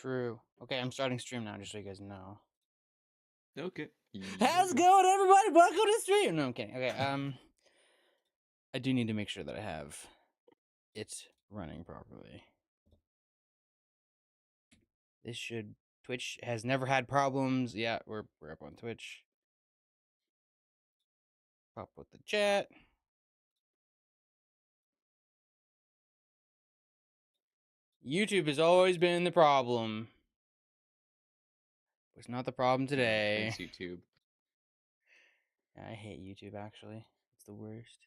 True. Okay, I'm starting stream now, just so you guys know. Okay. How's it going, everybody? Welcome to the stream. No, I'm kidding. Okay, I do need to make sure that I have it running properly. This should... Twitch has never had problems. Yeah, we're up on Twitch. Pop with the chat. YouTube has always been the problem. It's not the problem today. Thanks, YouTube. I hate YouTube, actually. It's the worst.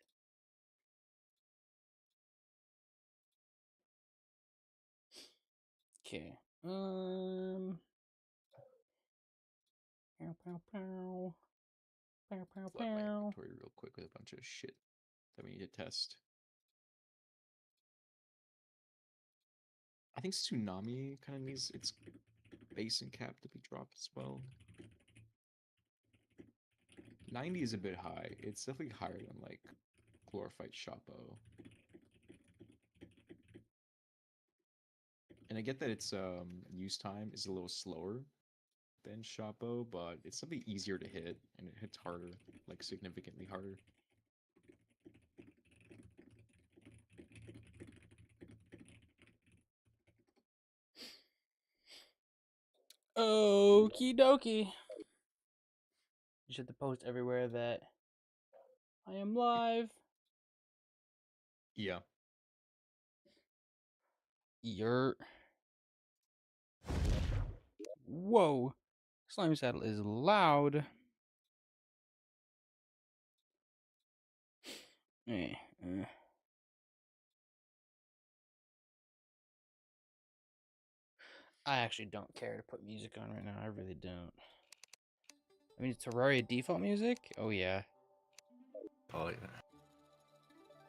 Okay. Pow, pow, pow. Pow, pow, Flood my pow. inventory real quick with a bunch of shit that we need to test. I think Tsunami kind of needs its base and cap to be dropped as well. 90 is a bit high. It's definitely higher than like Glorified Shoppo. And I get that its use time is a little slower than Shoppo, but it's something easier to hit and it hits harder, like significantly harder. Okie dokie. You should have to post everywhere that I am live. Yeah. Whoa. Slime Saddle is loud. I actually don't care to put music on right now. I really don't. I mean, Terraria default music? Oh, yeah. Oh, yeah.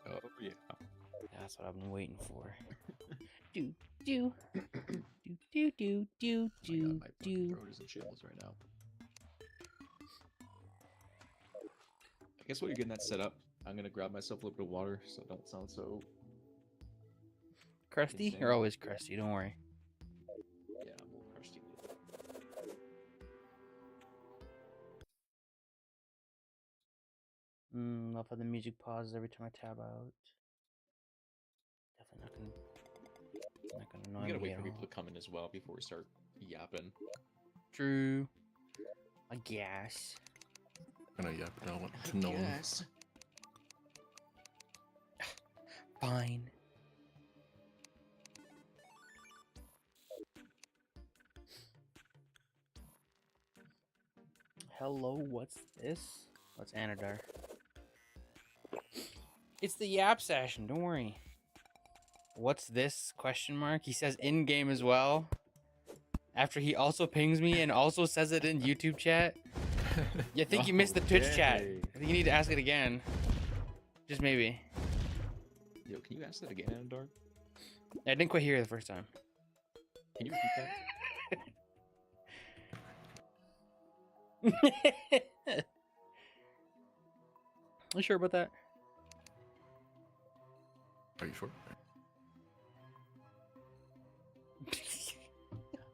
Oh, yeah. That's what I've been waiting for. do, do. do, do, do, do, Oh my God, my do. throat is in shambles right now. I guess while you're getting that set up, I'm gonna grab myself a little bit of water so I don't sound so Crusty? insane. You're always crusty, don't worry. Yeah, I'm a little crusty. Love how the music pauses every time I tab out. Definitely not gonna annoy We gotta me wait at for people all. to come in as well before we start yapping. True. I guess. I know, yeah, but I don't want to know. Yes. Fine. Hello, what's this? What's Anadar? It's the Yap session, don't worry. What's this? Question mark. He says in game as well. After he also pings me and also says it in YouTube chat. Yeah, I think you missed the Twitch chat. I think you need to ask it again. Just maybe. Yo, can you ask that again, Anadar? I didn't quite hear it the first time. Can you repeat that? You sure about that? Are you sure?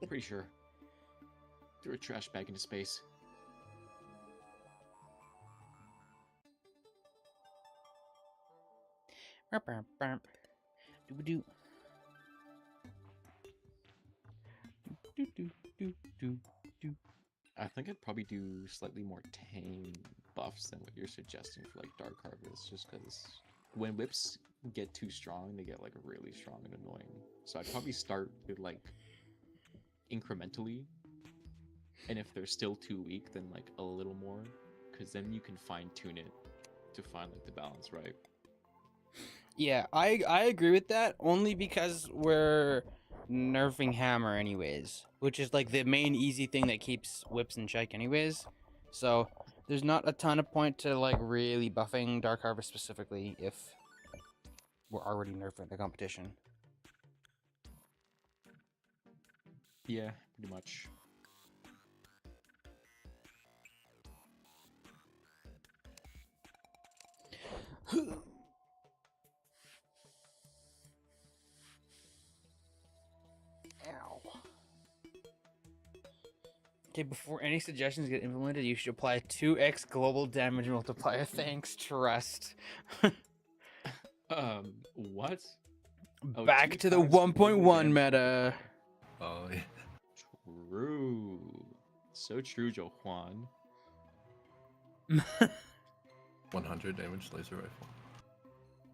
Pretty sure. Threw a trash bag into space. I think I'd probably do slightly more tame buffs than what you're suggesting for like Dark Harvest, just because when whips get too strong, they get like really strong and annoying. So I'd probably start with like incrementally, and if they're still too weak, then like a little more, because then you can fine tune it to find like the balance right. Yeah, I agree with that, only because we're nerfing Hammer anyways, which is like the main easy thing that keeps whips in check anyways. So there's not a ton of point to like really buffing Dark Harvest specifically if we're already nerfing the competition. Yeah, pretty much. Ow. Okay, before any suggestions get implemented, you should apply 2x global damage multiplier. Thanks, trust. What? Oh, Back to the 2 times global 1.1 damage meta. Oh, yeah. True. So true, Joe Juan. 100 damage laser rifle.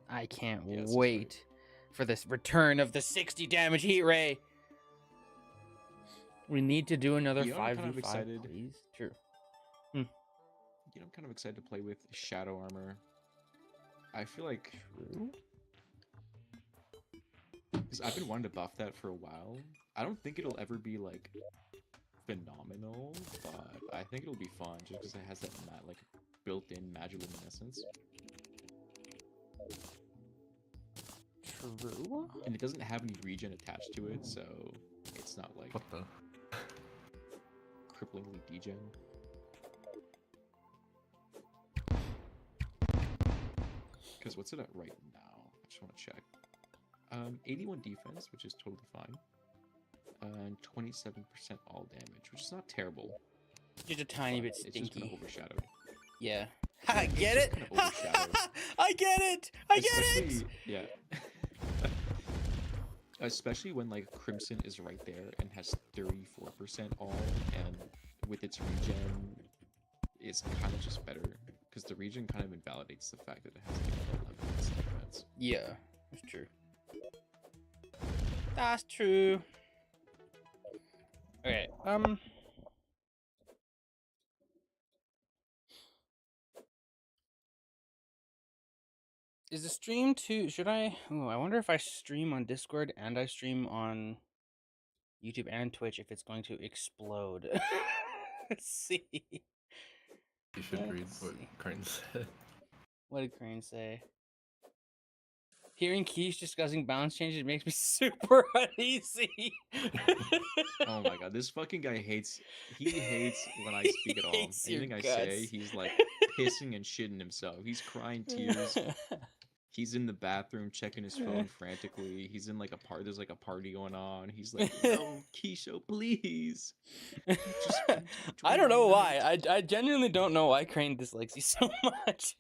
I can't Yeah, that's wait for this return of the 60 damage heat ray. We need to do another You know, I'm kind of 5v5, excited. please. True. You know, I'm kind of excited to play with Shadow Armor. I feel like True. because I've been wanting to buff that for a while. I don't think it'll ever be like phenomenal, but I think it'll be fun just because it has that like built-in magiluminescence, True. and it doesn't have any regen attached to it, so it's not like What the? cripplingly degen. Because what's it at right now? I just want to check. 81 defense, which is totally fine, and 27% all damage, which is not terrible. Just a tiny bit It's just kind of stinky. overshadowed. Yeah. Yeah, I it's get just it. kinda overshadowed. I get it. I get it. Especially, yeah. Especially when like Crimson is right there and has 34% all, and with its regen, it's kind of just better because the regen kind of invalidates the fact that it has like 11% defense. Yeah, that's true. That's true. Okay. Is the stream too? Should I? Oh, I wonder if I stream on Discord and I stream on YouTube and Twitch, if it's going to explode. Let's see. You should read Let's what see. Crane said. What did Crane say? Hearing Keish discussing balance changes makes me super uneasy. Oh my god, this fucking guy hates. He hates when I speak at all. Hates your Anything I say, guts. he's like pissing and shitting himself. He's crying tears. He's in the bathroom checking his phone frantically. He's in like a part. There's like a party going on. He's like, "No, Kishou, please." I don't my know night." why. I genuinely don't know why Crane dislikes you so much.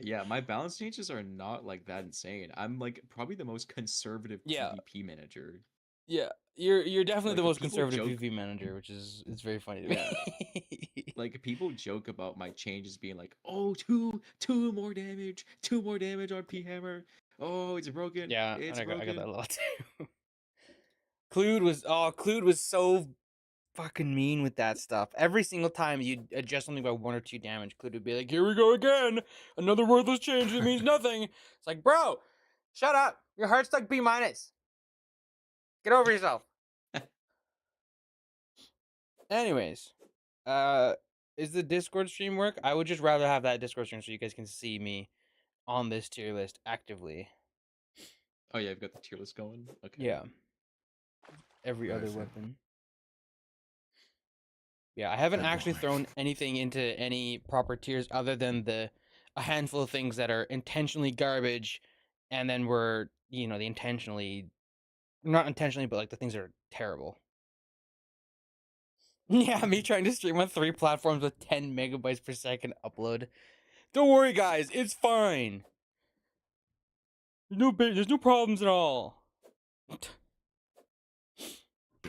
Yeah, my balance changes are not like that insane. I'm like probably the most conservative Yeah. PvP manager. Yeah, you're definitely Like, the most people conservative joke- PvP manager, which is it's very funny to me. Like people joke about my changes being like, "Oh, two more damage on P Hammer. Oh, it's broken. Yeah, It's I got broken." that a lot too. Clued was so fucking mean with that stuff. Every single time you adjust something by 1 or 2 damage, Clued would be like, "Here we go again, another worthless change that means nothing." It's like, bro, shut up. Your heart's stuck B minus. Get over yourself. Anyways, is the Discord stream work? I would just rather have that Discord stream so you guys can see me on this tier list actively. Oh yeah, I've got the tier list going. Okay. Yeah. Every other Nice, yeah. weapon. Yeah, I haven't Good actually boy. thrown anything into any proper tiers other than a handful of things that are intentionally garbage, and then were, the intentionally, not intentionally, but like the things that are terrible. Yeah, me trying to stream on 3 platforms with 10 megabytes per second upload. Don't worry, guys, it's fine. There's no problems at all. Your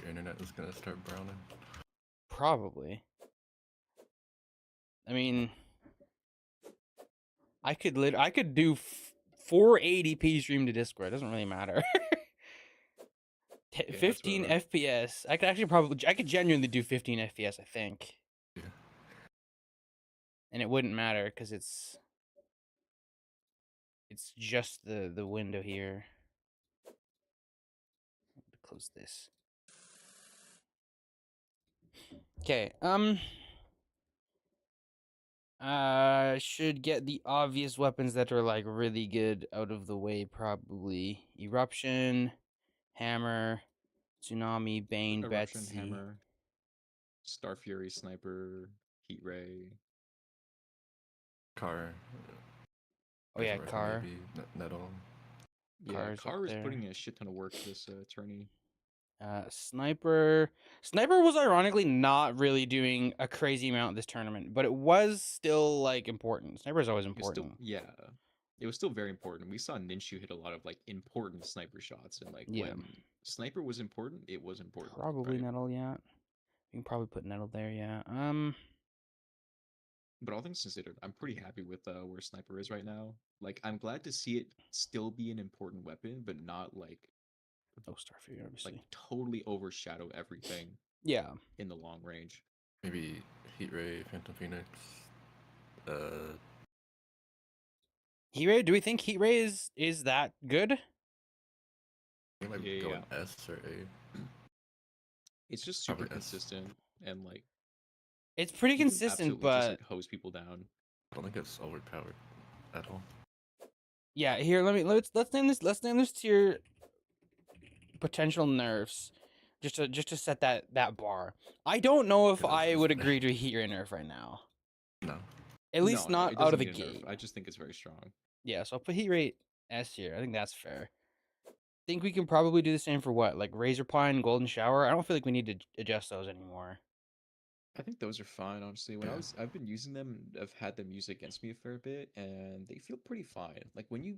internet is gonna start browning. Probably. I mean, I could do 480p stream to Discord. It doesn't really matter. that's 15 whatever. FPS. I could genuinely do 15 FPS, I think. Yeah. And it wouldn't matter because it's just the window here. Close this. Okay. Should get the obvious weapons that are like really good out of the way, probably. Eruption, Hammer, Tsunami, Bane, Eruption Betsy. Hammer, Star Fury Sniper, Heat Ray. Car. Oh yeah, laser rifle Car. maybe, Nettle. Yeah, Car's up Car is there. putting in a shit ton of work this tourney. Sniper was ironically not really doing a crazy amount this tournament, but it was still like important. Sniper is always It was still, important. yeah, it was still very important. We saw Ninshu hit a lot of like important sniper shots, and like Yeah, when sniper was important, it was important, probably right? Nettle. Yeah, you can probably put Nettle there. Yeah. But all things considered, I'm pretty happy with where sniper is right now. Like, I'm glad to see it still be an important weapon, but not No Starfire, like obviously. totally overshadow everything Yeah. in the long range. Maybe Heat Ray, Phantom Phoenix. Uh, Heat Ray. Do we think Heat Ray is that good? I might Yeah, go yeah. in S or A. It's just super Probably S. consistent, and like It's pretty he can consistent, absolutely just but like hose people down. I don't think it's overpowered at all. yeah. Here, let's name this. Let's name this tier potential nerfs, just to set that bar. I don't know if Yeah, I that's would funny. agree to a Heat Ray nerf right now. No. At least No, not it out of doesn't the need a nerf. gate. I just think it's very strong. Yeah, so I'll put Heat Ray S here. I think that's fair. Think we can probably do the same for what, like Razor Pine, Golden Shower. I don't feel like we need to adjust those anymore. I think those are fine, honestly. Yeah. I've been using them, I've had them used against me a fair bit, and they feel pretty fine. Like when you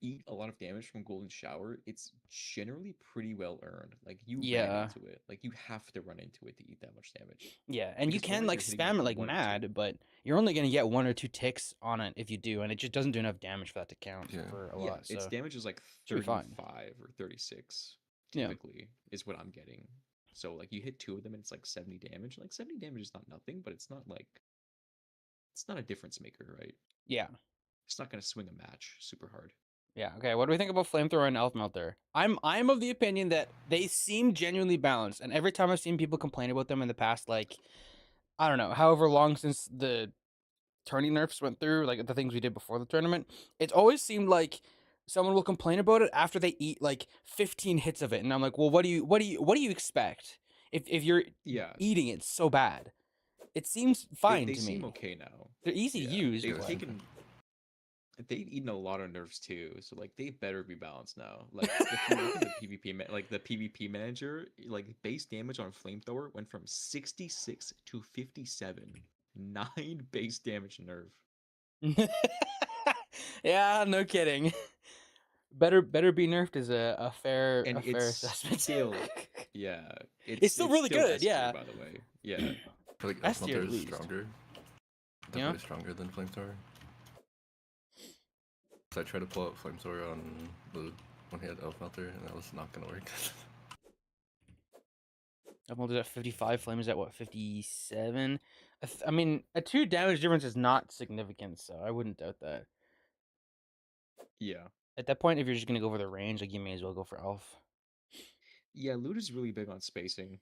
eat a lot of damage from Golden Shower, it's generally pretty well earned. Like you ran Yeah, into it. Like you have to run into it to eat that much damage. yeah, and you Because can normally like you're hitting spam like it like one or two. mad, but you're only gonna get 1 or 2 ticks on it if you do, and it just doesn't do enough damage for that to count Yeah. for a Yeah, lot. its So damage is like should be fine. 35 or 36 Yeah, typically is what I'm getting. So like you hit two of them and it's like 70 damage. Like 70 damage is not nothing, but it's not a difference maker, right? yeah. It's not going to swing a match super hard. Yeah. Okay. What do we think about Flamethrower and Elf Melter? I'm of the opinion that they seem genuinely balanced, and every time I've seen people complain about them in the past, like I don't know, however long since the turning nerfs went through, like the things we did before the tournament, it's always seemed like someone will complain about it after they eat like 15 hits of it, and I'm like, well, what do you expect if you're Yeah, eating it so bad? It seems fine they to seem me. okay now. They're easy to Yeah, use, they've Yeah, but taken they've eaten a lot of nerfs too, so like they better be balanced now. Like if you look at the like the PvP manager, like base damage on flamethrower went from 66 to 57. 9 base damage nerf. yeah, no kidding. Better be nerfed is a fair And it's assessment. still yeah, It's still really good, S tier, yeah. by the way. Yeah. I feel like S Elf tier Melter at is least. stronger. Yeah? Definitely stronger than Flamethrower. So I tried to pull out Flamethrower on Lude when he had Elf Melter, and that was not gonna work. Double is at 55, Flame is at what, 57? I mean, a 2 damage difference is not significant, so I wouldn't doubt that. Yeah. At that point, if you're just gonna go for the range, like you may as well go for Elf. Yeah, Lute is really big on spacing.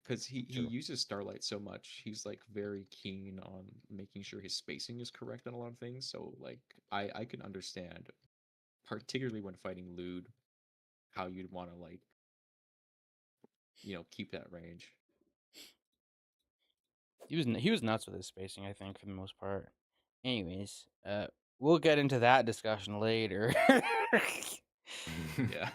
Because he True. uses Starlight so much. He's like very keen on making sure his spacing is correct on a lot of things. So like I can understand, particularly when fighting Lude, how you'd want to like, keep that range. He was nuts with his spacing, I think, for the most part. Anyways, we'll get into that discussion later. Yeah.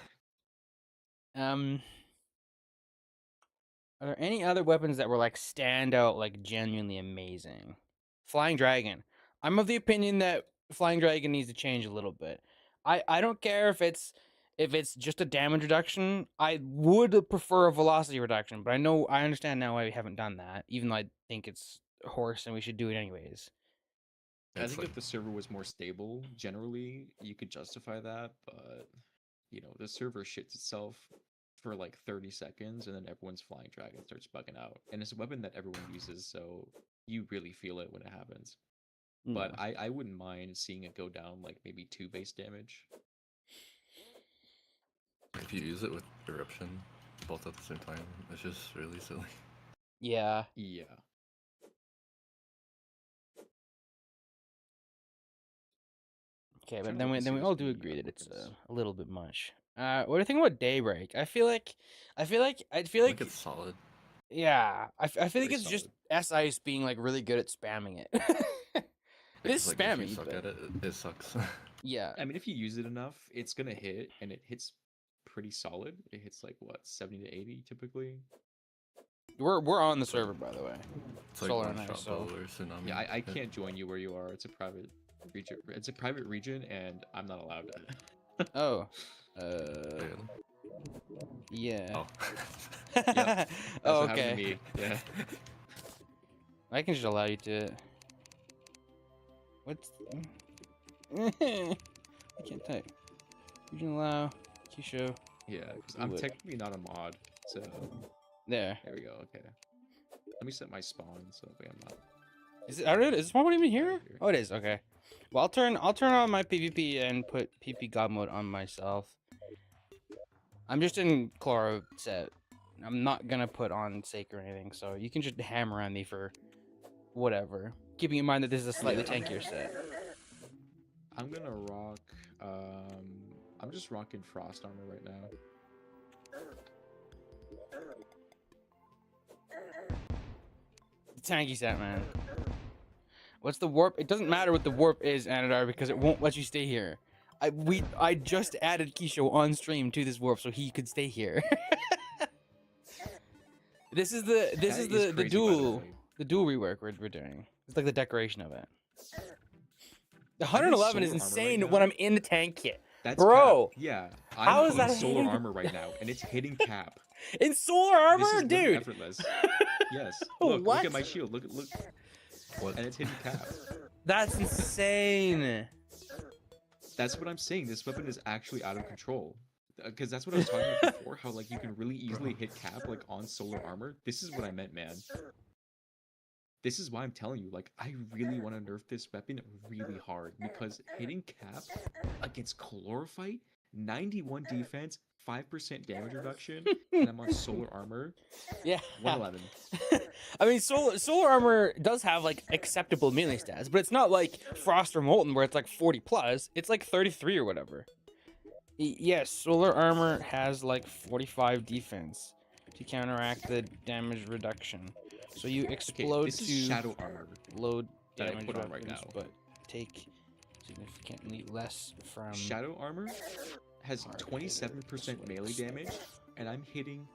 Are there any other weapons that were like stand out, like genuinely amazing? Flying Dragon. I'm of the opinion that Flying Dragon needs to change a little bit. I don't care if it's just a damage reduction. I would prefer a velocity reduction, but I understand now why we haven't done that, even though I think it's a horse and we should do it anyways. I It's think like if the server was more stable, generally you could justify that, but the server shits itself for like 30 seconds and then everyone's flying dragon starts bugging out. And it's a weapon that everyone uses, so you really feel it when it happens. Yeah. But I wouldn't mind seeing it go down like maybe 2 base damage. if you use it with Eruption both at the same time, it's just really silly. Yeah. Yeah. Okay, Trying but to look then and see we there's all do any agree that it's weapons. a little bit much. What do you think about Daybreak? I feel like I think it's solid. yeah, I feel like Pretty it's just solid. S-Ice being like really good at spamming it. It is Because like if you spammy, suck but at it, it sucks. yeah, I mean, if you use it enough, it's gonna hit, and it hits pretty solid. It hits like what 70 to 80 typically. We're on the server, by the way. It's like Solar one and shot ice, so bow or tsunami. Yeah, I hit. can't join you where you are. It's a private region. It's a private region, and I'm not allowed to. oh, Yeah. yeah. Oh. Yep. That's Oh, what happened to okay. me. Yeah. I can just allow you to. What's? I can't type. You can allow Kishou. Yeah, because You I'm would. technically not a mod. So There. there we go. Okay. Let me set my spawn so that way I'm not. Is it? Is this one even here? Here. Oh, it is. Okay. Well, I'll turn on my PvP and put PP God mode on myself. I'm just in Chloro set. I'm not gonna put on Sake or anything, so you can just hammer on me for whatever. Keeping in mind that this is a slightly tankier set. I'm gonna rock. I'm just rocking frost armor right now. Tanky set, man. What's the warp? It doesn't matter what the warp is, Anadar, because it won't let you stay here. I just added Kishou on stream to this warp so he could stay here. this is the That the is crazy, by the dual way. rework we're doing. It's like the decoration of it. The I'm in 111 is solar armor right insane now. when I'm in the tank kit. That's Bro, cap. Yeah. how I'm is that in solar hitting- armor right now, and it's hitting cap. In solar This armor, is literally dude. effortless. Yes. Look What? at my shield. Look. What? And it's hitting cap. That's insane. That's what I'm saying. This weapon is actually out of control. Because that's what I was talking about before. How like you can really easily hit cap like on solar armor. This is what I meant, man. This is why I'm telling you, like, I really want to nerf this weapon really hard because hitting cap against Chlorophyte, 91 defense, 5% damage reduction, and I'm on solar armor, Yeah. 111. I mean, solar armor does have like acceptable melee stats, but it's not like Frost or Molten where it's like 40 plus. It's like 33 or whatever. Yes, solar armor has like 45 defense to counteract the damage reduction. So you Okay, explode this to is shadow armor. load that I damage put on right weapons, now. but take significantly less from. Shadow armor has hard 27% melee damage, and I'm hitting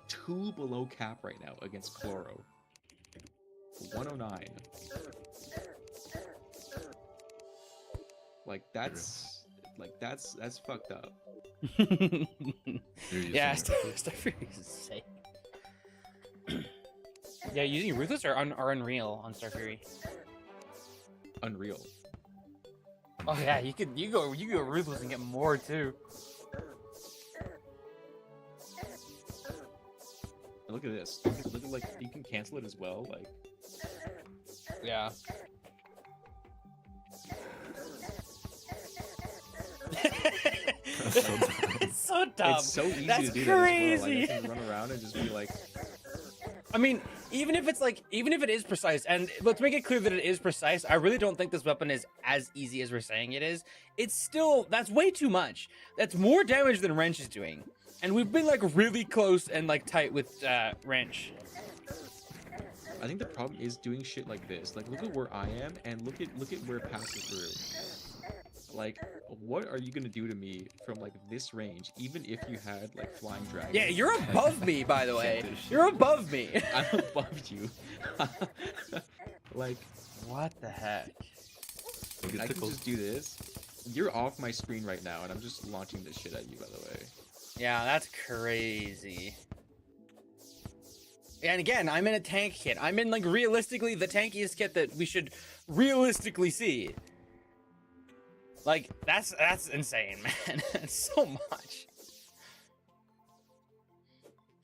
2 below cap right now against Chloro. 109. That's fucked up. You're Yeah, using Starfury is insane. Yeah, using Ruthless are unreal on Starfury. Unreal. Oh yeah, you go Ruthless and get more too. And look at this. Look at like you can cancel it as well. Like Yeah. That's so dumb. It's so dumb. it's so easy That's to do crazy. that as well. Like, I can run around and just be like, I mean, even if it is precise, and let's make it clear that it is precise, I really don't think this weapon is as easy as we're saying it is. It's still, that's way too much. That's more damage than Wrench is doing. And we've been like really close and like tight with Wrench. I think the problem is doing shit like this. Like, look at where I am, and look at where it passes through. Like, what are you gonna do to me from like this range? Even if you had like flying dragon. Yeah, you're above me, by the way. This shit. You're above me. I'm above you. Like, What the heck? Don't get I can tickled. just do this. You're off my screen right now, and I'm just launching this shit at you. By the way. Yeah, that's crazy. And again, I'm in a tank kit. I'm in like realistically the tankiest kit that we should realistically see. Like that's insane, man. It's so much.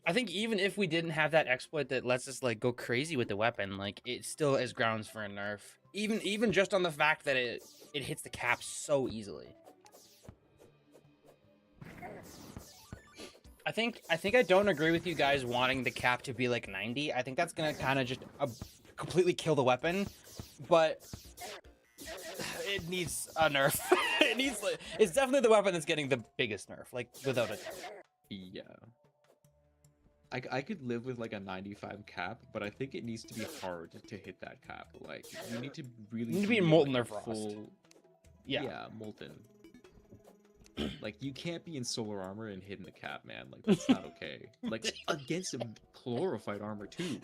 I think even if we didn't have that exploit that lets us like go crazy with the weapon, like it still is grounds for a nerf. Even just on the fact that it hits the cap so easily. I think I don't agree with you guys wanting the cap to be like 90. I think that's gonna kind of just completely kill the weapon, but it needs a nerf. It's definitely the weapon that's getting the biggest nerf, like without a doubt. Yeah. I could live with like a 95 cap, but I think it needs to be hard to hit that cap. Like you need to really You need to be in, molten like, or frost. full. Yeah. Yeah, molten. Like, you can't be in solar armor and hitting the cap, man. Like, that's not okay. Like, against a chlorophyte armor, too.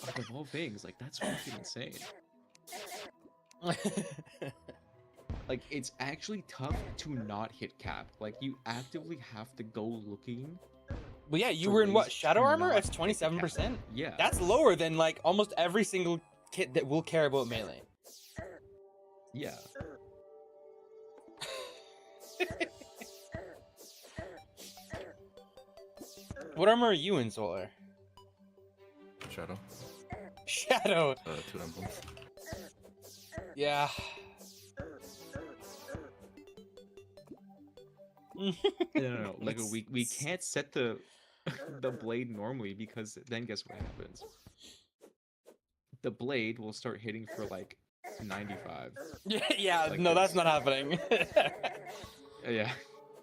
Like, of all things, like, that's fucking insane. Like, it's actually tough to not hit cap. Like, you actively have to go looking. Well, yeah, you for were in what, ways Shadow to Armor? not That's hit the cap. 27%? Yeah. That's lower than, like, almost every single kit that will care about melee. Yeah. What armor are you in, Solar? Shadow. Shadow! 2 emblems. Yeah. No. Like, we can't set the the blade normally, because then guess what happens? The blade will start hitting for like 95. Yeah, Like no, this. that's not happening. Yeah,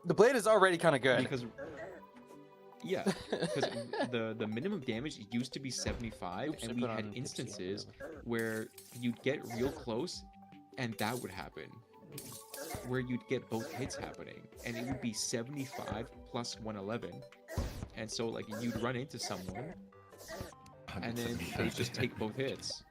The blade is already kind of good. because the minimum damage used to be 75, Oops, I and we put had on instances where you'd get real close, and that would happen. Where you'd get both hits happening, and it would be 75 plus 111, and so like you'd run into someone, and then they just take both hits.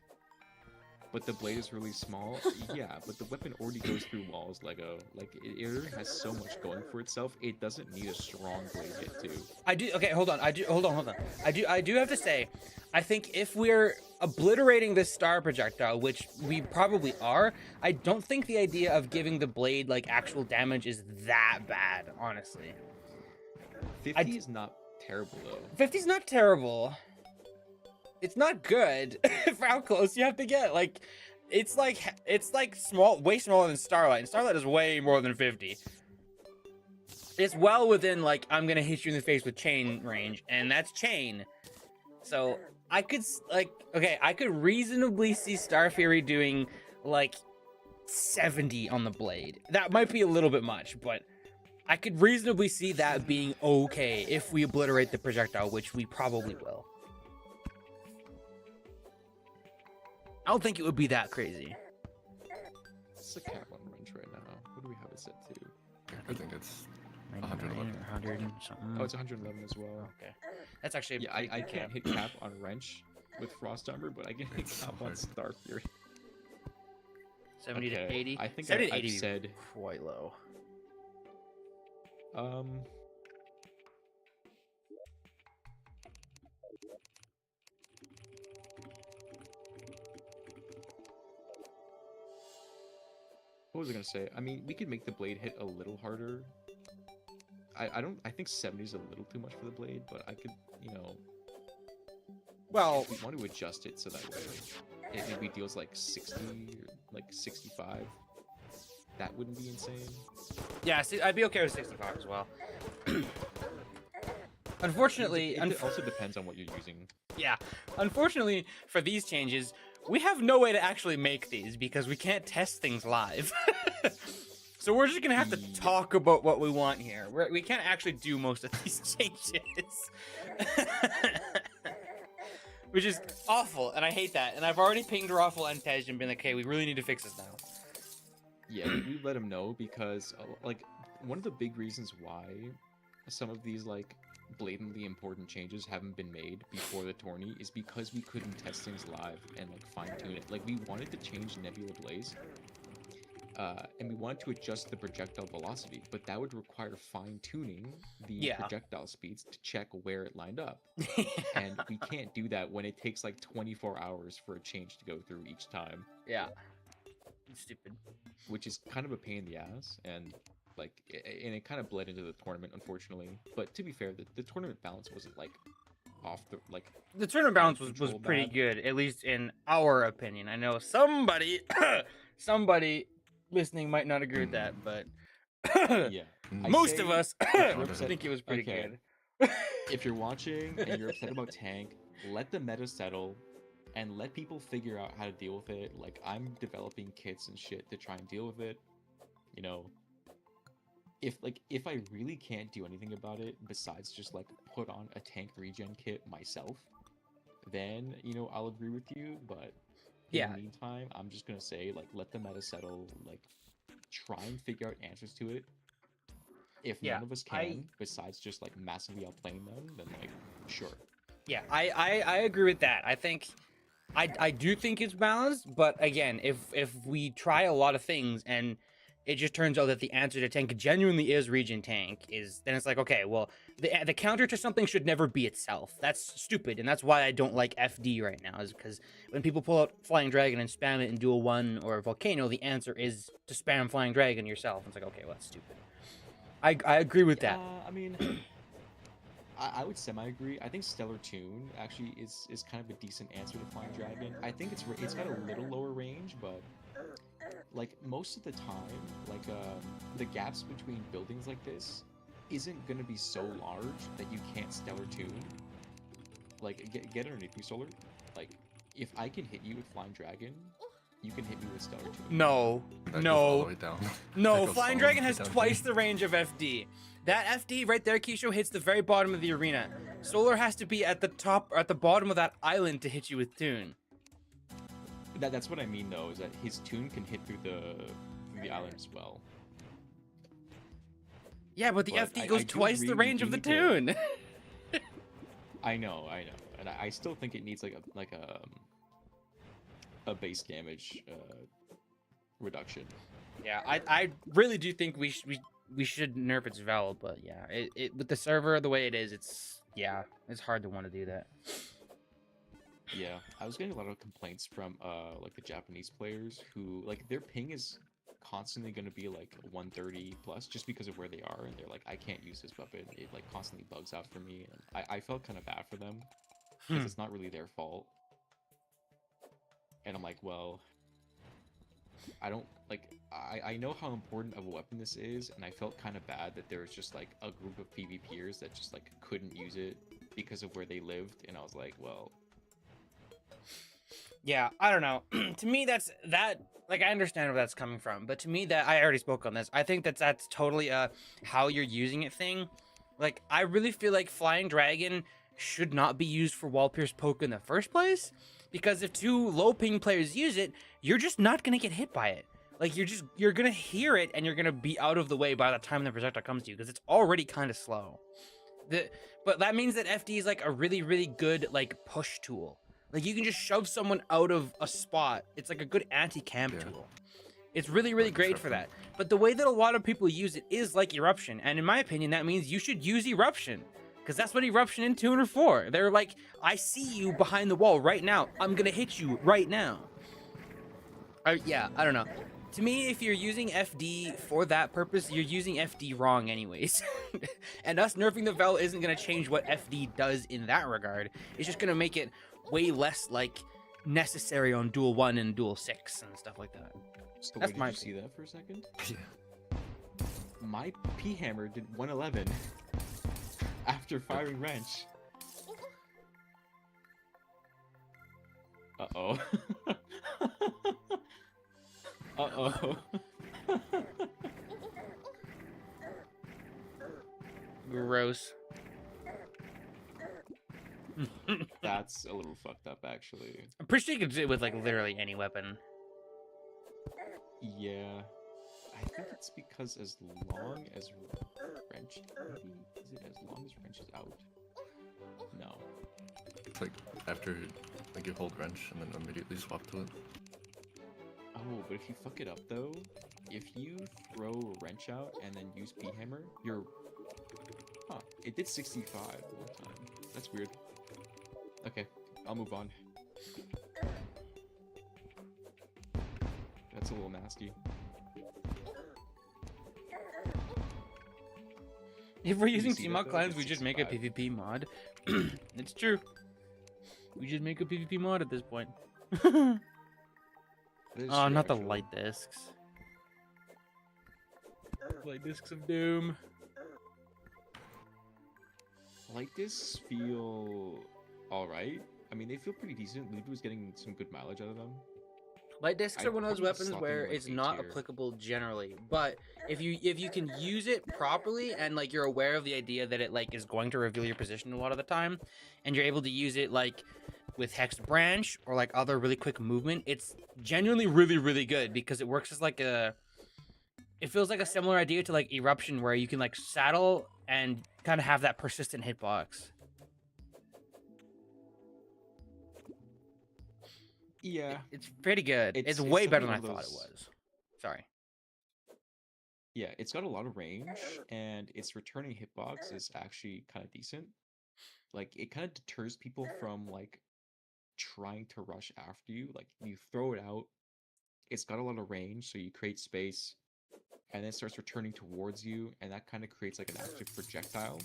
But the blade is really small. Yeah, but the weapon already goes through walls, Lego. Like, it already has so much going for itself. It doesn't need a strong blade hit too. I do. Okay, hold on. Hold on. I do have to say, I think if we're obliterating this star projectile, which we probably are, I don't think the idea of giving the blade like actual damage is that bad, honestly. 50 is not terrible though. 50's not terrible. It's not good for how close you have to get. Like, it's like small, way smaller than Starlight. And Starlight is way more than 50. It's well within, like, I'm gonna hit you in the face with chain range, and that's chain. So I could I could reasonably see Star Fury doing like 70 on the blade. That might be a little bit much, but I could reasonably see that being okay if we obliterate the projectile, which we probably will. I don't think it would be that crazy. What's the cap on range right now? What do we have it set to? I think it's 99 or 100 and something. Oh, it's 111 as well. Okay. That's actually Yeah, I can't hit cap on wrench with frost armor, but I can hit It's cap so on hard. Star Fury. 70 to Okay, 80. I think 70 I've to 80 said- quite low. What was I gonna say? I mean, we could make the blade hit a little harder. I think 70 is a little too much for the blade, but I could, you know, Well, if we want to adjust it so that way it maybe deals like 60 or like 65. That wouldn't be insane. yeah, see, I'd be okay with 65 as well. Unfortunately, It also depends on what you're using. yeah, unfortunately for these changes, we have no way to actually make these because we can't test things live. So we're just gonna have to Yeah. talk about what we want here. We can't actually do most of these changes. Which is awful, and I hate that. And I've already pinged Raffle and Tej and been like, hey, we really need to fix this now. Yeah, we let him know because like one of the big reasons why some of these like blatantly important changes haven't been made before the tourney is because we couldn't test things live and like fine tune it. Like we wanted to change Nebula Blaze, and we wanted to adjust the projectile velocity, but that would require fine tuning the Yeah. projectile speeds to check where it lined up. And we can't do that when it takes like 24 hours for a change to go through each time, Yeah. Stupid. which is kind of a pain in the ass, and like and it kind of bled into the tournament, unfortunately. But to be fair, the tournament balance wasn't like off the like The tournament balance was control pretty bad. good, at least in our opinion. I know somebody listening might not agree with that, but yeah. Mm. most say of us you're upset- think it was pretty okay. good. If you're watching and you're upset about tank, let the meta settle and let people figure out how to deal with it. Like I'm developing kits and shit to try and deal with it. You know, if I really can't do anything about it besides just like put on a tank regen kit myself, then you know I'll agree with you. But in Yeah. the meantime, I'm just gonna say like let the meta settle. Like try and figure out answers to it. If Yeah, none of us can, besides just like massively outplaying them, then like sure. Yeah, I agree with that. I think I do think it's balanced, but again, if we try a lot of things and it just turns out that the answer to tank genuinely is region tank, is then it's like, okay, well, the counter to something should never be itself. That's stupid, and that's why I don't like FD right now, is because when people pull out Flying Dragon and spam it in Duel 1 or Volcano, the answer is to spam Flying Dragon yourself. It's like, okay, well, that's stupid. I agree with that. I mean, I would semi-agree. I think Stellar Tune actually is kind of a decent answer to Flying Dragon. I think it's got a little lower range, but like most of the time, like the gaps between buildings like this isn't gonna be so large that you can't Stellar Tune. Like get underneath me, Solar. Like if I can hit you with Flying Dragon, you can hit me with Stellar Tune. No, That goes all the no, way down. no. That goes Flying all the Dragon way has down. twice the range of FD. That FD right there, Kishou, hits the very bottom of the arena. Solar has to be at the top or at the bottom of that island to hit you with Tune. That's what I mean though, is that his Tune can hit through the island as well. Yeah, but the But FD I goes do twice agree the we range do of the need to- Tune. I know, and I still think it needs like a base damage reduction. Yeah, I really do think we should nerf its Vel, but yeah, it with the server the way it is, it's hard to want to do that. Yeah, I was getting a lot of complaints from like the Japanese players who like their ping is constantly going to be like 130 plus just because of where they are, and they're like, I can't use this weapon, it like constantly bugs out for me, and I felt kind of bad for them because it's not really their fault. And I'm like, well, I don't like I know how important of a weapon this is, and I felt kind of bad that there was just like a group of PvPers that just like couldn't use it because of where they lived, and I was like, well, Yeah, I don't know. To me, that's like I understand where that's coming from, but to me, that I already spoke on this. I think that's totally a how you're using it thing. Like I really feel like Flying Dragon should not be used for wall pierce poke in the first place, because if two low ping players use it, you're just not gonna get hit by it. Like you're gonna hear it and you're gonna be out of the way by the time the projectile comes to you because it's already kind of slow. But that means that FD is like a really really good like push tool. Like you can just shove someone out of a spot. It's like a good anti-camp Yeah. tool. It's really really Like great for Eruption. that. But the way that a lot of people use it is like Eruption, and in my opinion, that means you should use Eruption. Because that's what Eruption and Tune are for. They're like, I see you behind the wall right now. I'm gonna hit you right now. Yeah, I don't know. To me, if you're using FD for that purpose, you're using FD wrong anyways. And us nerfing the Vel isn't gonna change what FD does in that regard. It's just gonna make it way less like necessary on Duel 1 and Duel 6 and stuff like that. so That's did my you see that for a second? Yeah. My P hammer did 111 after firing wrench. Uh-oh. Uh-oh. Gross. That's a little fucked up, actually. I'm pretty sure you could do it with like literally any weapon. Yeah. I think it's because as long as wrench... Maybe? Is it as long as wrench is out? No. It's like after like you hold wrench and then immediately swap to it. Oh, but if you fuck it up, though, if you throw wrench out and then use B-hammer, you're... Huh. It did 65 one time. That's weird. Okay, I'll move on. That's a little nasty. If we're using see that, Team-Up though? clans, It's we just make a 65. PvP mod. It's true. We just make a PvP mod at this point. That is Oh, true, not the actually. light discs. Light discs of doom. Light discs feel alright. I mean, they feel pretty decent. Ludo was getting some good mileage out of them. Light discs I'd are one of those probably weapons slot them where in, like, it's A not tier. applicable generally, but if you can use it properly and like you're aware of the idea that it like is going to reveal your position a lot of the time, and you're able to use it like with Hex Branch or like other really quick movement, it's genuinely really really good because it works as like a it feels like a similar idea to like Eruption, where you can like saddle and kind of have that persistent hitbox. Yeah, It's pretty good. It's it's way better definitely than I one of thought it those. was. Sorry. Yeah, it's got a lot of range, and its returning hitbox is actually kind of decent. Like it kind of deters people from like trying to rush after you. Like you throw it out, it's got a lot of range, so you create space, and then it starts returning towards you, and that kind of creates like an active projectile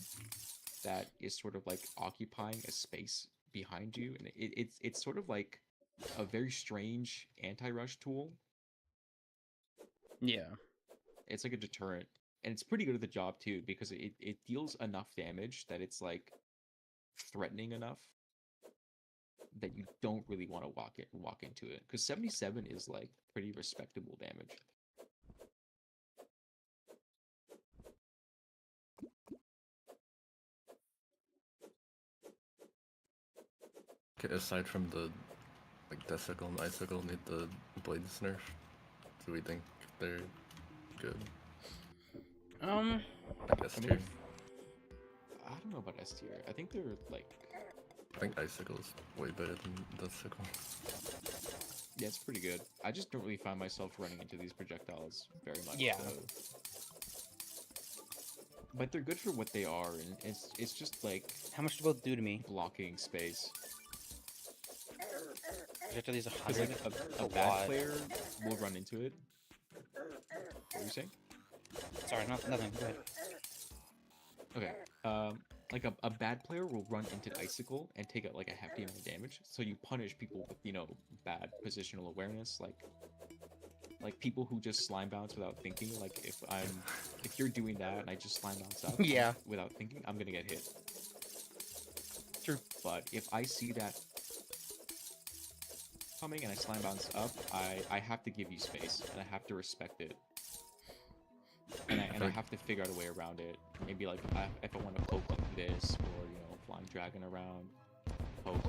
that is sort of like occupying a space behind you, and it's sort of like a very strange anti-rush tool. Yeah. It's like a deterrent, and it's pretty good at the job too because it deals enough damage that it's like threatening enough that you don't really want to walk into it because 77 is like pretty respectable damage. Okay, aside from the like Deathsicle and Icicle need the Blades nerf, do we think they're good? Like S I tier? mean, I don't know about S tier. I think they're like, I think Icicle is way better than Deathsicle. yeah, it's pretty good. I just don't really find myself running into these projectiles very much. Yeah. But they're good for what they are, and it's just like How much do both do to me? blocking space. Projectiles Because 100. like That's a a bad lot. player will run into it. What were you saying? Sorry, nothing. Go ahead. Okay. Like a bad player will run into Icicle and take like a hefty amount of damage. So you punish people with, you know, bad positional awareness, like people who just slime bounce without thinking. Like if you're doing that and I just slime bounce up Yeah. without thinking, I'm gonna get hit. True. But if I see that coming and I slime bounce up, I have to give you space and I have to respect it. And I have to figure out a way around it. Maybe like if I want to poke like this, or you know, flying dragon around, poke.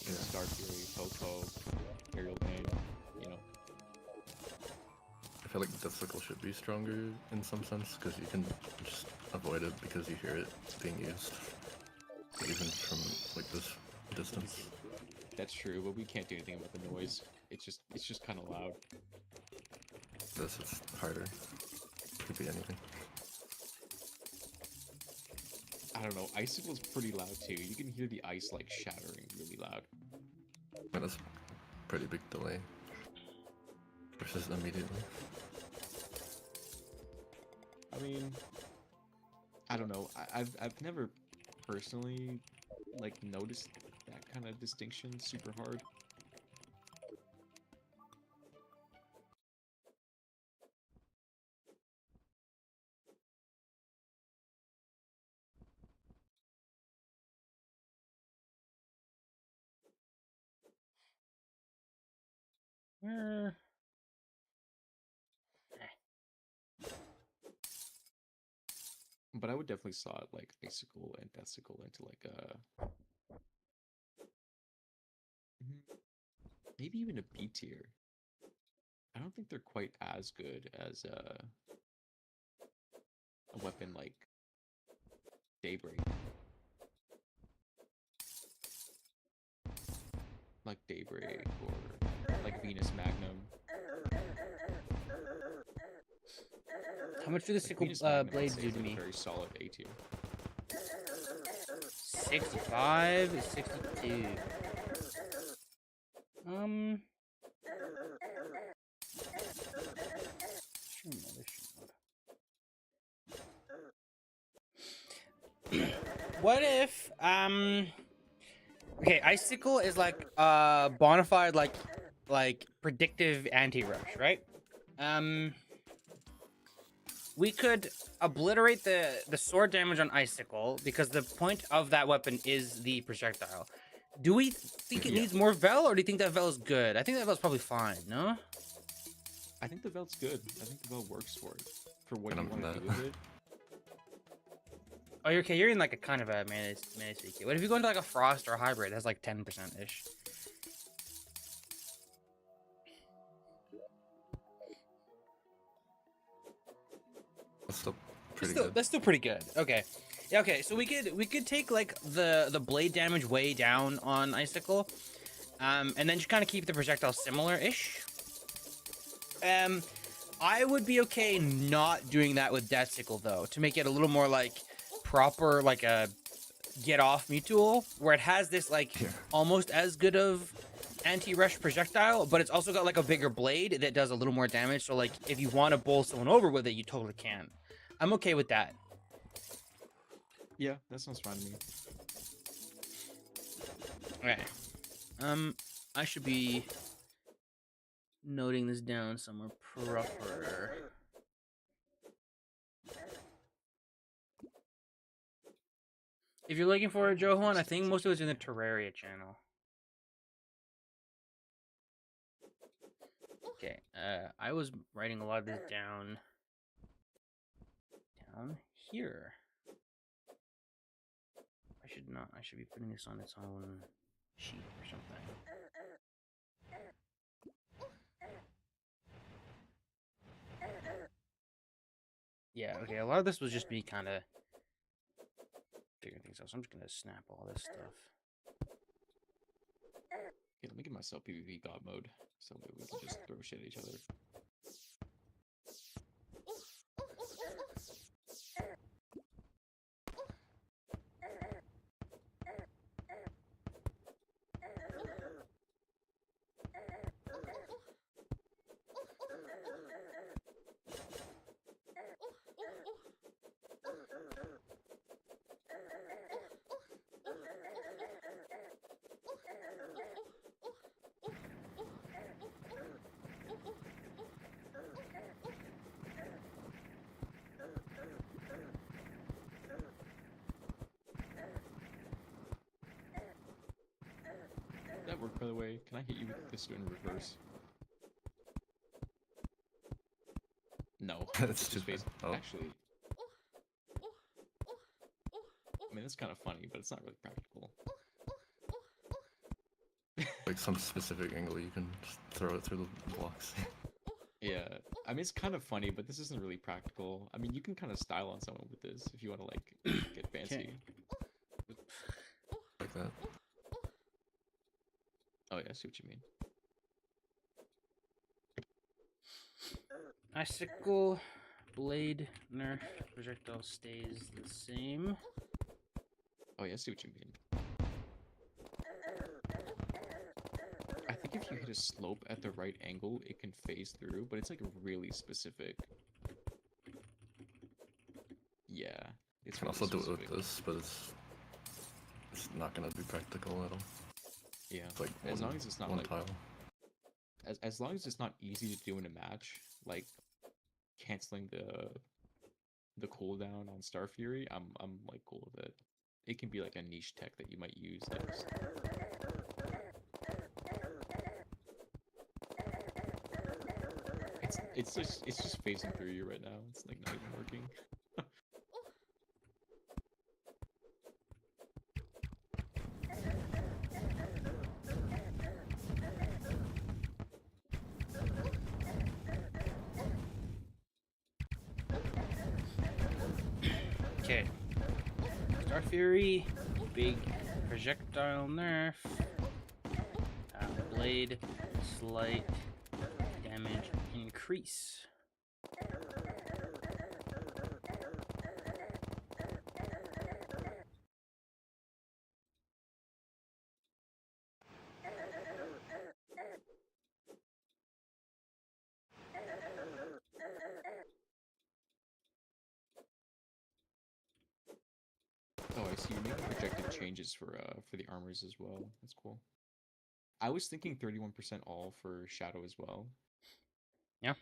You know, Star Fury, poke, aerial vein. You know, I feel like Deathsicle should be stronger in some sense because you can just avoid it because you hear it being used, even from like this distance. that's true, but we can't do anything about the noise. It's just kind of loud. This is harder. Could be anything. I don't know. Icicle's pretty loud too. You can hear the ice like shattering really loud. And that's pretty big delay versus immediately. I mean, I don't know. I've never personally like noticed that kind of distinction super hard. Where? But I would definitely slot like Icicle and Deathsicle into like a maybe even a B tier. I don't think they're quite as good as a weapon like Daybreak. Like Daybreak or like Venus Magnum. How much do the Like sickle Venus Magnum, I'd blades say, do is to like a me? very solid A tier. 65, 62. What if okay, Icicle is like bona fide like predictive anti-rush, right? We could obliterate the sword damage on Icicle because the point of that weapon is the projectile. Do we think it Yeah. needs more Vel, or do you think that Vel is good? I think that Vel's probably fine, no? I think the Vel's good. I think the Vel works for it. For what And you I'm want to not- do with it. Oh, you're okay. You're in like a kind of a mana kit. What if you go into like a Frost or a Hybrid? That's like 10%-ish. That's still pretty good. That's still pretty good. Okay. Yeah, okay, so we could take like the blade damage way down on Icicle. And then just kind of keep the projectile similar-ish. I would be okay not doing that with Death Sickle though, to make it a little more like proper, like a get off Mutual, where it has this like almost as good of anti-rush projectile, but it's also got like a bigger blade that does a little more damage. So like if you want to bowl someone over with it, you totally can. I'm okay with that. Yeah, that sounds fine to me. Okay. I should be noting this down somewhere proper. If you're looking for a Johan, I think most of it's in the Terraria channel. Okay, I was writing a lot of this down here. I should not. I should be putting this on its own sheet or something. Yeah, okay, a lot of this was just me kind of figuring things out, so I'm just gonna snap all this stuff. Yeah, let me get myself PvP God mode, so we can just throw shit at each other. That worked, by the way. Can I hit you with this in reverse? No. That's just too face. oh. Actually, I mean, that's kind of funny, but it's not really practical. Like some specific angle you can just throw it through the blocks. Yeah, I mean, it's kind of funny, but this isn't really practical. I mean, you can kind of style on someone with this if you want to, like, get fancy. Like that. Oh, yeah, I see what you mean. Icicle, blade, nerf, projectile stays the same. Oh, yeah, I see what you mean. I think if you hit a slope at the right angle, it can phase through, but it's like really specific. Yeah, it's You can really also do it specific. with this, but it's not gonna be practical at all. Yeah, It's like as one, long as it's not one like tile. as long as it's not easy to do in a match, like canceling the cooldown on Star Fury, I'm like cool with it. It can be like a niche tech that you might use. That's... It's just phasing through you right now. It's like not even working. Okay. Star Fury, big projectile nerf. Blade, slight damage increase. Oh, I see. You're making projected changes for the armors as well. That's cool. I was thinking 31% all for Shadow as well. Yeah.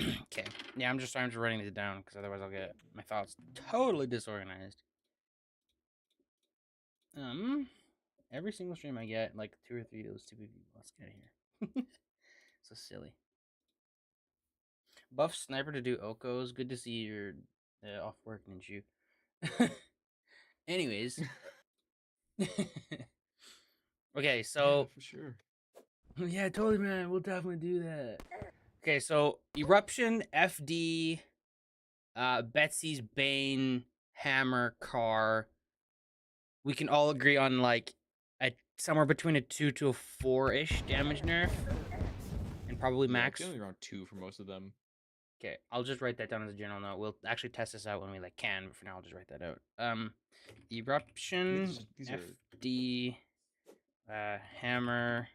Okay. Yeah, I'm just writing these down because otherwise I'll get my thoughts totally disorganized. Every single stream I get like 2 or 3 of those 2 people. Let's get out of here. So silly. Buff Sniper to do Okos. Good to see you're off work, Ninju. Anyways. Okay, so yeah, for sure. Yeah, totally, man. We'll definitely do that. Okay, so Eruption, FD, Betsy's Bane, Hammer, Car. We can all agree on like a somewhere between a 2 to a 4-ish damage nerf, and probably Yeah, max. generally around 2 for most of them. Okay, I'll just write that down as a general note. We'll actually test this out when we like can, but for now I'll just write that out. Eruption, These are FD, Hammer,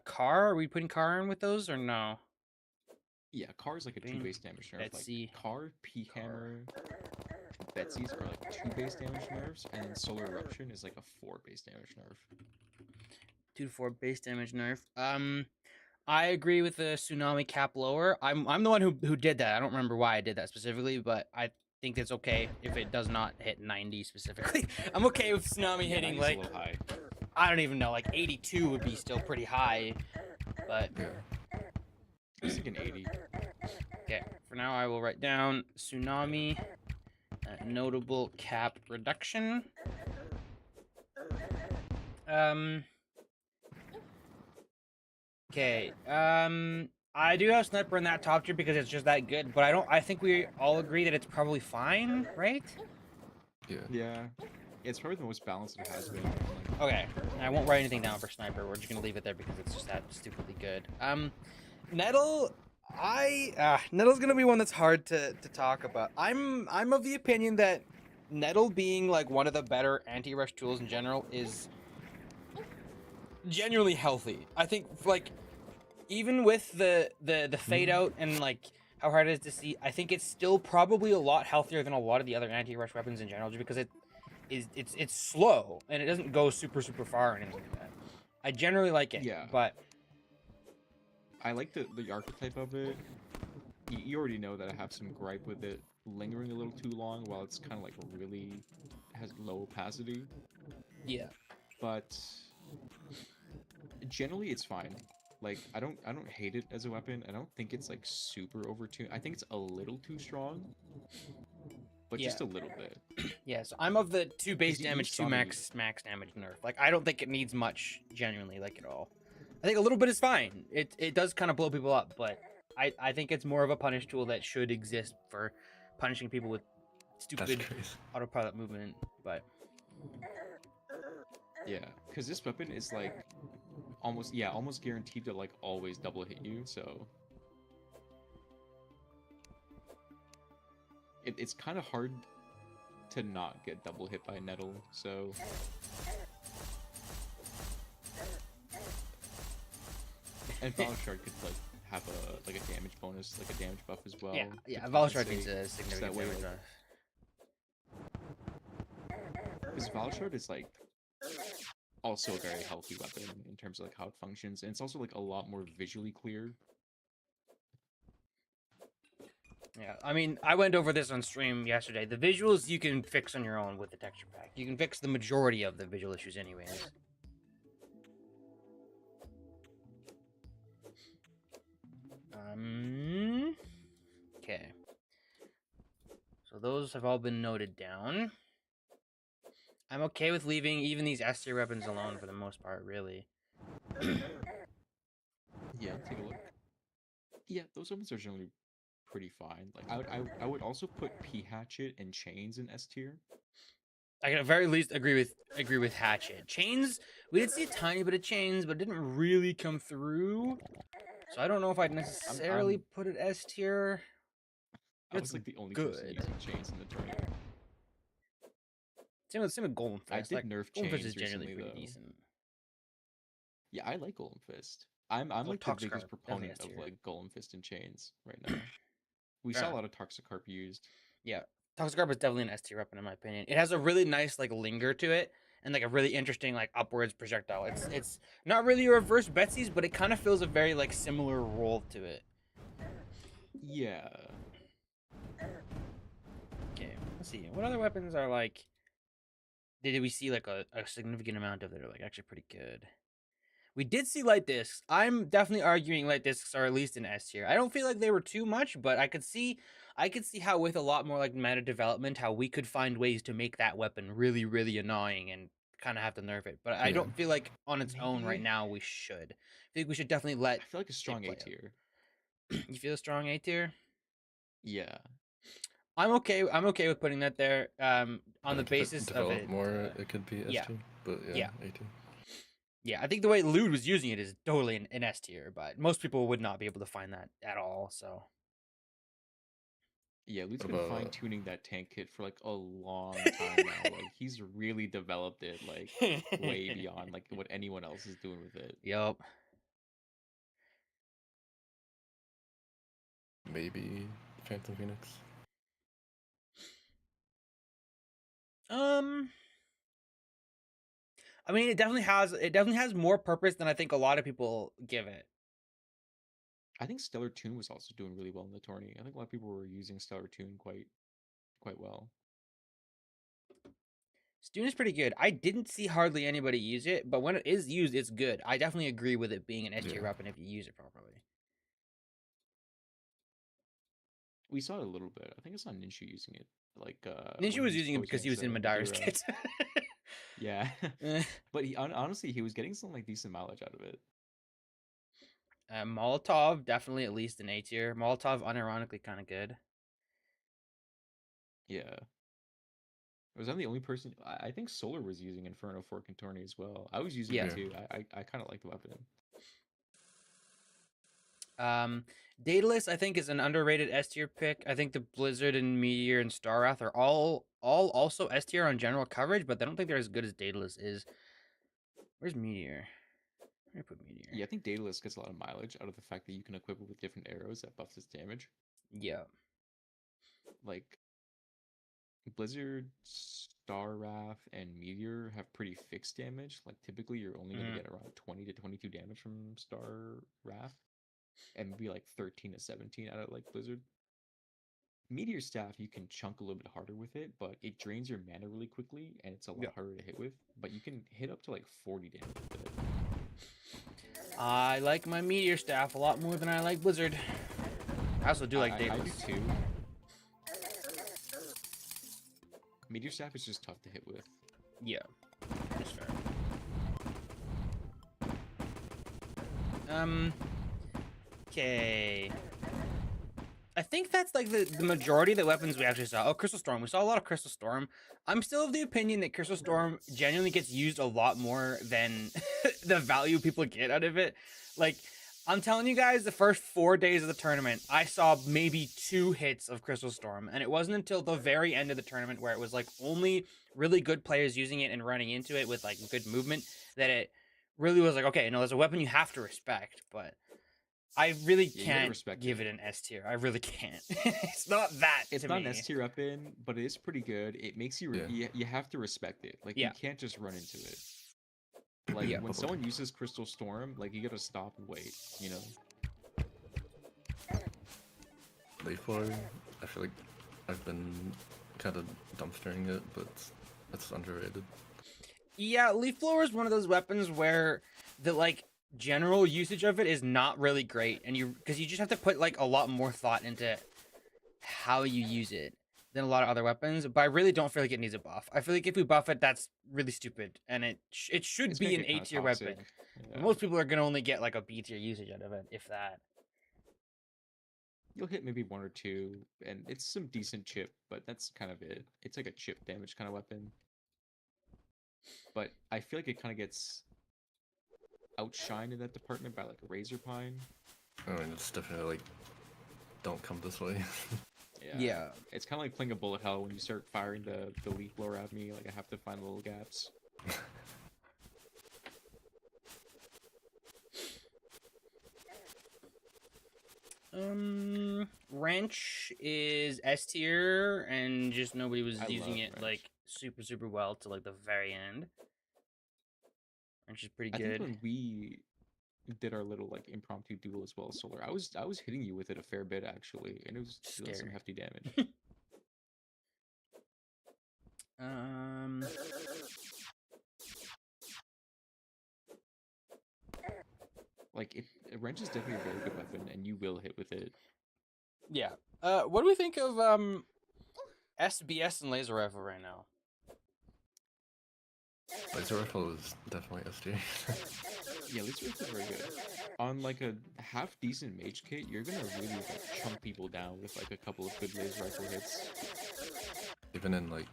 Car. Are we putting Car in with those or no? yeah, Car is like a 2 Bane, base damage nerf. Betsy, Like Car, P Car. Hammer, Betsy's are like 2 base damage nerfs, and then Solar Eruption is like a 4 base damage nerf. 2 to 4 base damage nerf. I agree with the Tsunami cap lower. I'm the one who did that. I don't remember why I did that specifically, but I think it's okay if it does not hit 90 specifically. I'm okay with Tsunami Yeah, hitting 90's like a little high. I don't even know, like 82 would be still pretty high, but Yeah. I was thinking 80. okay. For now, I will write down Tsunami, notable cap reduction. Okay. I do have Sniper in that top tier because it's just that good, but I think we all agree that it's probably fine, right? Yeah. Yeah, it's probably the most balanced it has been. Like, Okay. I won't write anything down for Sniper. We're just gonna leave it there because it's just that stupidly good. Nettle, Nettle's gonna be one that's hard to talk about. I'm of the opinion that Nettle being like one of the better anti-rush tools in general is genuinely healthy. I think like even with the fade out and like how hard it is to see, I think it's still probably a lot healthier than a lot of the other anti-rush weapons in general, just because it's slow and it doesn't go super far or anything like that. I generally like it, Yeah. but I like the archetype of it. You already know that I have some gripe with it lingering a little too long while it's kind of like really has low opacity. yeah, But generally it's fine. Like I don't hate it as a weapon. I don't think it's like super overtuned. I think it's a little too strong, but just a Yeah. little bit. yeah. So I'm of the 2 base you damage, 2 saw me- max damage nerf. Like I don't think it needs much genuinely, like at all. I think a little bit is fine. It does kind of blow people up, but I think it's more of a punish tool that should exist for punishing people with That's stupid crazy. autopilot movement. But Yeah, because this weapon is like almost guaranteed to like always double hit you. So it's kind of hard to not get double hit by Nettle. So and Valshard could like have a damage bonus, like a damage buff as well. yeah, to yeah. Valshard compensate. needs a significant way, damage like- buff. Because Valshard is like also a very healthy weapon in terms of like how it functions, and it's also like a lot more visually clear. Yeah, I mean, I went over this on stream yesterday. The visuals you can fix on your own with the texture pack. You can fix the majority of the visual issues anyways. Okay. So those have all been noted down. I'm okay with leaving even these S tier weapons alone for the most part, really. Yeah, take a look. Yeah, those weapons are generally pretty fine. Like I would also put P Hatchet and Chains in S tier. I can at very least agree with Hatchet. Chains, we did see a tiny bit of chains, but it didn't really come through. So I don't know if I'd necessarily put it S tier. I It's was like the only person good. using Chains in the tournament. Same with Golden Fist. I did like, nerf Golden Fist Chains is generally recently, pretty though. decent. Yeah, I like Golem Fist. I'm Well, like the Toxcarp, biggest proponent definitely of S tier. like Golem Fist and Chains right now. We saw Yeah. a lot of Toxacarp used. Yeah, Toxacarp is definitely an S tier weapon in my opinion. It has a really nice like linger to it, and like a really interesting like upwards projectile. It's not really a reverse Betsy's, but it kind of feels a very like similar role to it. Yeah. Okay, let's see. What other weapons are like? Did we see like a significant amount of that are like actually pretty good? We did see light discs. I'm definitely arguing light discs are at least an S tier. I don't feel like they were too much, but I could see how with a lot more like meta development, how we could find ways to make that weapon really, really annoying and kind of have to nerf it. But I Yeah. don't feel like on its own right Maybe. now we should. I think we should definitely let I feel like a strong play A out. tier. You feel a strong A tier? Yeah. I'm okay. I'm okay with putting that there. On the Like if it basis of developed it. more, it could be S yeah. tier. But yeah, Yeah. A tier. Yeah, I think the way Lude was using it is totally an S tier, but most people would not be able to find that at all. So Yeah, Luke's What been about fine tuning that tank kit for like a long time now. Like he's really developed it like way beyond like what anyone else is doing with it. Yup. maybe Phantom Phoenix? I mean, it definitely has more purpose than I think a lot of people give it. I think Stellar Tune was also doing really well in the tourney. I think a lot of people were using Stellar Tune quite well. Stune is pretty good. I didn't see hardly anybody use it, but when it is used, it's good. I definitely agree with it being an S tier Yeah. weapon if you use it properly. We saw it a little bit. I think I saw Ninshu using it. Like Ninja when was he using it because he was in posing as Madara's Madara. kit. Yeah. Eh. But honestly he was getting some like decent mileage out of it. Molotov, definitely at least an A tier. Molotov, unironically, kind of good. Yeah. Was I the only person? I think Solar was using Inferno Fork and Tourney as well. I was using Yeah. it too. I kind of like the weapon. Daedalus, I think, is an underrated S tier pick. I think the Blizzard and Meteor and Star Wrath are all also S tier on general coverage, but I don't think they're as good as Daedalus is. Where's Meteor? Where did I put Meteor? Yeah, I think Daedalus gets a lot of mileage out of the fact that you can equip it with different arrows that buffs its damage. Yeah. Like Blizzard, Star Wrath, and Meteor have pretty fixed damage. Like typically you're only gonna Mhm. get around 20 to 22 damage from Star Wrath, and maybe like 13 to 17 out of like Blizzard. Meteor Staff, you can chunk a little bit harder with it, but it drains your mana really quickly, and it's a lot Yeah. harder to hit with. But you can hit up to like 40 damage with it. I like my Meteor Staff a lot more than I like Blizzard. I also do like I do Daedalus. too. Meteor Staff is just tough to hit with. Yeah. That's fair. Okay. I think that's like the majority of the weapons we actually saw. Oh, Crystal Storm. We saw a lot of Crystal Storm. I'm still of the opinion that Crystal Storm genuinely gets used a lot more than the value people get out of it. Like, I'm telling you guys, the first 4 days of the tournament, I saw maybe 2 hits of Crystal Storm. And it wasn't until the very end of the tournament where it was like only really good players using it and running into it with like good movement that it really was like, okay, no, there's a weapon you have to respect, but I really Yeah, you gotta can't respect give it. it an S tier. I really can't. It's not that It's to not an me. S tier weapon, but it is pretty good. It makes you Yeah. you have to respect it. Like Yeah. you can't just run into it. Like Yeah. when someone uses Crystal Storm, like you gotta stop and wait. You know. Leafwater, I feel like I've been kind of dumpstering it, but it's underrated. Yeah, Leaf Blower is one of those weapons where the like general usage of it is not really great, and because you just have to put like a lot more thought into how you use it than a lot of other weapons. But I really don't feel like it needs a buff. I feel like if we buff it, that's really stupid, and it should It's be gonna an get A kinda tier weapon. toxic. But Yeah. most people are gonna only get like a B tier usage out of it, if that. You'll hit maybe 1 or 2, and it's some decent chip, but that's kind of it. It's like a chip damage kind of weapon. But I feel like it kind of gets outshined in that department by like Razor Pine. I mean, it's definitely like, don't come this way. Yeah. It's kind of like playing a bullet hell when you start firing the leaf blower at me. Like I have to find little gaps. Wrench is S tier, and just nobody was I using love it Wrench. like super well to like the very end. Wrench is pretty I think good. when we did our little like impromptu duel as well as Solar, I was hitting you with it a fair bit actually, and it was doing some Scary. hefty damage. Like Wrench is definitely a very good weapon, and you will hit with it. Yeah. What do we think of SBS and laser rifle right now? Laser rifle is definitely S tier. Yeah, laser rifle is very good. On like a half decent mage kit, you're gonna really like chunk people down with like a couple of good laser rifle hits. Even in like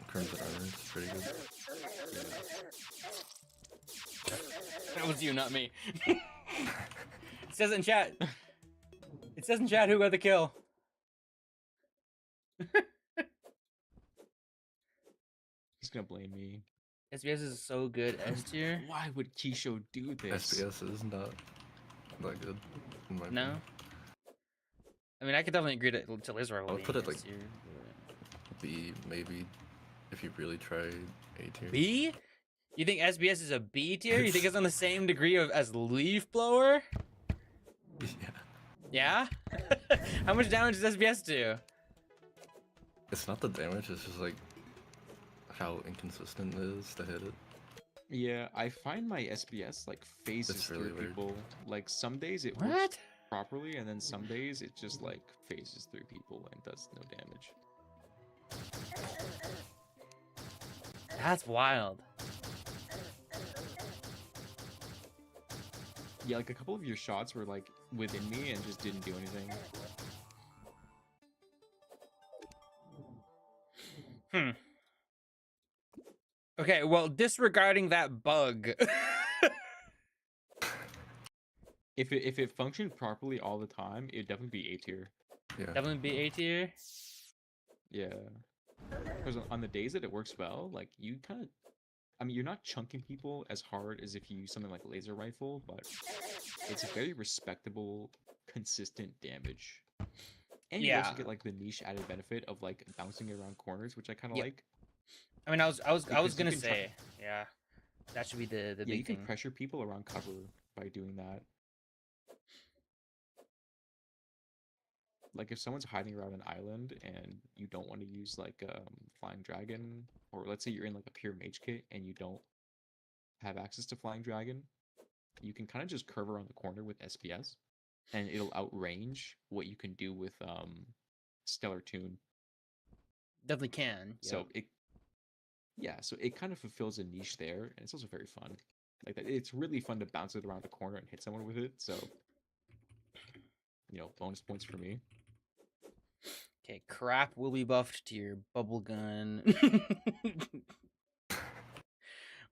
Crimson Armor, it's pretty good. Yeah. That was you, not me. It says in chat. It says in chat who got the kill. He's gonna blame me. SBS is so good S tier. Why would Kishou do this? SBS is not that good in my No. opinion. I mean, I could definitely agree to laser rifle. I would being put it, S like, tier, B maybe if you really try A but- tier. B? You think SBS is a B tier? You think it's on the same degree as Leaf Blower? Yeah. Yeah. How much damage does SBS do? It's not the damage, it's just like how inconsistent it is to hit it. Yeah, I find my SBS like phases That's really through weird. people. Like some days it What? works properly, and then some days it just like phases through people and does no damage. That's wild. Yeah, like a couple of your shots were like within me and just didn't do anything. Hmm. Okay, well, disregarding that bug. If it functioned properly all the time, it'd definitely be A tier. Yeah. Definitely be A tier. Yeah. Because on the days that it works well, like you kind of, I mean, you're not chunking people as hard as if you use something like laser rifle, but it's very respectable, consistent damage. And you also Yeah. get like the niche added benefit of like bouncing around corners, which I kind of Yeah. like. I mean, I was Because you gonna can say, yeah, that should be the Yeah, big you can thing. pressure people around cover by doing that. Like if someone's hiding around an island and you don't want to use like flying dragon, or let's say you're in like a pure mage kit and you don't have access to flying dragon, you can kind of just curve around the corner with SPS, and it'll outrange what you can do with stellar tune. Definitely can. So so it kind of fulfills a niche there, and it's also very fun. Like that, it's really fun to bounce it around the corner and hit someone with it. So, bonus points for me. Okay, crap will be buffed to your bubble gun.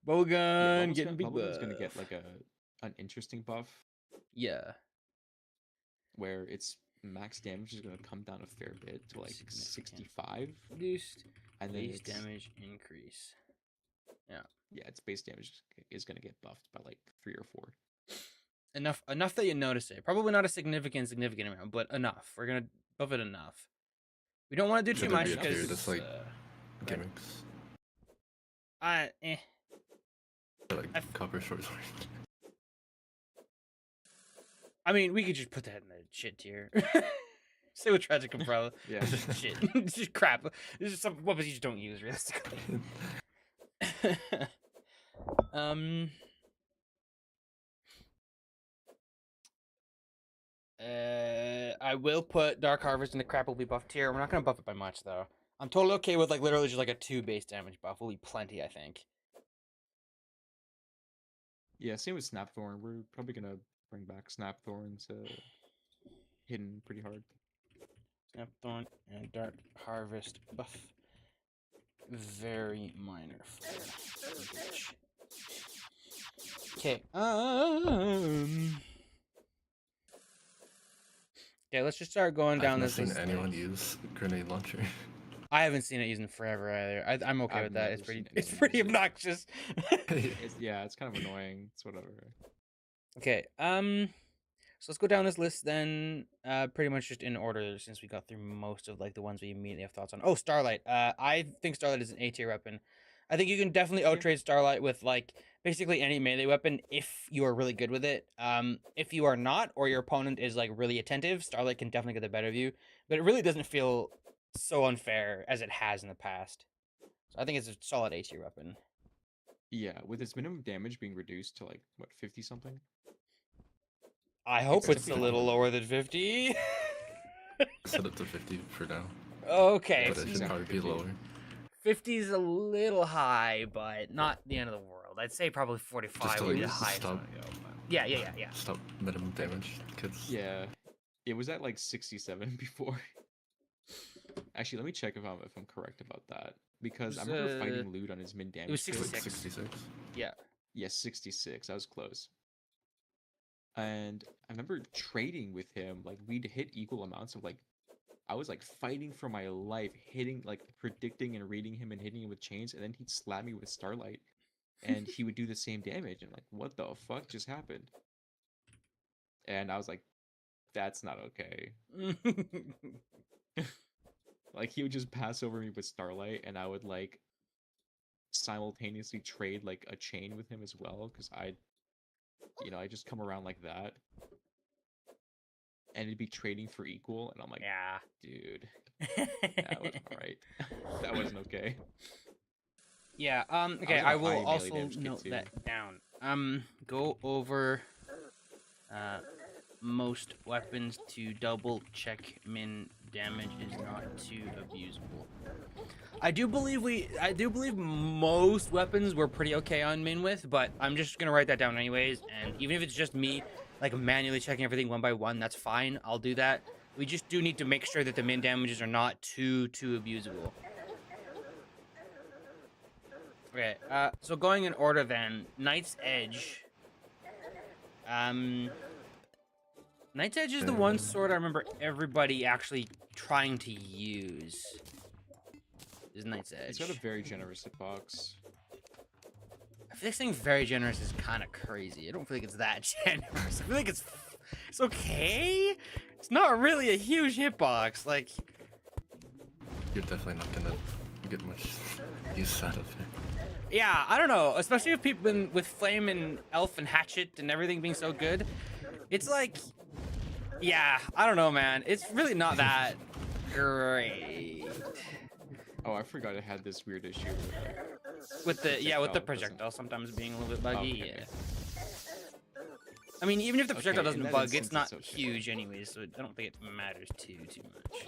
Bubble gun getting big Bubblegum's gonna buff. get like an interesting buff Yeah. where its max damage is gonna come down a fair bit to like Significant. 65, Reduced and then base its, damage increase. yeah, its base damage is gonna get buffed by like 3 or 4. Enough that you notice it. Probably not a significant amount, but enough. We're gonna buff it enough. We don't want to do Should too there much be a tier because that's like gimmicks? eh. Like I've- copper short sword. I mean, we could just put that in the shit tier. Say with tragic umbrella. Yeah. Shit. It's just crap. This is some weapons you just don't use realistically. I will put Dark Harvest in the crap will be buffed tier. We're not gonna buff it by much though. I'm totally okay with like literally just like a 2 base damage buff. Will be plenty, I think. Yeah, same with Snapthorn. We're probably gonna bring back Snapthorn to hidden pretty hard. Snapthorn and Dark Harvest buff. Very minor flare. Okay. Okay, let's just start going down I've this never list. seen anyone use grenade launcher. I haven't seen it used in forever either. I'm okay I've with that. never It's pretty. seen It's anyone pretty use it. obnoxious. It's kind of annoying. It's whatever. Okay. So let's go down this list then. Pretty much just in order since we got through most of like the ones we immediately have thoughts on. Oh, Starlight. I think Starlight is an A tier weapon. I think you can definitely outtrade Starlight with like basically any melee weapon if you are really good with it. If you are not, or your opponent is like really attentive, Starlight can definitely get the better of you. But it really doesn't feel so unfair as it has in the past. So I think it's a solid A tier weapon. Yeah, with its minimum damage being reduced to like what 50 something. I hope It's it's a definitely little lower. lower than 50. Set it to 50 for now. Okay. But it should exactly probably be 50. lower. 50 is a little high, but not the end of the world. I'd say probably 45 Just to, would be the like, highest I stop- would go. But yeah. Stop minimum damage, kids. Yeah, it was at like 67 before. Actually, let me check if I'm correct about that, because I was, remember fighting Lewd on his min damage. It was crit. 66. 66. Yeah. Yes, 66. I was close. And I remember trading with him. Like, we'd hit equal amounts of, like, I was like fighting for my life, hitting, like, predicting and reading him and hitting him with chains, and then he'd slap me with Starlight, and he would do the same damage. And like, what the fuck just happened? And I was like, that's not okay. Like, he would just pass over me with Starlight, and I would like simultaneously trade like a chain with him as well, because I just come around like that, and it'd be trading for equal, and I'm like, Yeah. dude, that wasn't right. That wasn't okay. Yeah. was Okay. on I a high will melee also damage kit note too. that down. Go over most weapons to double check min damage is not too abusable. I do believe most weapons we're pretty okay on min with, but I'm just gonna write that down anyways. And even if it's just me, like manually checking everything one by one, that's fine. I'll do that. We just do need to make sure that the min damages are not too abusable. Okay, so going in order then, Knight's Edge. Knight's Edge is the one sword I remember everybody actually trying to use. Is Knight's Edge. It's got a very generous hitbox. I feel like saying very generous is kind of crazy. I don't feel like it's that generous. I feel like it's okay. It's not really a huge hitbox. Like, You're definitely not gonna get much use out of it. yeah, I don't know. Especially if people been with Flame and Elf and Hatchet and everything being so good. It's like, yeah, I don't know, man. It's really not that great. Oh, I forgot it had this weird issue With the projectile projectile sometimes being a little bit buggy. okay. Yeah. I mean, even if the projectile Okay, in doesn't that bug, instance, it's not it's okay. huge anyways, so I don't think it matters too much.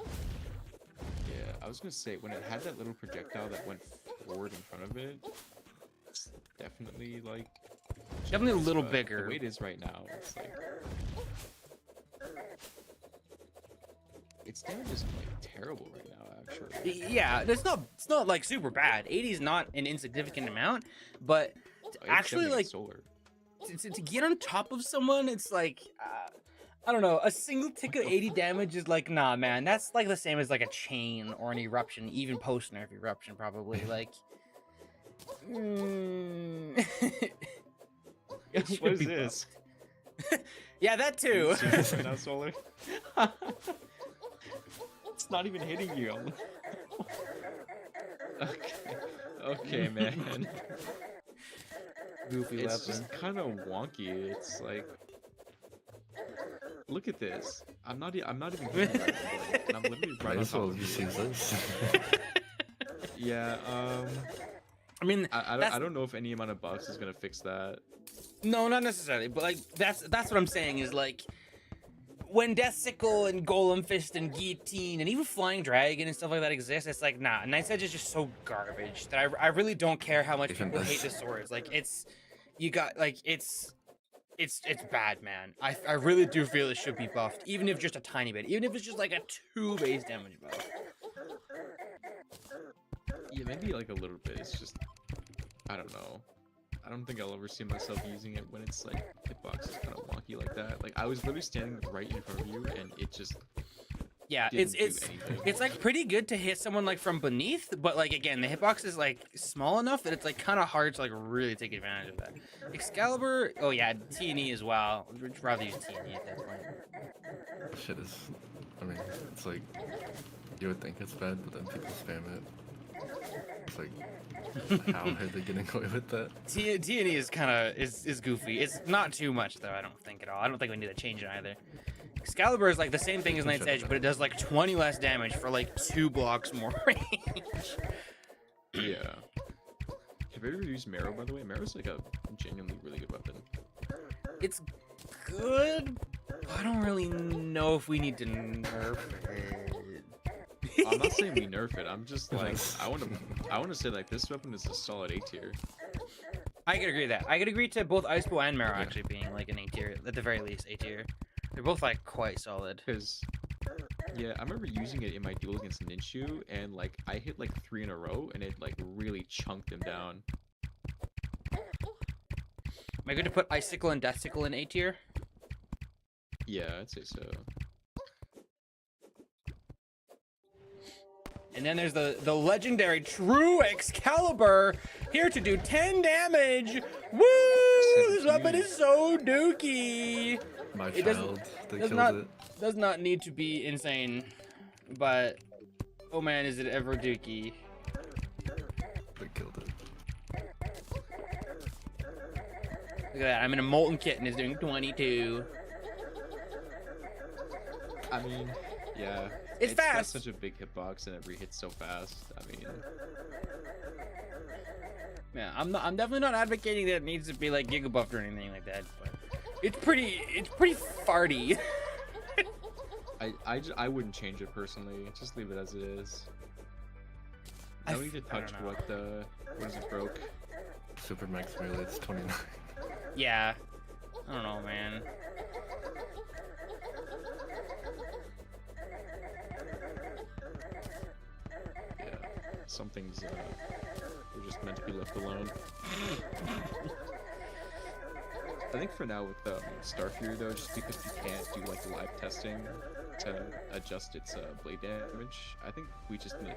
Yeah, I was gonna say, when it had that little projectile that went forward in front of it, it's definitely like Definitely a little but bigger. The way it is right now, it's like its damage isn't like terrible right now, actually. Yeah, it's not like super bad. 80 is not an insignificant amount, but It's actually definitely like solar. to get on top of someone, it's like I don't know. A single tick of 80 damage is like, nah, man. That's like the same as like a chain or an eruption, even post nerf eruption, probably. Like, it should What is be this? yeah, that too. Seriously right now, solar? It's not even hitting you. Okay, man. Goofy It's weapon. just kind of wonky. It's like, look at this. I'm not even hitting right now, and I'm literally right Might on as top well of just you. use this. Yeah. I mean, I don't know if any amount of buffs is gonna fix that. no, not necessarily, but like that's what I'm saying is like when Death Sickle and Golem Fist and Guillotine and even Flying Dragon and stuff like that exist, it's like nah, Knight's Edge is just so garbage that I really don't care how much Even people this. hate the swords. Like it's bad, man. I really do feel it should be buffed, even if just a tiny bit, even if it's just like a 2 base damage buff. Yeah, maybe like a little bit. It's just, I don't know. I don't think I'll ever see myself using it when it's like hitbox is kind of wonky like that. Like I was literally standing right in front of you, and it just Yeah, didn't do it's anything. like pretty good to hit someone like from beneath, but like again, the hitbox is like small enough that it's like kind of hard to like really take advantage of that. Excalibur, oh yeah, T&E as well. I'd rather use T&E at that point. Shit is, I mean, it's like, you would think it's bad, but then people spam it. It's like, how are they getting away with that? T&E is kind of is goofy. It's not too much though. I don't think at all. I don't think we need to change it either. Excalibur is like the same thing as Knight's Edge, but it does like 20 less damage for like 2 blocks more range. Yeah. Have you ever used Marrow, by the way? Marrow's like a genuinely really good weapon. It's good, but I don't really know if we need to nerf it. I'm not saying we nerf it. I'm just like I want to say like this weapon is a solid A tier. I could agree with that. I could agree to both Ice Bowl and Marrow actually being like an A tier, at the very least A tier. They're both like quite solid. Because yeah, I remember using it in my duel against Ninshu, and like I hit like 3 in a row, and it like really chunked them down. Am I good to put Icicle and Deathsicle in A tier? Yeah, I'd say so. And then there's the legendary True Excalibur, here to do 10 damage. Woo! This weapon is so dookie. My It doesn't- child, they does killed not it. does not need to be insane, but oh man, is it ever dookie. They killed it. Look at that, I'm in a Molten Kitten is doing 22. I mean, yeah. It's got fast. such a big hitbox, and it re-hits so fast. I mean, Yeah, I'm definitely not advocating that it needs to be like giga buffed or anything like that, but it's pretty farty. I wouldn't change it personally. Just leave it as it is. I No need to I don't touch know. what is it broke. Super Max Melee, it's 29. Yeah, I don't know, man. Yeah, some things are just meant to be left alone. I think for now with Starfury though, just because you can't do like live testing to adjust its blade damage, I think we just need to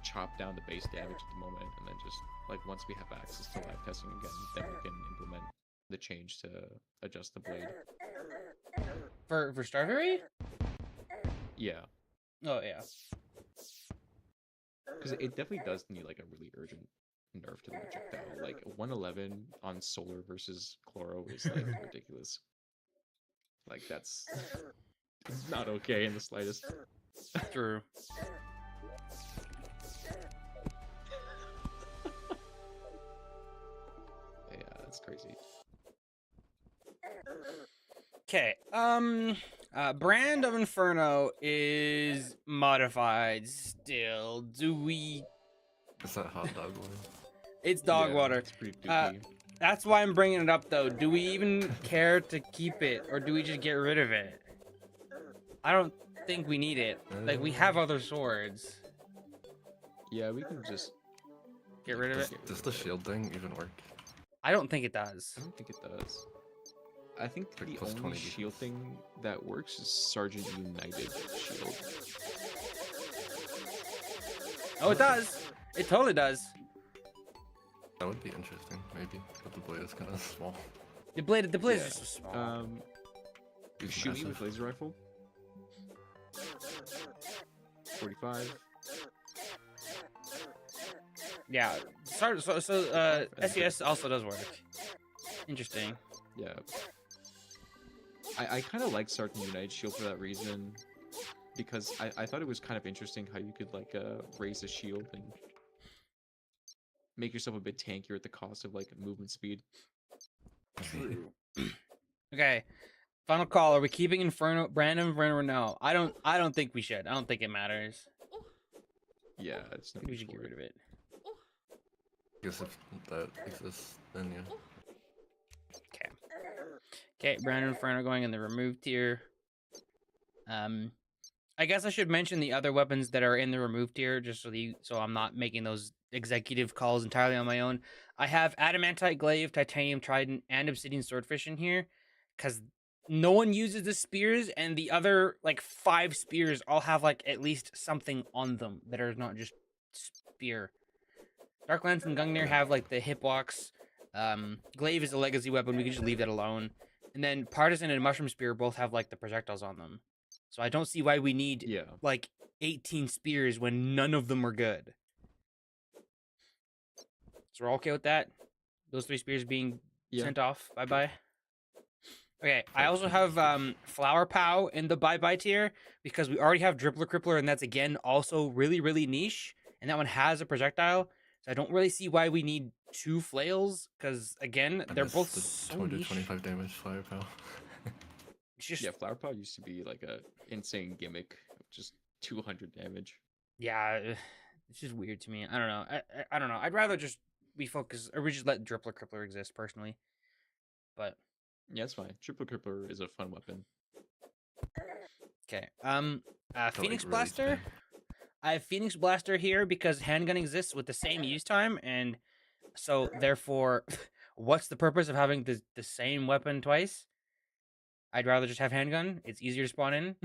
chop down the base damage at the moment, and then just like once we have access to live testing again, then we can implement the change to adjust the blade. For Starberry? Yeah, Oh yeah. because it definitely does need like a really urgent nerf to the projectile. Like 111 on Solar versus Chloro is like ridiculous. Like that's not okay in the slightest. True. Yeah, that's crazy. Okay. Brand of Inferno is modified still. Do we? It's that hot dog one. It's dog Yeah, water. It's pretty Uh, dookie. That's why I'm bringing it up though. Do we even care to keep it, or do we just get rid of it? I don't think we need it. Like we have other swords. Yeah, we can just. Get rid of it. Does the shield thing even work? I don't think it does. I don't think it does. I think Like the plus only 20 shield thing that works is Sergeant United shield. Oh, it does. It totally does. That would be interesting, maybe. But the blade is kind of small. The blade Yeah. is so small. It's Shoot me with massive. laser rifle. 45. Yeah. SES also does work. Interesting. Yeah. I kind of like Sergeant United shield for that reason, because I thought it was kind of interesting how you could like raise a shield and make yourself a bit tankier at the cost of like movement speed. True. Okay. Final call. Are we keeping Brand of Inferno or no? I don't think we should. I don't think it matters. Yeah, it's I not think we should get rid of it. I guess if that exists, then yeah. Okay. Okay, Brand of Inferno going in the removed tier. I guess I should mention the other weapons that are in the removed tier, just so I'm not making those executive calls entirely on my own. I have Adamantite Glaive, Titanium Trident, and Obsidian Swordfish in here, because no one uses the spears, and the other like 5 spears all have like at least something on them that are not just spear. Dark Lance and Gungnir have like the hitbox. Glaive is a legacy weapon. We can just leave that alone. And then Partisan and Mushroom Spear both have like the projectiles on them. So I don't see why we need Yeah. like 18 spears when none of them are good. So we're all okay with that? Those 3 spears being Yeah. sent off. Bye-bye. Okay, I also have Flower Pow in the bye-bye tier because we already have Dribbler Crippler, and that's again also really, really niche. And that one has a projectile. So I don't really see why we need 2 flails, because again, I they're missed both the so niche. 225 damage firepower. It's just Yeah, Flower Power used to be like a insane gimmick. Just 200 damage. Yeah, it's just weird to me. I don't know. I don't know. I'd rather just we focus, or we just let Drippler Crippler exist personally. But Yeah, it's fine. Triple Crippler is a fun weapon. okay. But, Phoenix like, really Blaster. spam. I have Phoenix Blaster here because handgun exists with the same use time, and so therefore, what's the purpose of having the same weapon twice? I'd rather just have handgun. It's easier to spawn in.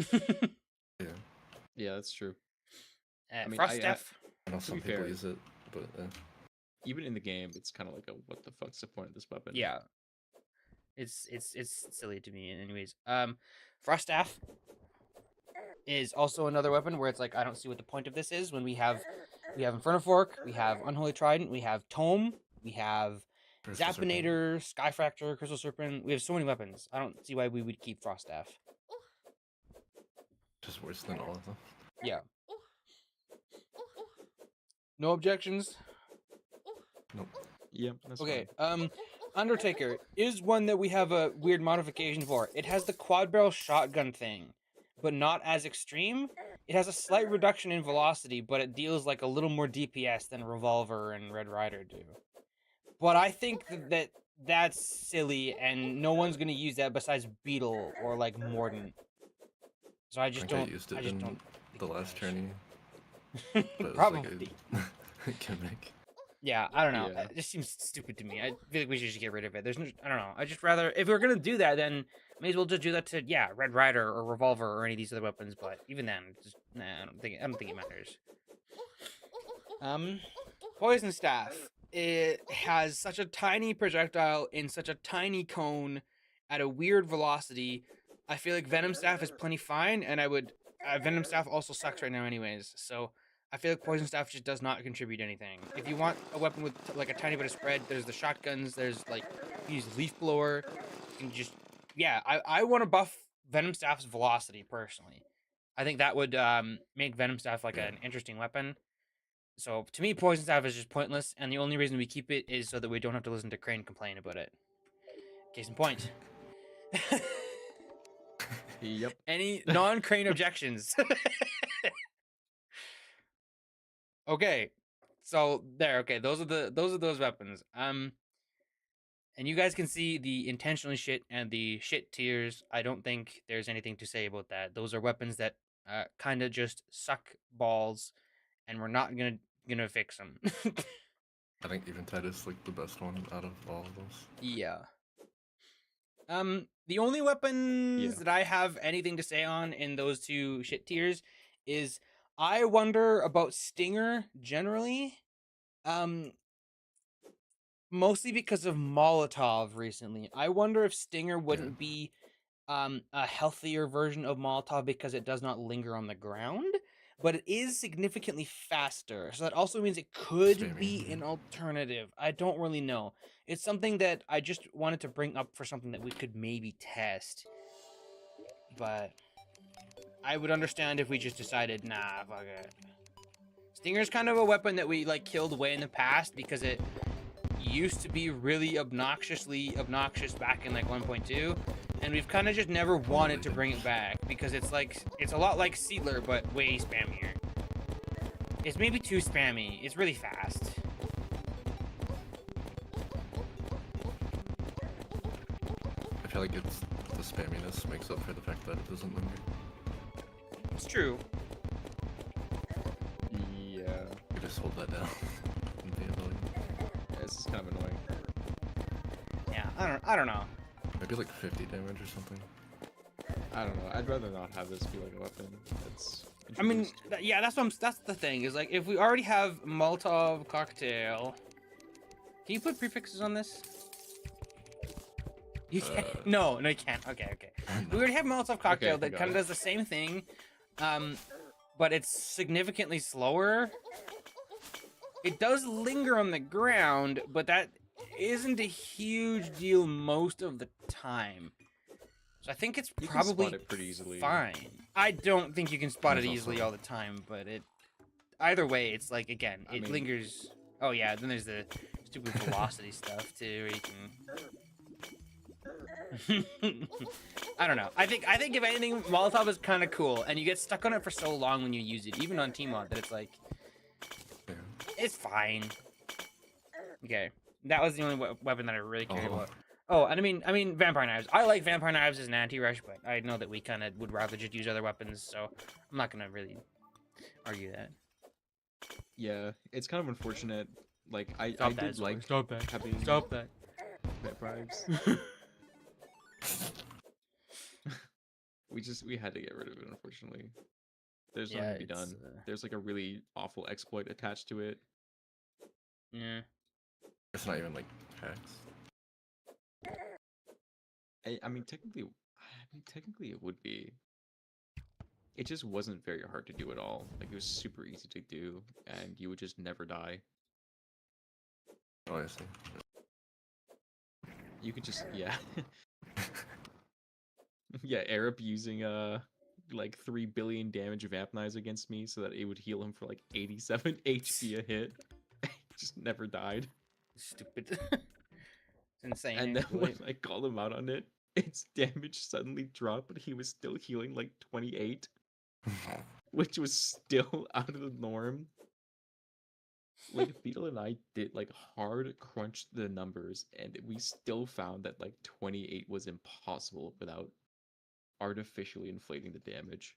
Yeah. Yeah, that's true. I mean, Frost I Staff. I know To some be people fair- use it, but even in the game, it's kind of like a what the fuck's the point of this weapon? Yeah, it's silly to me. Anyways, Frost Staff is also another weapon where it's like I don't see what the point of this is when we have Inferno Fork, we have Unholy Trident, we have Tome, we have Crystal Serpent. Zappinator, Skyfractor, Crystal Serpent. We have so many weapons. I don't see why we would keep Frost Staff. Just worse than all of them. Yeah. No objections. Nope. Yeah, that's Okay. fine. Undertaker is one that we have a weird modification for. It has the quad barrel shotgun thing, but not as extreme. It has a slight reduction in velocity, but it deals like a little more DPS than Revolver and Red Rider do. But I think that's silly, and no one's gonna use that besides Beetle or like Mordant. So I just I think don't. I used it I just in don't. the last tourney, tourney. but it was Probably. like a gimmick. Yeah, I don't know. Yeah. It just seems stupid to me. I feel like we should just get rid of it. There's no, I don't know. I just rather if we're gonna do that, then may as well just do that to Red Rider or Revolver or any of these other weapons. But even then, just nah, I don't think it matters. Poison Staff. It has such a tiny projectile in such a tiny cone at a weird velocity. I feel like Venom Staff is plenty fine, and I would Venom Staff also sucks right now, anyways. So. I feel like Poison Staff just does not contribute anything. If you want a weapon with like a tiny bit of spread, there's the shotguns, there's like, you use Leaf Blower, you can just, I want to buff Venom Staff's velocity, personally. I think that would make Venom Staff like an interesting weapon. So to me, Poison Staff is just pointless, and the only reason we keep it is so that we don't have to listen to Crane complain about it. Case in point. Yep. Any non-Crane objections? Okay, so there. Okay, those are those weapons. And you guys can see the intentionally shit and the shit tiers. I don't think there's anything to say about that. Those are weapons that kind of just suck balls, and we're not gonna fix them. I think Eventide is like the best one out of all of those. Yeah. The only weapons that I have anything to say on in those two shit tiers is I wonder about Stinger generally. Mostly because of Molotov recently. I wonder if Stinger wouldn't be a healthier version of Molotov because it does not linger on the ground, but it is significantly faster. So that also means it could be an alternative. I don't really know. It's something that I just wanted to bring up for something that we could maybe test. But I would understand if we just decided, nah, fuck it. Stinger's kind of a weapon that we like killed way in the past because it used to be really obnoxiously obnoxious back in like 1.2, and we've kind of just never wanted to bring it back because it's a lot like Seedler but way spammier. It's maybe too spammy. It's really fast. I feel like it's the spamminess makes up for the fact that it doesn't linger. It's true. Yeah. You just hold that down and be annoying. This is kind of annoying. Yeah, I don't know. Maybe like 50 damage or something. I don't know. I'd rather not have this be like a weapon. That's. I mean, yeah, that's the thing is like if we already have Molotov cocktail. Can you put prefixes on this? You can't. No, you can't. Okay. We already have Molotov cocktail that kind of does the same thing, but it's significantly slower. It does linger on the ground, but that isn't a huge deal most of the time. So I think it's You can probably spot it pretty easily. fine. I don't think you can spot it There's easily also- all the time, but either way, it's like again, I it mean- lingers. Oh yeah, then there's the stupid velocity stuff too, where you can. I don't know. I think if anything, Molotov is kind of cool, and you get stuck on it for so long when you use it, even on T-Mod, that it's like, Yeah. it's fine. Okay, that was the only weapon that I really cared Oh. about. Oh, and I mean, vampire knives. I like vampire knives as an anti-rush, but I know that we kind of would rather just use other weapons, so I'm not gonna really argue that. Yeah, it's kind of unfortunate. Like I Stop that, did Zor. like Stop that. having Stop that. vampires. We had to get rid of it, unfortunately. There's nothing Yeah, to be it's, done. There's like a really awful exploit attached to it. Yeah. It's not even like hacks. I mean, technically it would be. It just wasn't very hard to do at all. Like it was super easy to do, and you would just never die. Oh, I see. You could just yeah, Arab using like 3 billion damage vamp knives against me so that it would heal him for like 87 HP a hit. Just never died. Stupid. It's insane. And then when actually. I called him out on it, its damage suddenly dropped, but he was still healing like 28, which was still out of the norm. Like Beetle and I did like hard crunch the numbers, and we still found that like 28 was impossible without artificially inflating the damage.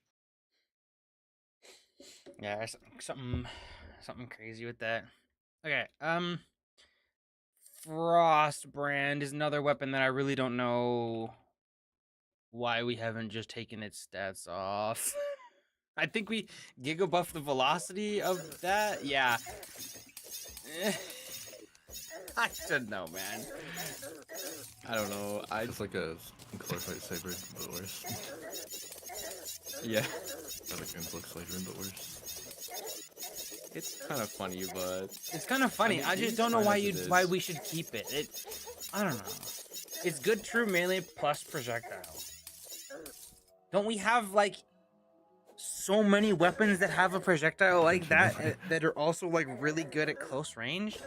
Yeah, there's something crazy with that. Okay, Frost Brand is another weapon that I really don't know why we haven't just taken its stats off. I think we giga buff the velocity of that. Yeah. I should know, man. I don't know. It's like a glorified saber, but worse. Yeah, Or like influx saber, but worse. it's kind of funny, but It's kind of funny. mean, I it just is don't know fine why as it why is. we should keep it. I don't know. It's good true melee plus projectile. Don't we have like so many weapons that have a projectile like that that are also like really good at close range?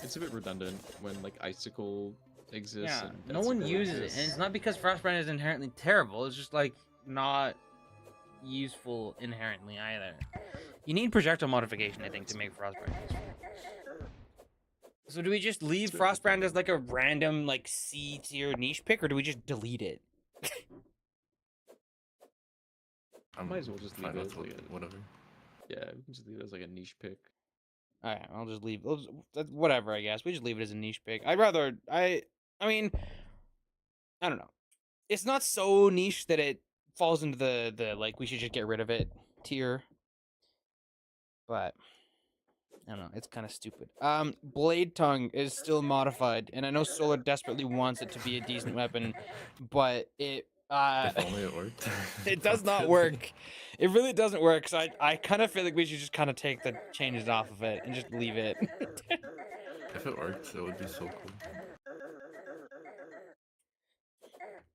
it's a bit redundant when like icicle exists. Yeah, And no one Deathsicle uses it, and exists. it's not because Frostbrand is inherently terrible. It's just like not useful inherently either. You need projectile modification, I think, to make Frostbrand useful. So do we just leave Frostbrand as like a random like C tier niche pick, or do we just delete it? I'm Might as well just leave fine it with as like a, whatever. yeah, we can just leave it as like a niche pick. All right, I'll just leave. Whatever, I guess we just leave it as a niche pick. I mean, I don't know. It's not so niche that it falls into the like we should just get rid of it tier. But I don't know, it's kind of stupid. Blade Tongue is still modified, and I know Solar desperately wants it to be a decent weapon, but it If only it worked. it does not work. It really doesn't work. So I kind of feel like we should just kind of take the changes off of it and just leave it. If it worked, it would be so cool.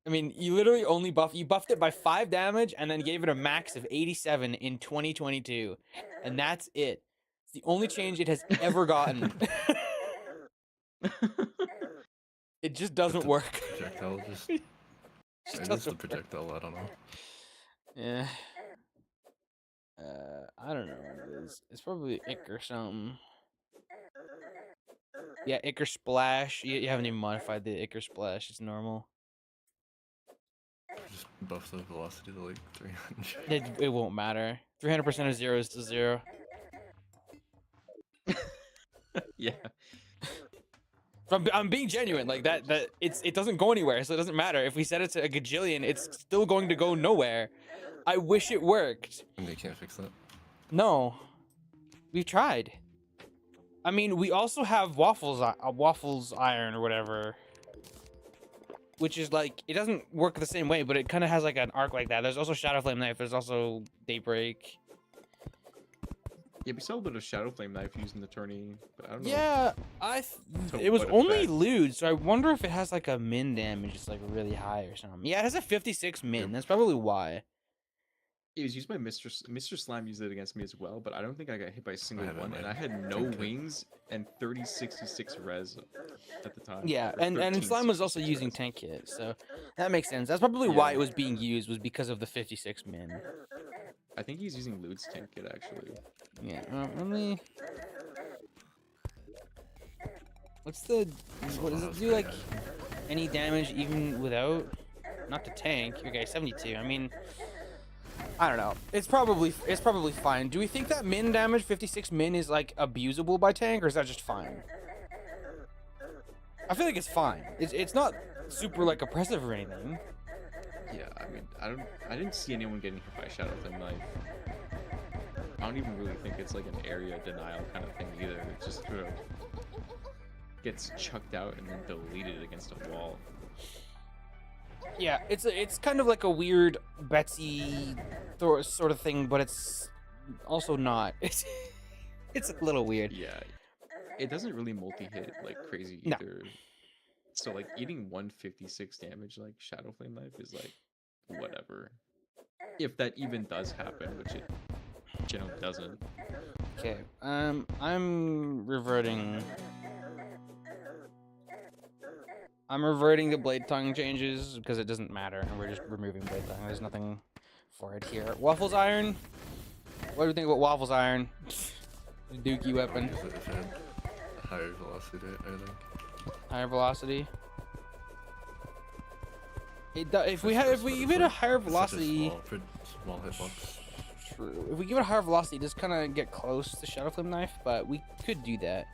I mean, you literally only buffed it by 5 damage and then gave it a max of 87 in 2022, and that's it. It's the only change it has ever gotten. It just doesn't the work. Projectile just. Just Maybe it's the doesn't work. projectile, I don't know. Yeah. I don't know what it is. It's probably Ick or something. Yeah, Ick or Splash. You haven't even modified the Ick or Splash. It's normal. Just buff the velocity to like 300. It won't matter. 300% of 0 is to 0. Yeah. I'm being genuine. Like that it doesn't go anywhere, so it doesn't matter. If we set it to a gajillion, it's still going to go nowhere. I wish it worked. And they can't fix that. No. We've tried. I mean, we also have Waffles Iron or whatever, which is like, it doesn't work the same way, but it kind of has like an arc like that. There's also Shadow Flame Knife. There's also Daybreak. Yeah, we saw a bit of Shadow Flame Knife using the tourney, but I don't know. Yeah, To it was what only effect? lewd, so I wonder if it has like a min damage, it's like really high or something. Yeah, it has a 56 min. That's probably why. It was used by Mr. Slime used it against me as well, but I don't think I got hit by a single haven't, one, and man. I had no Okay. wings and 3066 res at the time. Yeah, or and Slime was also 1366 using res. tank hit, so that makes sense. That's probably why Yeah. it was being used, was because of the 56 min. I think he's using Lude's tank kit actually. Yeah, let me. What's the? What does it do? Like any damage even without? Not the tank. Okay, 72. I mean, I don't know. It's probably fine. Do we think that min damage, 56 min, is like abusable by tank, or is that just fine? I feel like it's fine. It's not super like oppressive or anything. Yeah, I mean, I didn't see anyone getting hit by a Shadow Flame Knife. I don't even really think it's like an area denial kind of thing either. It just sort of gets chucked out and then deleted against a wall. Yeah, it's kind of like a weird Betsy sort of thing, but it's also not. It's a little weird. Yeah, it doesn't really multi-hit like crazy No. either. So like eating 156 damage like Shadow Flame Knife is like whatever. If that even does happen, which it generally doesn't. Okay, I'm reverting. I'm reverting the blade tongue changes because it doesn't matter, and we're just removing blade tongue. There's nothing for it here. Waffles Iron. What do you think about Waffles Iron? Dookie weapon. If it had higher velocity, I think. Higher velocity. If we give it a higher It's such a velocity, small hitbox. true. If we give it a higher velocity, it just kind of get close to Shadow Flame Knife, but we could do that.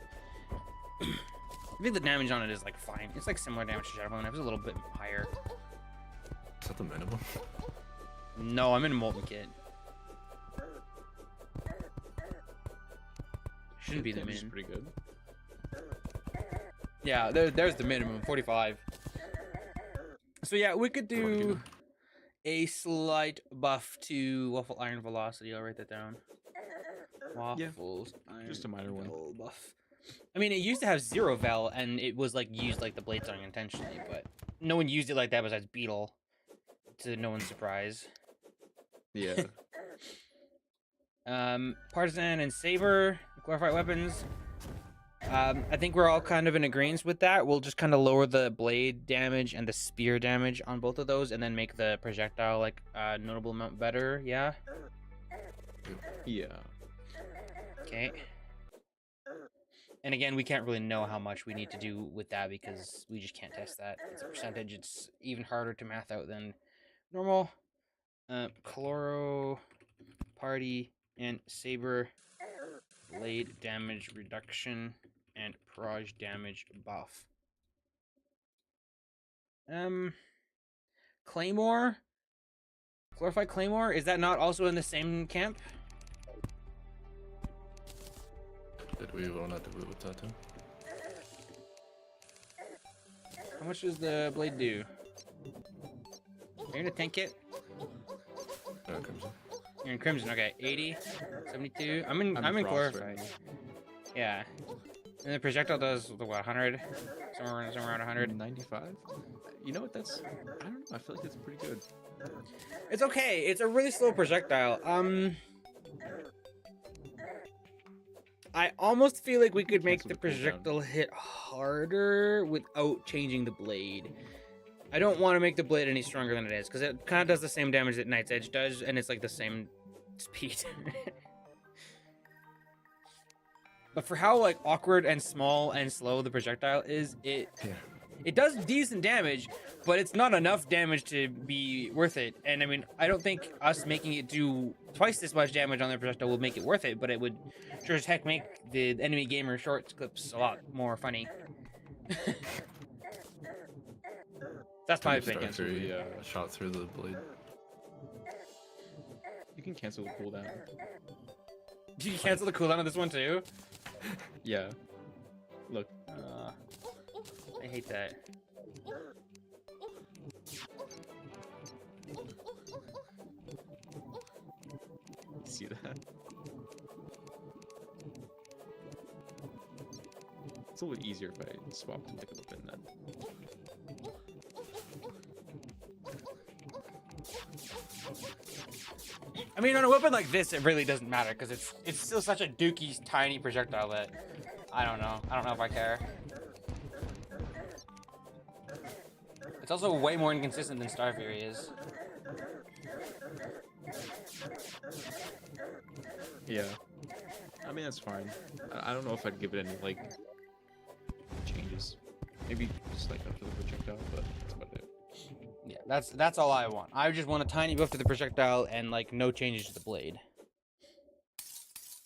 I think the damage on it is like fine. It's like similar damage to Shadow Flame Knife. It's a little bit higher. Is that the minimum? No, I'm in Molten Kit. Shouldn't be the Damage is min. pretty good. Yeah, there's the minimum, 45. So yeah, we could What do you do a slight buff to Waffle Iron Velocity. I'll write that down. Waffles Iron just a minor one. Vel buff. I mean, it used to have 0 Vel, and it was like used like the Blade Tongue intentionally, but no one used it like that besides Beetle, to no one's surprise. Yeah. Partisan and Saber, glorified weapons. I think we're all kind of in agreement with that. We'll just kind of lower the blade damage and the spear damage on both of those, and then make the projectile like a notable amount better. Yeah. Yeah. Okay. And again, we can't really know how much we need to do with that because we just can't test that. It's a percentage. It's even harder to math out than normal. Chloro, Party, and Saber. Blade damage reduction and Proj damage buff. Claymore? Glorified Claymore? Is that not also in the same camp? Did we want to do it with that too? How much does the blade do? You're in a tank kit? Crimson. You're in Crimson, okay. 80, 72. I'm in Frost Glorified. right now. Yeah. And the projectile does what, 100? Somewhere around 100. 95? You know what? That's I don't know. I feel like it's pretty good. It's okay. It's a really slow projectile. I almost feel like we could make Cancel the the cooldown. projectile hit harder without changing the blade. I don't want to make the blade any stronger than it is, because it kind of does the same damage that Knight's Edge does, and it's like the same speed. But for how like awkward and small and slow the projectile is, it does decent damage, but it's not enough damage to be worth it. And I mean, I don't think us making it do twice this much damage on the projectile will make it worth it, but it would sure as heck make the enemy gamer short clips a lot more funny. That's my Can you opinion. start through, Yeah. shot through the blade. You can cancel the cooldown. Did you cancel the cooldown on this one too? Yeah. Look. I hate that. See that? It's a little easier if I swap to like a weapon then. I mean, on a weapon like this, it really doesn't matter because it's still such a dookie tiny projectile that I don't know. I don't know if I care. It's also way more inconsistent than Star Fury is. Yeah. I mean, that's fine. I don't know if I'd give it any, like, changes. Maybe just, like, up to the projectile, but that's about it. Yeah, that's all I want. I just want a tiny buff to the projectile and, like, no changes to the blade.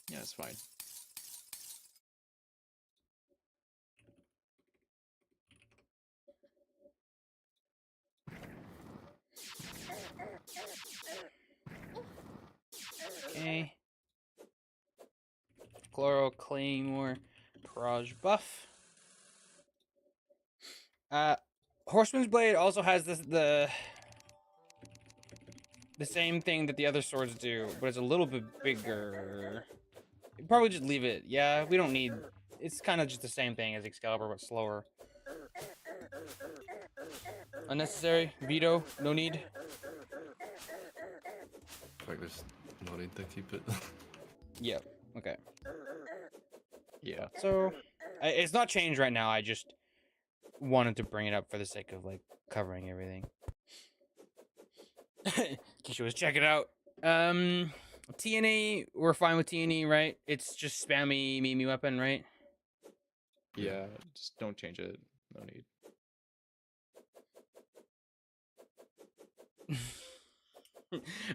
Yeah, it's fine. Okay. Chloro Claymore Barrage buff. Horseman's Blade also has the same thing that the other swords do, but it's a little bit bigger. Probably just leave it. Yeah, we don't need. It's kind of just the same thing as Excalibur, but slower. Unnecessary. Veto. No need. Like there's no need to keep it. Yep. Okay. Yeah. So, it's not changed right now. I just wanted to bring it up for the sake of like covering everything. Kishou was check it out. TNA, we're fine with TNA, right? It's just spammy Mimi weapon, right? Yeah, just don't change it. No need.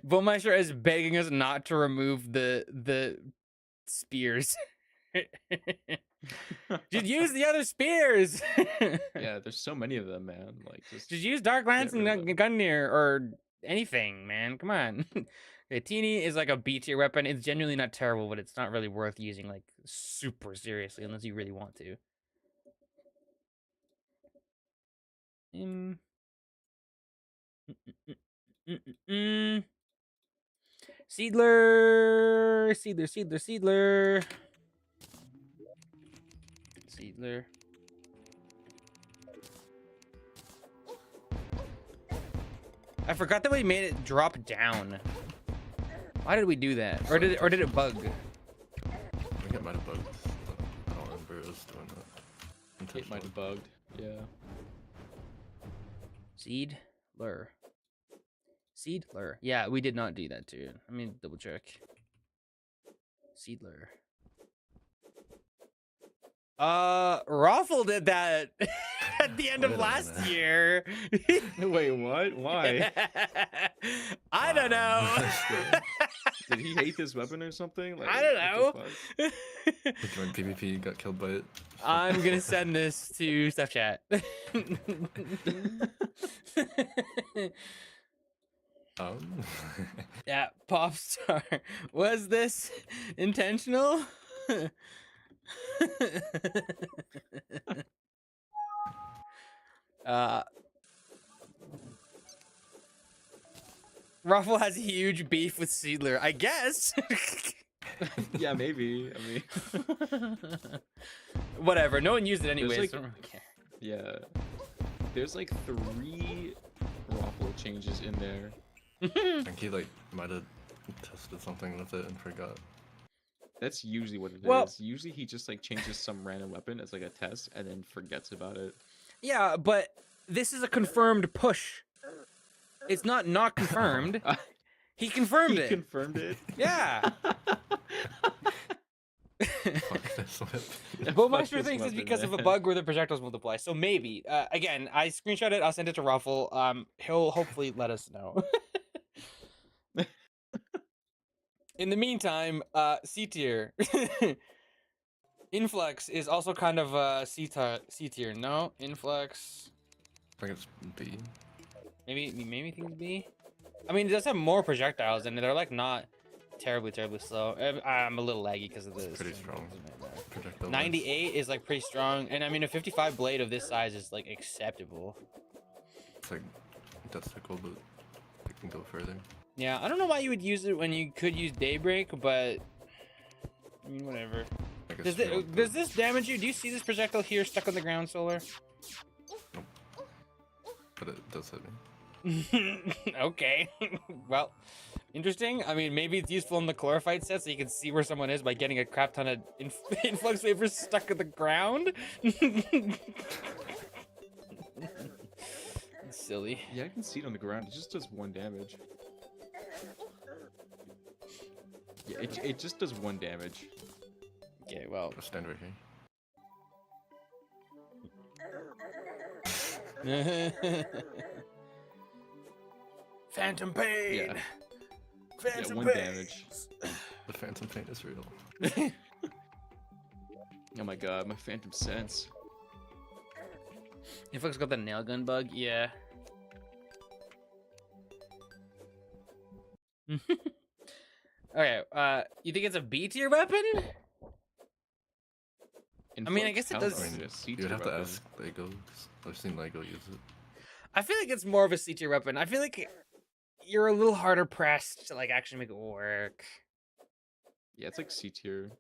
Bowmeister is begging us not to remove the spears. Just use the other spears. Yeah, there's so many of them, man. Like, just use Dark Lance rid of and them. Gungnir or anything, man. Come on. Okay, Teeny is like a B tier weapon. It's genuinely not terrible, but it's not really worth using like super seriously unless you really want to. Seedler. I forgot that we made it drop down. Why did we do that? Or did it bug? I think it might have bugged. I don't remember us doing that. It might have bugged. Yeah. Seedler. Yeah, we did not do that too. Let me double check. Seedler. Raffle did that at the end of Wait a last minute. year. Wait, what? Why? I don't know. Did he hate this weapon or something? Like, I don't know. what the fuck? He joined PvP, got killed by it. I'm gonna send this to Stuff Chat. Yeah, Popstar. Was this intentional? Ruffle has a huge beef with Seedler, I guess. Yeah, maybe. I mean, Whatever. No one used it anyways. like- so I don't really care. yeah. There's like 3 Raffle changes in there. I think he like might have tested something with it and forgot. That's usually what it is. Well- Usually he just like changes some random weapon as like a test and then forgets about it. Yeah, but this is a confirmed push. It's not confirmed. He confirmed He it. confirmed it. Yeah. Fuck this whip. Bowmeister this thinks it's weapon, because of a man. bug where the projectiles multiply. So maybe. Again, I screenshot it. I'll send it to Ruffle. He'll hopefully let us know. In the meantime, C tier. Influx is also kind of C tier. No, Influx. I think it's B. Maybe things B. I mean, it does have more projectiles, and they're like not terribly slow. I'm a little laggy because of this. Pretty strong. Projectile 98 is like pretty strong, and I mean a 55 blade of this size is like acceptable. It's like that's cool, but it can go further. Yeah, I don't know why you would use it when you could use Daybreak, but I mean whatever. I guess Does we don't does this damage you? Do you see this projectile here stuck on the ground, Solar? But it does hit me. Okay. Well, interesting. I mean, maybe it's useful in the chlorophyte set so you can see where someone is by getting a crap ton of influx vapors stuck in the ground. Silly. Yeah, I can see it on the ground. It just does 1 damage. Yeah, it just does 1 damage. Okay, well. I'll stand right here. Phantom pain. Yeah. Phantom Yeah, 1 pain. damage. The phantom pain is real. Oh my god, my phantom sense. You folks got the nail gun bug? Yeah. Okay, you think it's a B tier weapon? I mean, I guess it does- I mean, you'd have to ask Lego, 'cause I've seen Lego use it. I feel like it's more of a C tier weapon. I feel like you're a little harder pressed to like actually make it work. Yeah, it's like C tier.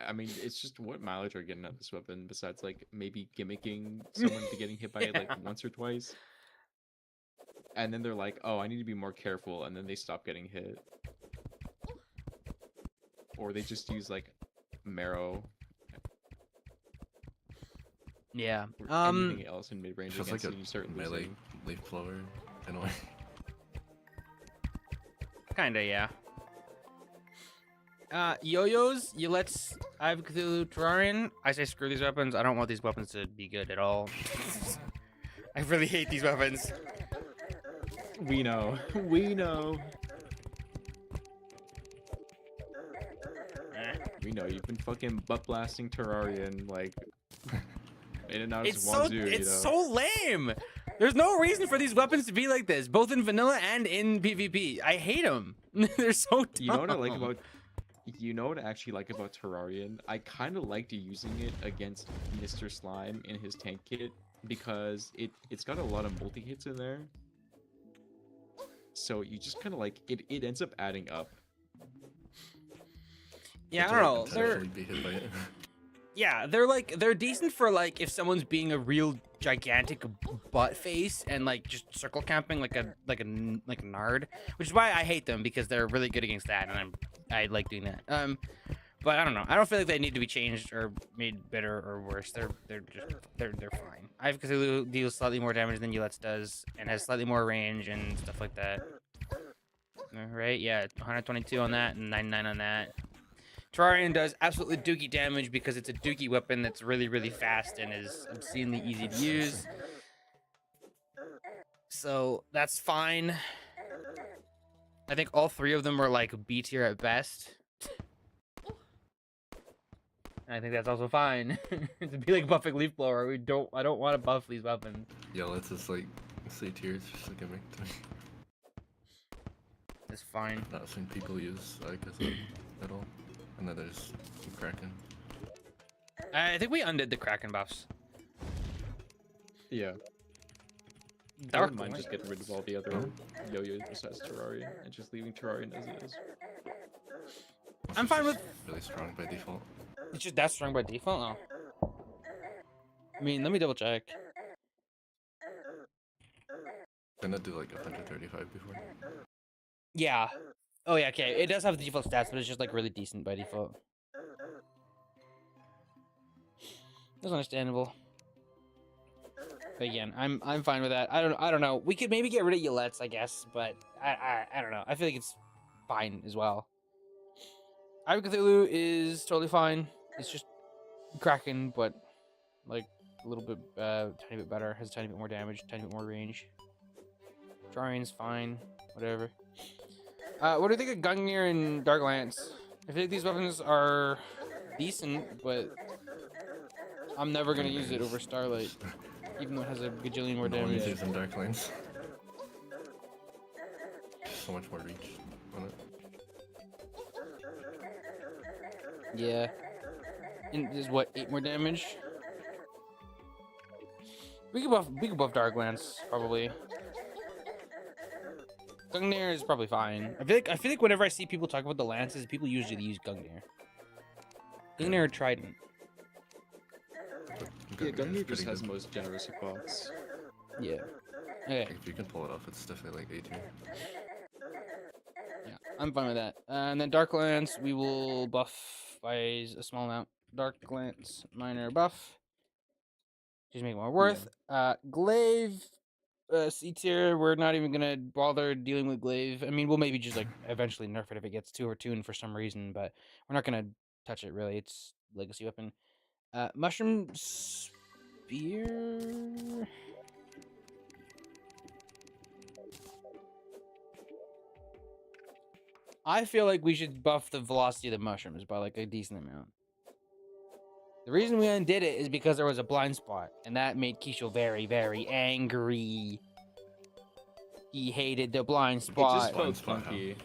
I mean, it's just what mileage are you getting out this weapon besides like maybe gimmicking someone to getting hit by it like once or twice. And then they're like, oh, I need to be more careful, and then they stop getting hit. Or they just use like marrow Yeah. or anything else in mid range It's just against like it, and you start a melee losing. leaf blower in a way. Kinda, yeah. Yo-yos, you let's I've Cthulhu Terrarian. I say screw these weapons. I don't want these weapons to be good at all. I really hate these weapons. We know. We know. We know. You've been fucking butt blasting Terrarian like in and out of Wanzu, you know. It's so lame. There's no reason for these weapons to be like this, both in vanilla and in PvP. I hate them. They're so dumb. You know what I like about You know what I actually like about Terrarian? I kind of liked using it against Mr. Slime in his tank kit because it's got a lot of multi-hits in there. So you just kind of like it ends up adding up. Yeah, It's I don't alright know. to They're potentially be hit by it. yeah, they're decent for like if someone's being a real gigantic butt face and like just circle camping like a nard, which is why I hate them because they're really good against that, and I like doing that. But I don't know. I don't feel like they need to be changed or made better or worse. They're fine. I've Cthulhu deals slightly more damage than Yulet's does and has slightly more range and stuff like that. Right? Yeah, 122 on that and 99 on that. Terrarian does absolutely dookie damage because it's a dookie weapon that's really, really fast and is obscenely easy to use. So that's fine. I think all three of them are like B tier at best. And I think that's also fine. To be like buffing leaf blower, I don't want to buff these weapons. Yeah, let's just like C tier. It's just a gimmick to me. It's fine. Not seen people use Icus at all. And then there's Kraken. I think we undid the Kraken buffs. Yeah. I Dark wouldn't mind Light. just getting rid of all the other yo-yos besides Terrarian and just leaving Terrarian as it is. I'm fine with. Really strong by default. It's just that strong by default. Oh. I mean, let me double check. Didn't it do like 135 before? Yeah. Oh yeah. Okay. It does have the default stats, but it's just like really decent by default. That's understandable. But again, I'm fine with that. I don't know. We could maybe get rid of Yulet's, I guess, but I don't know. I feel like it's fine as well. Eye of Cthulhu is totally fine. It's just Kraken, but like a little bit, tiny bit better. Has a tiny bit more damage, tiny bit more range. Terrarian's fine, whatever. What do you think of Gungnir and Dark Lance? I feel like these weapons are decent, but I'm never gonna use it over Starlight, even though it has a gajillion more No one's damage. using Dark Lanes. So much more reach on it. Yeah. And is what, 8 more damage? We could buff Dark Lance, probably. Gungnir is probably fine. I feel like whenever I see people talk about the lances, people usually use Gungnir. Gungnir or Trident. Yeah, Gungnir is Gungnir just pretty has good. the most generous hitbox. Yeah. Okay. Like, if you can pull it off, it's definitely like A tier. Yeah. I'm fine with that. And then Dark Lance, we will buff by a small amount. Dark Lance, minor buff. Just make more worth. Glaive, C tier. We're not even gonna bother dealing with Glaive. I mean, we'll maybe just like eventually nerf it if it gets too overtuned for some reason, but we're not gonna touch it really. It's legacy weapon. Mushroom Spear. I feel like we should buff the velocity of the mushrooms by like a decent amount. The reason we undid it is because there was a blind spot, and that made Kishou very, very angry. He hated the blind It spot. just felt Blind spot, huh? funky.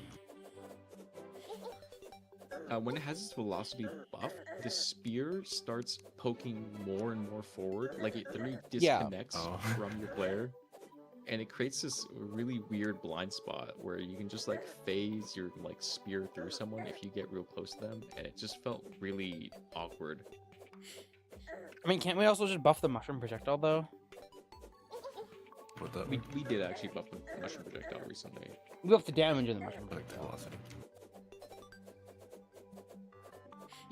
When it has its velocity buff, the spear starts poking more and more forward. Like it literally Yeah. disconnects Oh. from your player. And it creates this really weird blind spot where you can just like phase your like spear through someone if you get real close to them. And it just felt really awkward. I mean, can't we also just buff the mushroom projectile though? What that We, mean? we did actually buff the mushroom projectile recently. We buff the damage of the mushroom Like the projectile. velocity.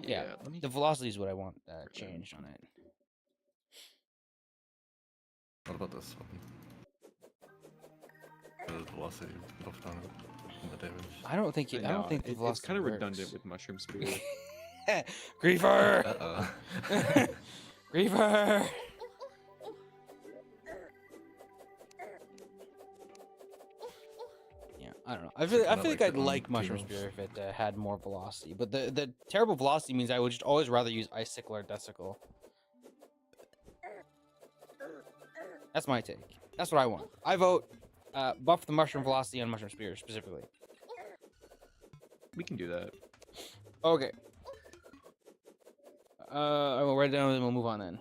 Yeah, let me The velocity is what I want changed on it. What about this weapon? The velocity buffed on it and the damage. I don't think I don't think the it's velocity kind of works. redundant with mushroom spear. Griefer. Uh-oh. Griefer. Yeah, I don't know. I feel Kinda like like I'd the like mushroom tingles. spear if it had more velocity, but the terrible velocity means I would just always rather use icicle or decicle. That's my take. That's what I want. I vote buff the mushroom velocity on mushroom spear specifically. We can do that. Okay. I will write it down and then we'll move on then.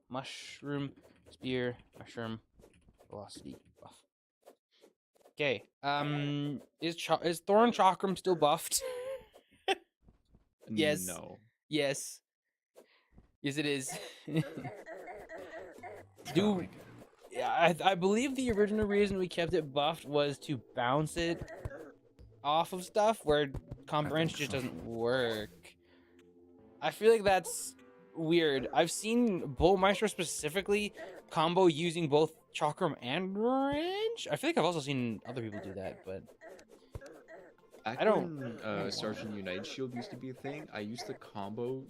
Mushroom spear, mushroom velocity buff. Okay. Is Thorn Chakram still buffed? Yes. No. Yes. Yes, it is. It's kinda Do weak. yeah, I believe the original reason we kept it buffed was to bounce it off of stuff where combat I range think just so. doesn't work. I feel like that's weird. I've seen Bullmeister specifically combo using both Chakram and range. I feel like I've also seen other people do that, but Back I don't- when Sergeant United Shield used to be a thing, I used to combo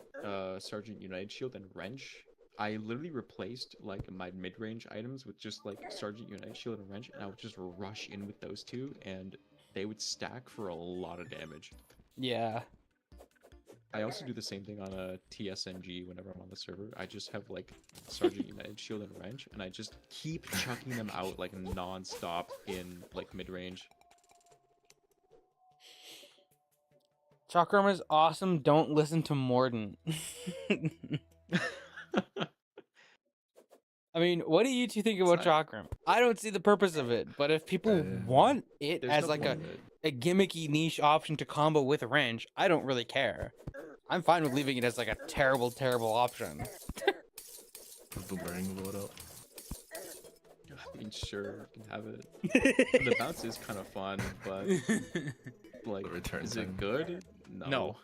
Sergeant United Shield and Wrench. I literally replaced like my mid-range items with just like Sergeant United Shield and Wrench, and I would just rush in with those two, and they would stack for a lot of damage. yeah. I also do the same thing on a TSNG whenever I'm on the server. I just have like Sergeant United Shield and Wrench, and I just keep chucking them out like non-stop in like mid-range. Chakram is awesome. Don't listen to Morden. I mean, what do you two think about It's Chakram? I don't see the purpose of it, but if people want it There's as no like point in it. a gimmicky niche option to combo with range, I don't really care. I'm fine with leaving it as like a terrible, terrible option. Does the burning blow it out? I mean, sure, you can have it. The bounce is kind of fun, but like, The return is time. it good? No.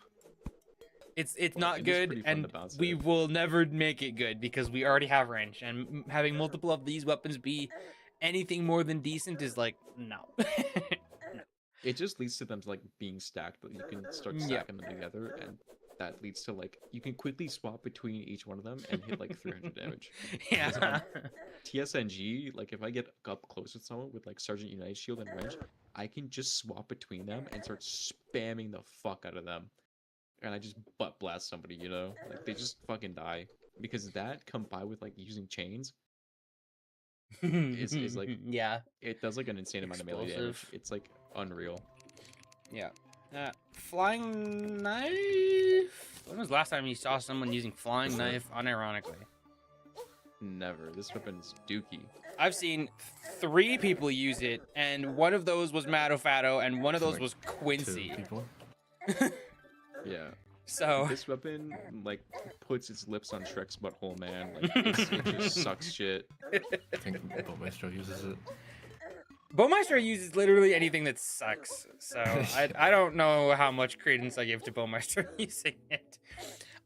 It's Well, not it is good, pretty fun and to bounce we it. will never make it good because we already have range, and having multiple of these weapons be anything more than decent is like no. It just leads to them like being stacked, but you can start Yeah. stacking them together, and that leads to like you can quickly swap between each one of them and hit like 300 damage. Yeah. TSNG, like if I get up close with someone with like Sergeant United Shield and Wrench, I can just swap between them and start spamming the fuck out of them. And I just butt blast somebody, you know? Like they just fucking die. Because that combined with like using chains, is like yeah. it does like an insane amount of melee damage. Explosive. It's like unreal. Yeah. Flying knife. When was the last time you saw someone using flying What's that? knife unironically? Never. This weapon's dookie. I've seen 3 people use it, and one of those was Mato Fado, and one of those Like was 2 Quincy. people? Yeah. So This weapon like puts its lips on Shrek's butthole, man. Like it just sucks shit. I think Maestro uses it. Bowmeister uses literally anything that sucks, so I don't know how much credence I give to Bowmeister using it.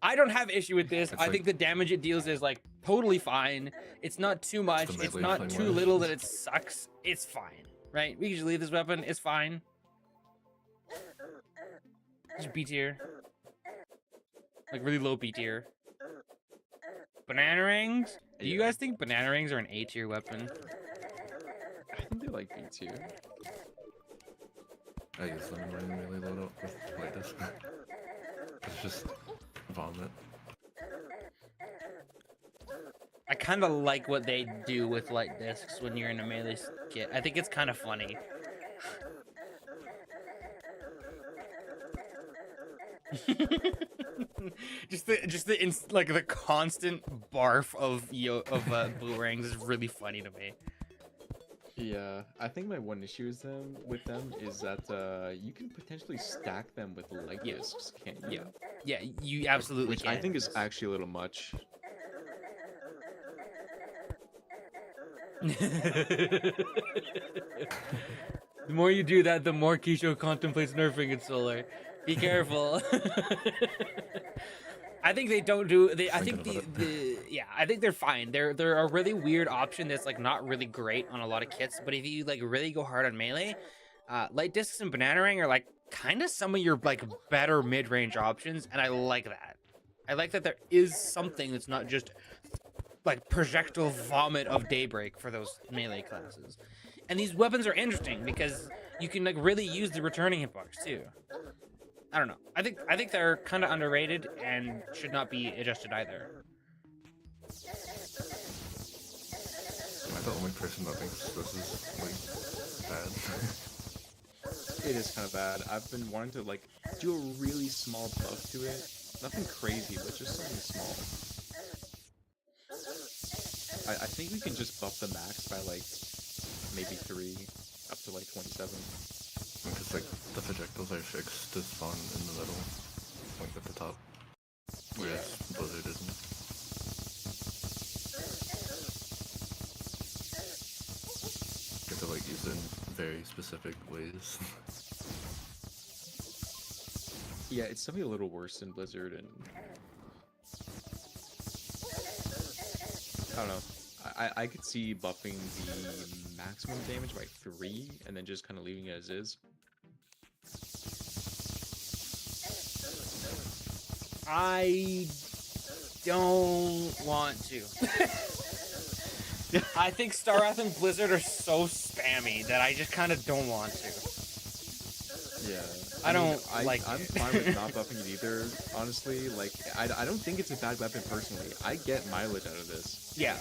I don't have issue with this. It's I like- think the damage it deals is like totally fine. It's not too much. the It's melee not flame too wave. little that it sucks. It's fine, right? We usually leave this weapon. It's fine. Just B tier, like really low B tier. Banana rings. Do you Yeah. guys think banana rings are an A tier weapon? I think they like B tier. I use them in my melee loadout with light disc. It's just vomit. I kind of like what they do with light discs when you're in a melee kit. I think it's kind of funny. Like the constant barf of boomerangs is really funny to me. Yeah, I think my one issue is with them is that you can potentially stack them with light discs, can't you? Yeah, you absolutely Which can. I think is actually a little much. The more you do that, the more Kishou contemplates nerfing it solar. Be careful. I think they don't do. I think Thinking about I think they're fine. They're a really weird option that's like not really great on a lot of kits. But if you like really go hard on melee, light discs and banana ring are like kind of some of your like better mid range options, and I like that. I like that there is something that's not just like projectile vomit of daybreak for those melee classes. And these weapons are interesting because you can like really use the returning hitbox too. I don't know. I think they're kind of underrated and should not be adjusted either. Am I the only person that thinks this is like bad? It is kind of bad. I've been wanting to like do a really small buff to it. Nothing crazy, but just something small. I think we can just buff the max by like maybe 3 up to like 27. Because like the projectiles are fixed to spawn in the middle, like at the top. Whereas Blizzard isn't. You have to like use it in very specific ways. Yeah, it's definitely a little worse than Blizzard, and I don't know. I could see buffing the maximum damage by 3 and then just kind of leaving it as is. I don't want to. I think Star Wrath and Blizzard are so spammy that I just kind of don't want to. Yeah. I don't like I'm it. fine with not buffing it either, honestly. Like, I don't think it's a bad weapon personally. I get mileage out of this. Yeah.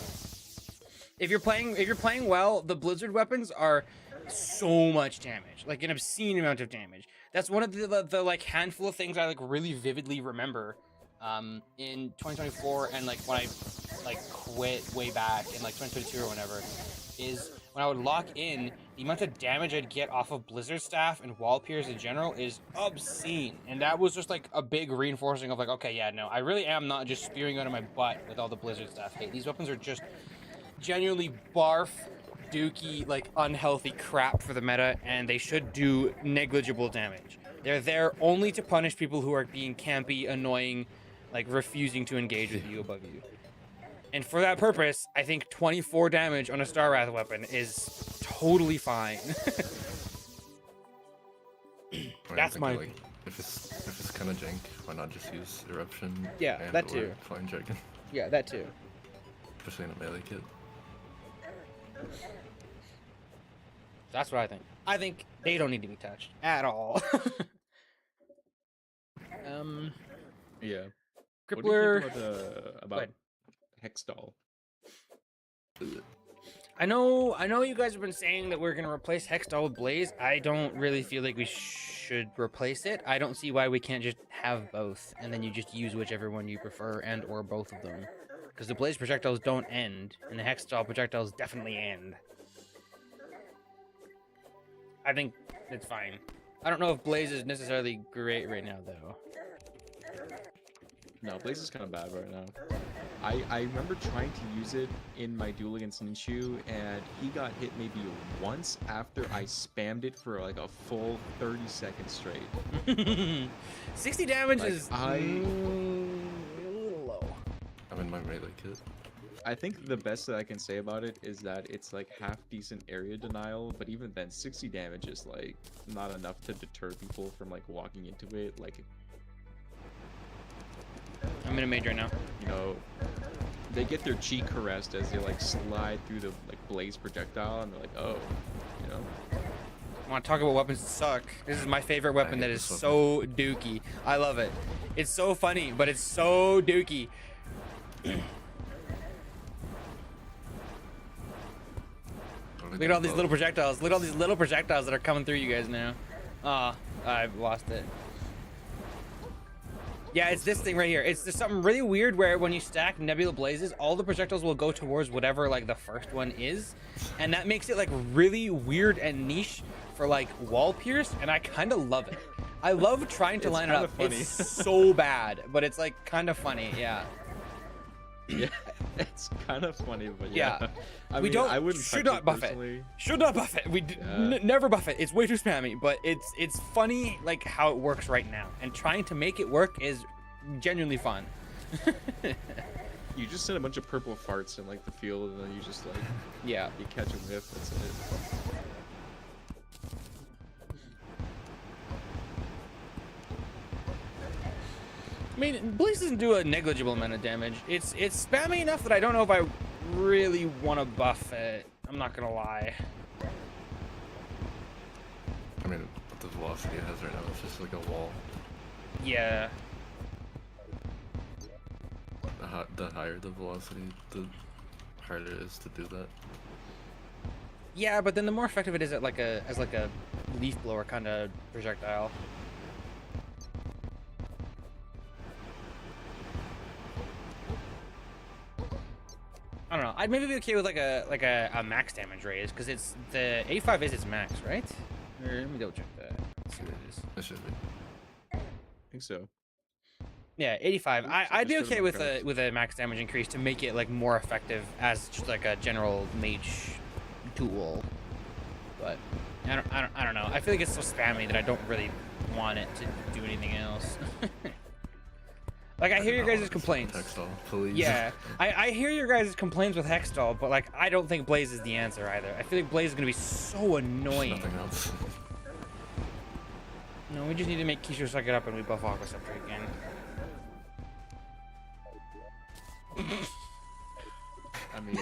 If you're playing well, the Blizzard weapons are so much damage, like an obscene amount of damage. That's one of the like handful of things I like really vividly remember in 2024 and like when I like quit way back in like 2022 or whenever, is when I would lock in, the amount of damage I'd get off of Blizzard staff and wall peers in general is obscene. And that was just like a big reinforcing of like, okay, yeah, no, I really am not just spewing out of my butt with all the Blizzard stuff. Hey, these weapons are just genuinely barf, dookie, like unhealthy crap for the meta, and they should do negligible damage. They're there only to punish people who are being campy, annoying, like refusing to engage with you above you. And for that purpose, I think 24 damage on a Star Wrath weapon is totally fine. That's my. Like, if it's kind of jank, why not just use Eruption? Yeah, and that or too. Flying Dragon, Yeah, that too. especially in a melee kit. That's what I think. I think they don't need to be touched at all. Yeah. Crippler. What do you think Go about ahead. Hexdoll? I know you guys have been saying that we're gonna replace Hexdoll with Blaze. I don't really feel like we should replace it. I don't see why we can't just have both, and then you just use whichever one you prefer, and or both of them. Because the Blaze projectiles don't end, and the Hexdoll projectiles definitely end. I think it's fine. I don't know if Blaze is necessarily great right now, though. No, Blaze is kind of bad right now. I remember trying to use it in my duel against Ninshu, and he got hit maybe once after I spammed it for like a full 30 seconds straight. 60 damage Like, is a little low. I'm in my melee kit. I think the best that I can say about it is that it's like half decent area denial, but even then 60 damage is like not enough to deter people from like walking into it. Like, I'm in a mage right now. you know, they get their cheek caressed as they like slide through the like blaze projectile, and they're like, oh, you know. I want to talk about weapons that suck. This is my favorite weapon that is so dookie. I love it. It's so funny, but it's so dookie. Look at all these little projectiles. Look at all these little projectiles that are coming through you guys now. Ah, I've lost it. Yeah, it's this thing right here. There's something really weird where when you stack Nebula Blazes, all the projectiles will go towards whatever like the first one is. And that makes it like really weird and niche for like wall pierce, and I kind of love it. I love trying to line it up. Funny. It's so bad, but it's like kind of funny, yeah. Yeah, it's kind of funny, but yeah. I we mean, don't I wouldn't should touch not buff personally. it. Should not buff it. We never buff it. It's way too spammy, but it's funny like how it works right now, and trying to make it work is genuinely fun. You just send a bunch of purple farts in like the field, and then you just like you catch a whiff. That's it. I mean, Blaze doesn't do a negligible amount of damage. It's spammy enough that I don't know if I really want to buff it. I'm not gonna lie. I mean, what the velocity it has right now, it's just like a wall. Yeah. The higher the velocity, the harder it is to do that. Yeah, but then the more effective it is at like as a leaf blower kind of projectile. I don't know. I'd maybe be okay with like a max damage raise, because it's the A5 is its max, right? Or, let me double check that. Let's see what it is. It should be. I think so. Yeah, 85. Oops, I I'd be just okay did it with a max damage increase to make it like more effective as just like a general mage tool. But I don't know. I feel like it's so spammy that I don't really want it to do anything else. Like, I hear your guys' complaints. Hextall, please. Yeah, I hear your guys' complaints with Hextall, but like I don't think Blaze is the answer either. I feel like Blaze is gonna be so annoying. Nothing else. No, we just need to make Kishou suck it up and we buff Aqua Scepter again. I mean,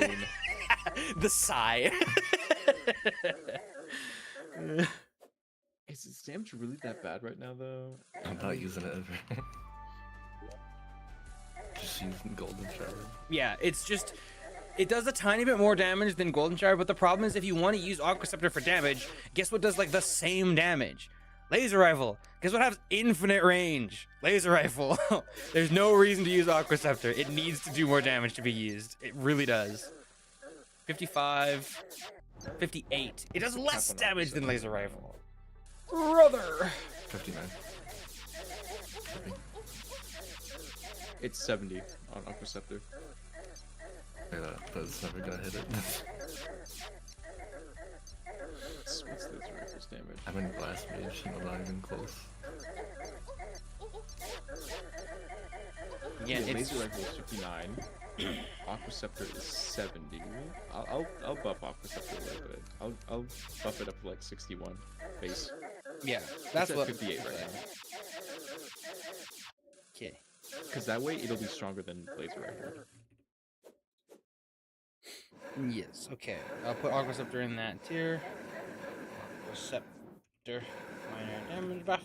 the sigh. is its damage really that bad right now, though? I'm not using it ever. Just using Golden Shower. Yeah, it's just, it does a tiny bit more damage than Golden Shower, but the problem is if you want to use Aqua Scepter for damage, guess what does like the same damage? Laser Rifle. Guess what has infinite range? Laser Rifle. There's no reason to use Aqua Scepter. It needs to do more damage to be used. It really does. 55, 58. It does less damage than Laser Rifle. Brother. 59. It's 70 on Aqua Scepter. Yeah, that's never gonna hit it. What's Laser Rifle's damage? I'm in Blast Mage and I'm not even close. Yeah, it's Laser Rifle is 59. Aqua Scepter is 70. I'll buff Aqua Scepter a little bit. I'll buff it up to like 61 base. yeah. That's It's what. at 58 right now. Okay. Because that way it'll be stronger than Laser Rifle. Yes. Okay. I'll put Aqua Scepter in that tier. Aqua Scepter, minor damage buff.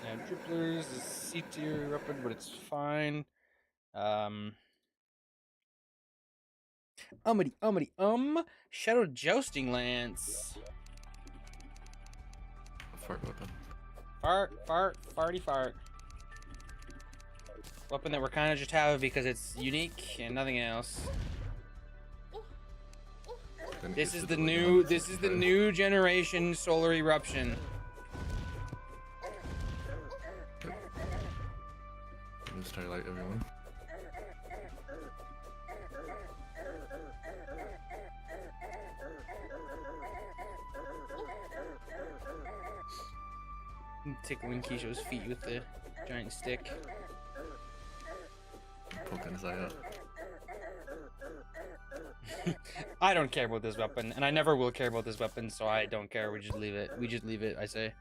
Now Dripplers is C tier weapon, but it's fine. Shadow Jousting Lance. Fart weapon. Farty fart. Weapon that we're kind of just have because it's unique and nothing else. Then This gets is to the do new, like this is the 65. new generation Solar Eruption. It Just highlight everyone. Tickling Kishou's feet with the giant stick. Poking his eye out. I don't care about this weapon, and I never will care about this weapon, so I don't care. We just leave it. We just leave it, I say.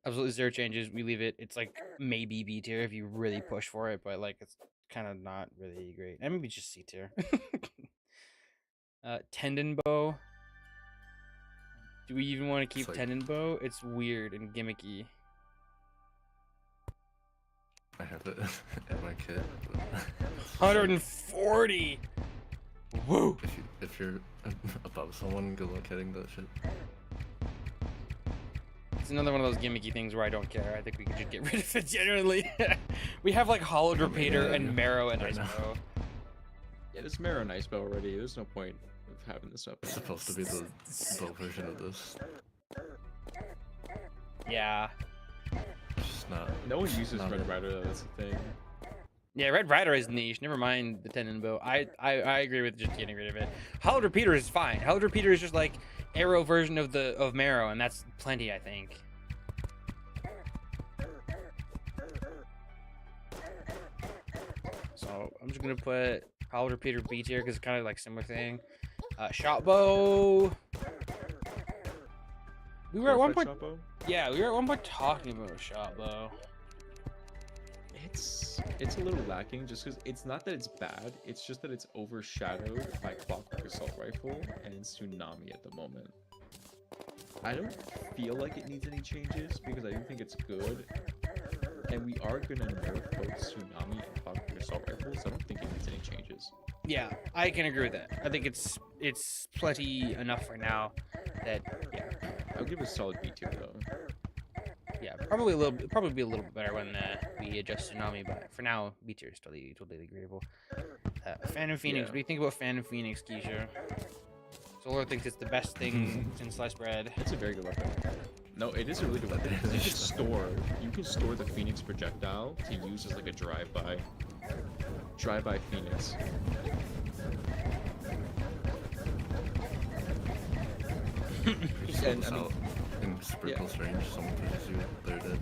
Absolutely zero changes. We leave it. It's like maybe B tier if you really push for it, but like it's kind of not really great. And maybe just C tier. Tendon bow. Do we even want to keep like... tendon bow? It's weird and gimmicky. I have it in my kit. But 140. Woo! If you're above someone, good luck hitting that shit. It's another one of those gimmicky things where I don't care. I think we could just get rid of it genuinely. We have like hollowed repeater and marrow and ice bow. Yeah, there's marrow and ice bow already. There's no point of having this up. It's supposed to be the bow version of this. Yeah. It's not. No one uses not Red it. Rider though, that's the thing. Yeah, Red Rider is niche. Never mind the tendon bow. I agree with just getting rid of it. Hollowed repeater is fine. Hollowed repeater is just like arrow version of marrow, and that's plenty, I think. So I'm just gonna put hollowed repeater B tier because it's kind of like similar thing. Shot bow. We were at one point. Shot bow? Yeah, we were at one point talking about a shot bow. It's a little lacking just because it's not that it's bad, it's just that it's overshadowed by Clockwork Assault Rifle and Tsunami at the moment. I don't feel like it needs any changes because I do think it's good, and we are gonna nerf both Tsunami and Clockwork Assault Rifle, so I don't think it needs any changes. Yeah, I can agree with that. I think it's plenty enough for now. That yeah, I'll give it a solid B tier though. yeah, probably be a little bit better when we adjust Tsunami, but for now, B tier is totally agreeable. Phantom Phoenix. Yeah. What do you think about Phantom Phoenix, Kishou? Solar thinks it's the best thing since sliced bread. It's a very good weapon. No, it is a really good weapon. You can store the Phoenix projectile to use as like a drive-by Phoenix. And I mean, in Sprinkle's range, someone pushes you, they're dead.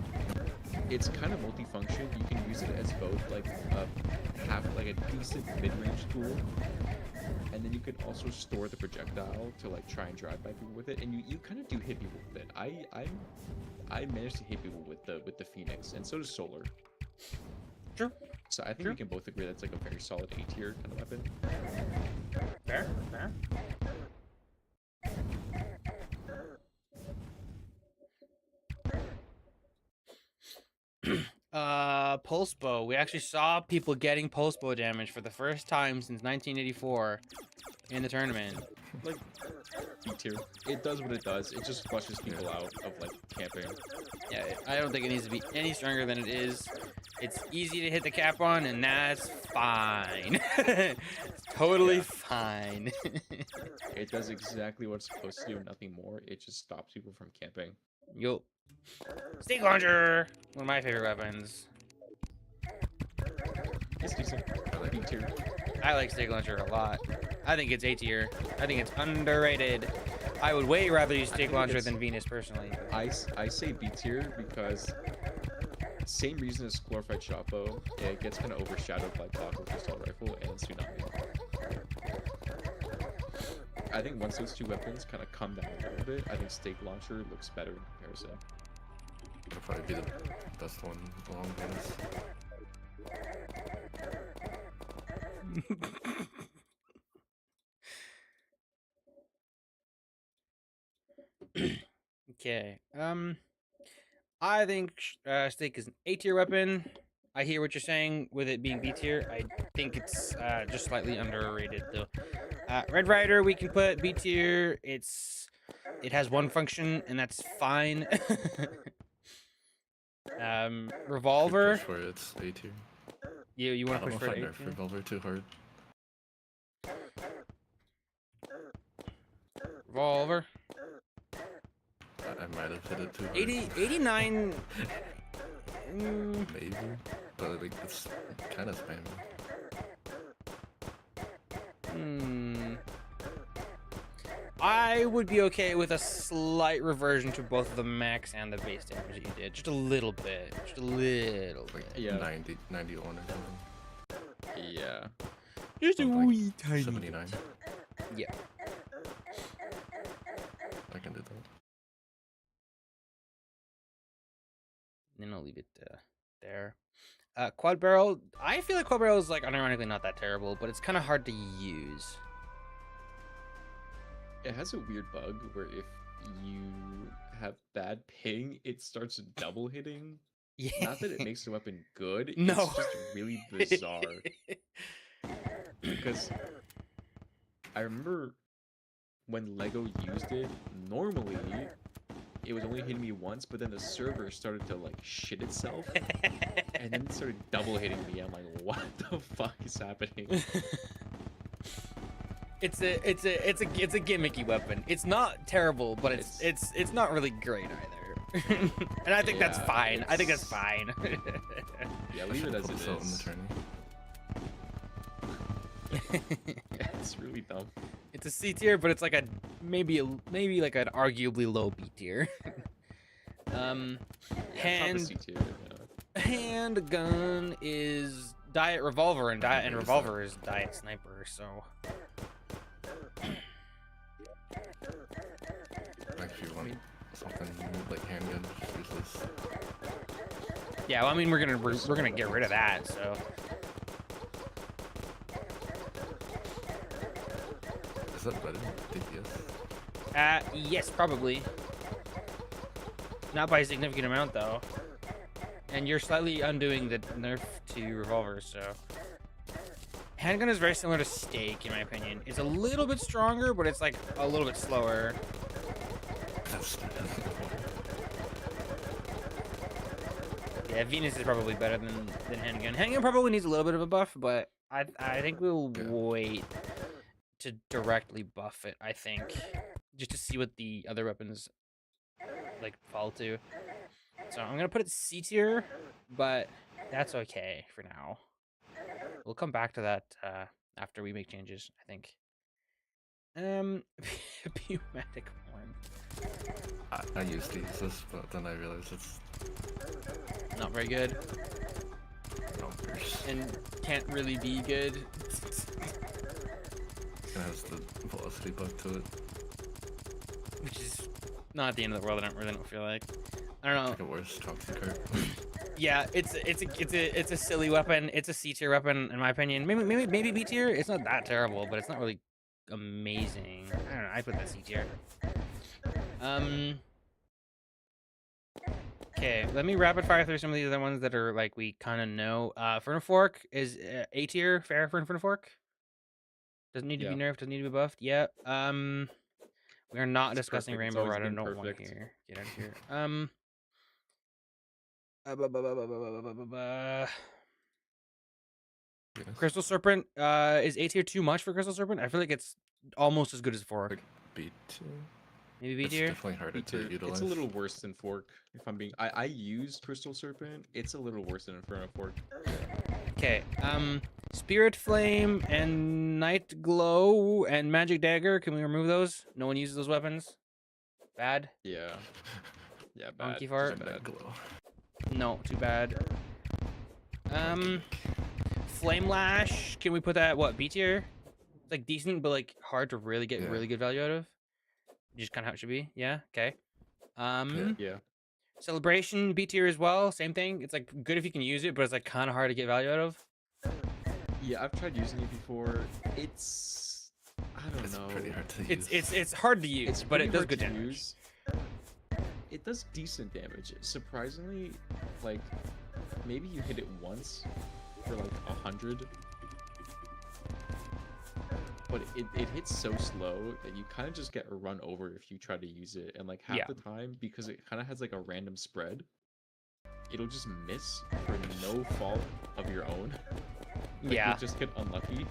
It's kind of multifunction. You can use it as both like a decent mid-range tool, and then you can also store the projectile to like try and drive by people with it, and you kind of do hit people with it. I managed to hit people with the Phoenix, and so does Solar. True. So I think True. we can both agree that's like a very solid A tier kind of weapon. Fair. Pulse bow. We actually saw people getting pulse bow damage for the first time since 1984 in the tournament. Like B tier. It does what it does. It just flushes people out of like camping. Yeah, I don't think it needs to be any stronger than it is. It's easy to hit the cap on, and that's fine. It's totally fine. It does exactly what it's supposed to do, nothing more. It just stops people from camping. Yo. Stake launcher! One of my favorite weapons. It's decent. I like B tier. I like stake launcher a lot. I think it's A tier. I think it's underrated. I would way rather use stake launcher than Venus personally. I say B tier because same reason as glorified shot bow. It gets kind of overshadowed by Clockwork Assault Rifle and Tsunami. I think once those two weapons kind of come down a little bit, I think stake launcher looks better in comparison. It'll probably be the best one along with. Okay. I think stake is an A tier weapon. I hear what you're saying with it being B tier. I think it's just slightly underrated though. Red Rider we can put B tier. It has one function and that's fine. Revolver. Push for it, it's A tier. You want to push for I A nerf tier? Revolver too hard. Revolver. I might have hit it too hard. 89 maybe, but like it's kind of spammy. I would be okay with a slight reversion to both the max and the base damage that you did. Just a little bit. Just a little Like bit. Yeah. 91 or something. Yeah. Just a Something like wee tiny 79. Yeah. I can do that. Then I'll leave it there. Quad barrel. I feel like quad barrel is like unironically not that terrible, but it's kind of hard to use. It has a weird bug where if you have bad ping, it starts double hitting. Yeah. Not that it makes the weapon good. No. It's just really bizarre. Because I remember when Lego used it, normally it was only hitting me once, but then the server started to like shit itself, and then it started double hitting me. I'm like, what the fuck is happening? It's a gimmicky weapon. It's not terrible, but it's not really great either. And I think that's Yeah, fine. I think that's fine. Yeah, leave it as Put it salt in the is. tourney. It's really dumb. It's a C tier, but it's like maybe like an arguably low B tier. Yeah, Hand top of C tier, yeah. handgun is diet revolver, and revolver is diet sniper. So Like if you want something like handgun, just use this. yeah, well, I mean we're gonna get rid of that. So Is that better than DPS? yes, probably. Not by a significant amount though. And you're slightly undoing the nerf to revolvers, so. Handgun is very similar to Stake, in my opinion. It's a little bit stronger, but it's like a little bit slower. Yeah, Venus is probably better than Handgun. Handgun probably needs a little bit of a buff, but I think we'll wait to directly buff it, I think. Just to see what the other weapons like fall to. So I'm gonna put it C tier, but that's okay for now. We'll come back to that after we make changes, I think. Pneumatic form. I used to use this, but then I realized it's Not very good, not worse. and can't really be good. It has the velocity bug to it. Which is not the end of the world. I don't feel like. I don't know. Like a worse toxic card. Yeah, it's a silly weapon. It's a C tier weapon in my opinion. Maybe B tier. It's not that terrible, but it's not really amazing. I don't know. I put that C tier. Okay, let me rapid fire through some of the other ones that are like we kind of know. Furnace Fork is A tier. Fair for Furnace Fork. Doesn't need to be nerfed. Doesn't need to be buffed. Yeah. We are not It's discussing perfect. It's Rainbow always Rod. I been don't want perfect. here. Get out of here. Yes. Crystal Serpent is A tier too much for Crystal Serpent? I feel like it's almost as good as Fork. Like B tier. Maybe B It's tier? definitely harder to utilize. It's a little worse than Fork. If I'm being, I used Crystal Serpent. It's a little worse than Inferno Fork. Okay. Spirit Flame and Night Glow and Magic Dagger. Can we remove those? No one uses those weapons. Bad. Yeah. Yeah, bad. Monkey Just fart? bad. glow. No, too bad. Flame Lash. Can we put that what B tier? It's like decent, but like hard to really get Yeah. really good value out of. Just kind of how it should be. Yeah. Okay. Yeah. Celebration B tier as well. Same thing. It's like good if you can use it, but it's like kind of hard to get value out of. Yeah, I've tried using it before. It's I don't It's know. pretty hard to use. It's hard to use, It's but it pretty does hard good to damage. use. It does decent damage. Surprisingly, like maybe you hit it once for like 100, but it hits so slow that you kind of just get run over if you try to use it, and like half Yeah. the time, because it kind of has like a random spread, it'll just miss for no fault of your own. Like, Yeah. you'll just get unlucky.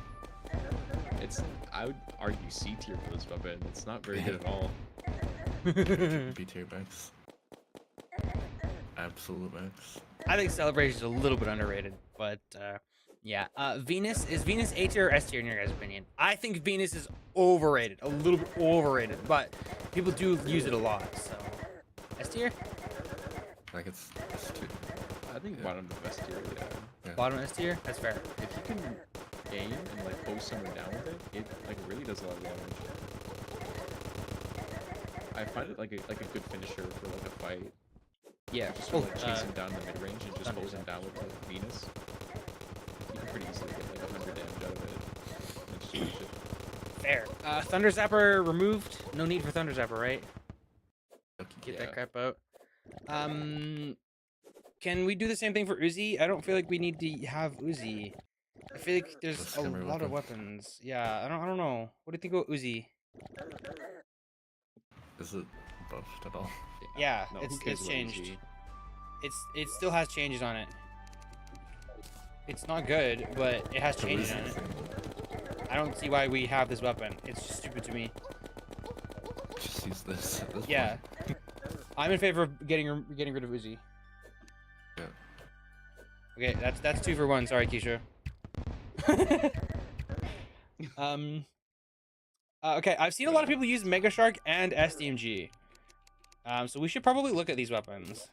I would argue C tier for this weapon. It's not very good at all. B tier max. absolute max. I think Celebration is a little bit underrated, but yeah. Venus is Venus A tier or S tier in your guys' opinion? I think Venus is overrated, a little bit overrated, but people do use it a lot. So S tier, Like it's too. I think Yeah. bottom of the best tier. Yeah. Yeah. bottom S tier. That's fair. If you can aim and like post someone down with it, it like really does a lot of damage. I find it like a good finisher for like a fight. Yeah. Just Oh, sort of like chase him down in the mid range and just Thunder pose him down with like Venus. You can pretty easily get like 100 damage out of it. And just finish it. fair. Thunder Zapper removed. No need for Thunder Zapper, right? Get Yeah. that crap out. Can we do the same thing for Uzi? I don't feel like we need to have Uzi. I feel like there's a skimmer lot of weapon. weapons. Yeah, I don't know. What do you think about Uzi? Is it buffed at all? Yeah, No, it's who cares about changed. Uzi? It still has changes on it. It's not good, but it has The changes Uzi on it. thing, I don't see why we have this weapon. It's just stupid to me. just use this at this Yeah. point. I'm in favor of getting rid of Uzi. Yeah. Okay, that's 2 for 1. Sorry, Kishou. Okay, I've seen a lot of people use Mega Shark and SDMG. So we should probably look at these weapons.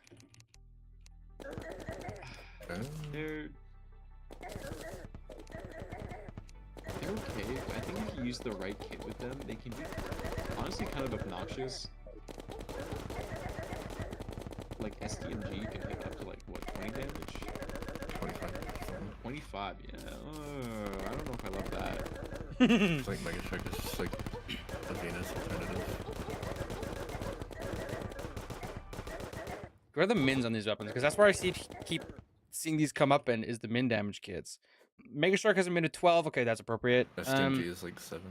They're okay, but I think if you use the right kit with them, they can be honestly kind of obnoxious. Like SDMG can hit up to like what, 20 damage? 25. 25, yeah. I don't know if I love that. It's like Mega Shark is just like a Venus alternative. What are the mins on these weapons? Because that's where I keep seeing these come up in is the min damage kits. Mega Shark has a min of 12. Okay, that's appropriate. STMG is like 7.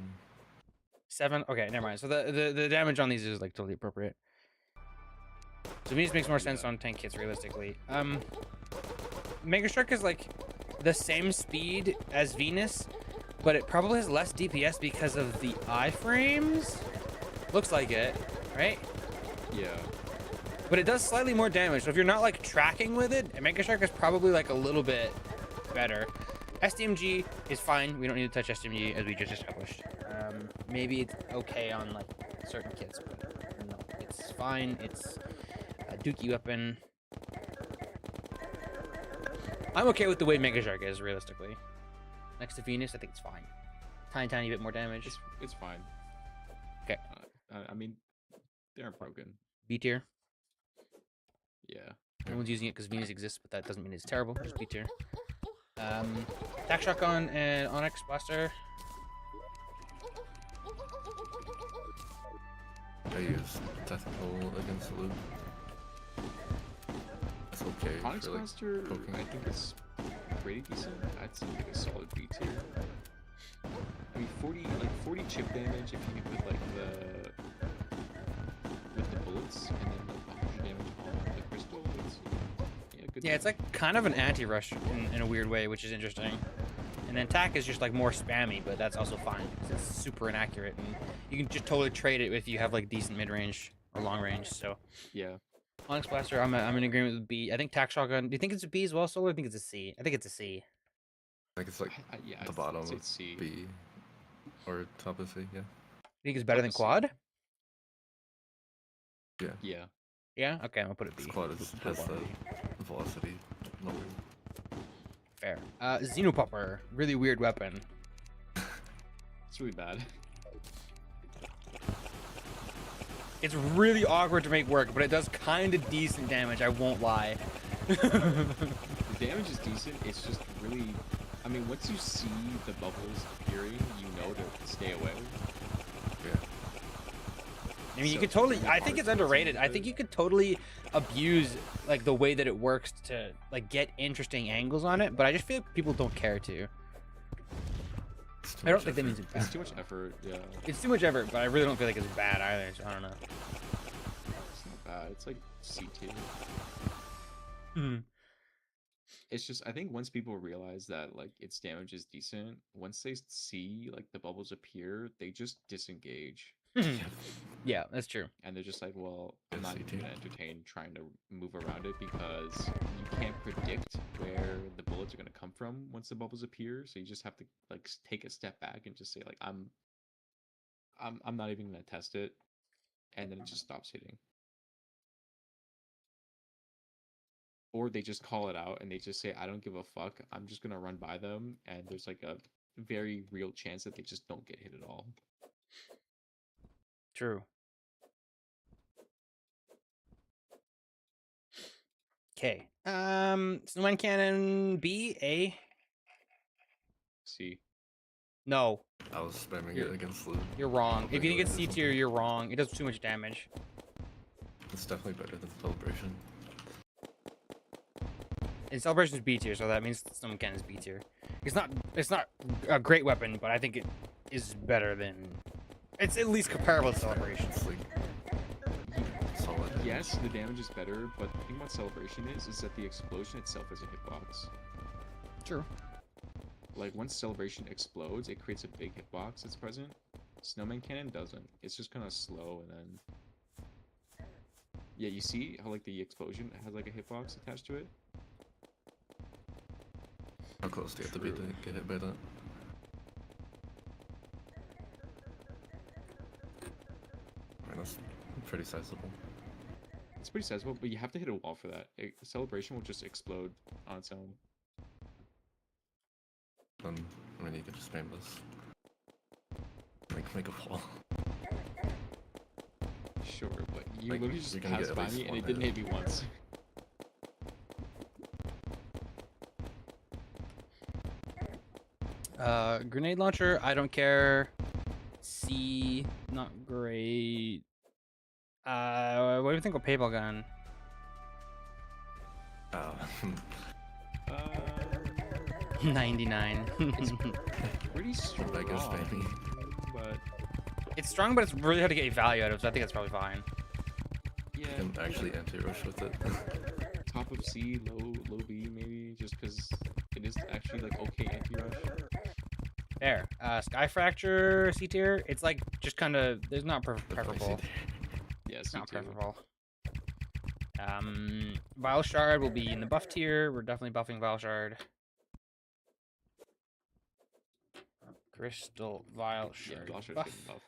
7. Okay, never mind. So the damage on these is like totally appropriate. So Venus makes more sense on tank kits realistically. Mega Shark is like the same speed as Venus, but it probably has less DPS because of the iframes. Looks like it, right? Yeah. But it does slightly more damage. So if you're not like tracking with it, Mega Shark is probably like a little bit better. SDMG is fine. We don't need to touch SDMG as we just established. Maybe it's okay on like certain kits, but no, it's fine. It's a dookie weapon. I'm okay with the way Mega Shark is realistically. Next to Venus, I think it's fine. Tiny bit more damage. It's fine. Okay. I mean, they aren't broken. B tier. Yeah. No one's using it because Venus exists, but that doesn't mean it's terrible. Just B tier. Attack Shotgun and Onyx Blaster. I use Technical against the loop. It's okay Onyx for like Blaster, poking. I think it's pretty decent. I'd say like a solid B tier. I mean, 40 chip damage if you hit with like the bullets, and then like 100 damage on the crystal. It's good. Yeah, it's like kind of an anti-rush in a weird way, which is interesting. And then attack is just like more spammy, but that's also fine because it's super inaccurate, and you can just totally trade it if you have like decent mid-range or long range. So Yeah. Onyx Blaster, I'm in agreement with B. I think Tac Shotgun. Do you think it's a B as well, Solar? I think it's a C. I think it's a C. I think it's like Yeah, the I'd bottom say of C. B or top of C. Yeah. You think it's better than C. Quad? Yeah. Yeah. Yeah. Okay, I'm gonna put it B. Quad has the velocity lower. Fair. Xenopopper, really weird weapon. It's really bad. It's really awkward to make work, but it does kind of decent damage. I won't lie. The damage is decent. It's just really. I mean, once you see the bubbles appearing, you know to stay away. Yeah. I mean, you So could it's totally. really I think hard it's to underrated. I do. think you could totally abuse like the way that it works to like get interesting angles on it. But I just feel like people don't care to. It's too I don't much think that effort. means it's It's bad. too much effort. Yeah. It's too much effort, but I really don't feel like it's bad either. So I don't know. It's not bad. It's like C tier. Hmm. It's just I think once people realize that like its damage is decent, once they see like the bubbles appear, they just disengage. Yeah, that's true. And they're just like, well, I'm not Yes, even gonna entertain trying to move around it because you can't predict where the bullets are gonna come from once the bubbles appear. So you just have to like take a step back and just say like, I'm not even gonna test it, and then it just stops hitting. Or they just call it out and they just say, I don't give a fuck. I'm just gonna run by them, and there's like a very real chance that they just don't get hit at all. True. Okay. Snowman cannon B, A. See, No, I was spamming You're- it against the. you're wrong. If you think regular it's C or tier, something. you're wrong. It does too much damage. It's definitely better than Celebration. And Celebration's B tier, so that means Snowman cannon is B tier. It's not a great weapon, but I think it is better than. It's at least comparable to Celebration. It's like solid. yes, the damage is better, but the thing about Celebration is that the explosion itself is a hitbox. True. Like once Celebration explodes, it creates a big hitbox that's present. Snowman cannon doesn't. It's just kind of slow, and then yeah, you see how like the explosion has like a hitbox attached to it. How close do you have to be to get hit by that? I mean, that's pretty sizable. It's pretty sizable, but you have to hit a wall for that. Celebration will just explode on its own. Then, I mean, you can just spam this. Make a wall. Sure, but you Like, literally just you're gonna passed get at by least me and one it didn't hit. hit me once. Grenade launcher, I don't care. C, not great. What do you think of paintball gun? Uh, 99. Pretty strong, I guess maybe. but It's strong, but it's really hard to get value out of, so I think that's probably fine. yeah, you can actually anti-rush with it. top of C, low B maybe, just because it is actually like okay anti-rush. There. Sky Fracture, C tier. It's like just kind of. There's not preferable. Yeah, It's C not tier. preferable. Vile Shard will be in the buff tier. We're definitely buffing Vile Shard. Crystal Vile Yeah, Shard. Bloshar's buff. getting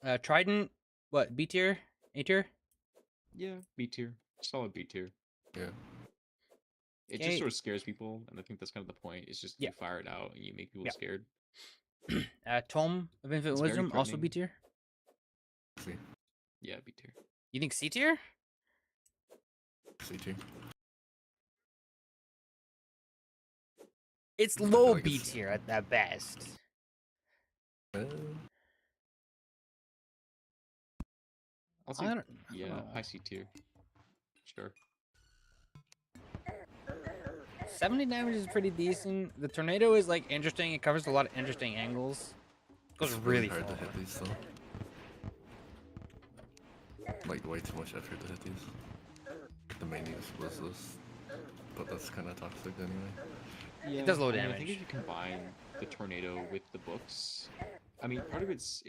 buff. Trident. What? B tier? A tier? Yeah, B tier, solid B tier. Yeah. It Okay. just sort of scares people, and I think that's kind of the point. It's just Yeah. you fire it out and you make people Yeah. scared. Tome of Infinite It's very Wisdom, also B threatening. tier. See, Yeah, B tier. You think C tier? C2. It's I feel low like B it's- tier at best. I'll say I don't. yeah, know. high C tier. Sure. 70 damage is pretty decent. The tornado is like interesting. It covers a lot of interesting angles. Goes It's really hard far. to hit these though. Like way too much effort to hit these. The main use was this, but that's kind of toxic anyway. Yeah, does low I mean, I damage. think if you combine the tornado with the books, I mean, part of it's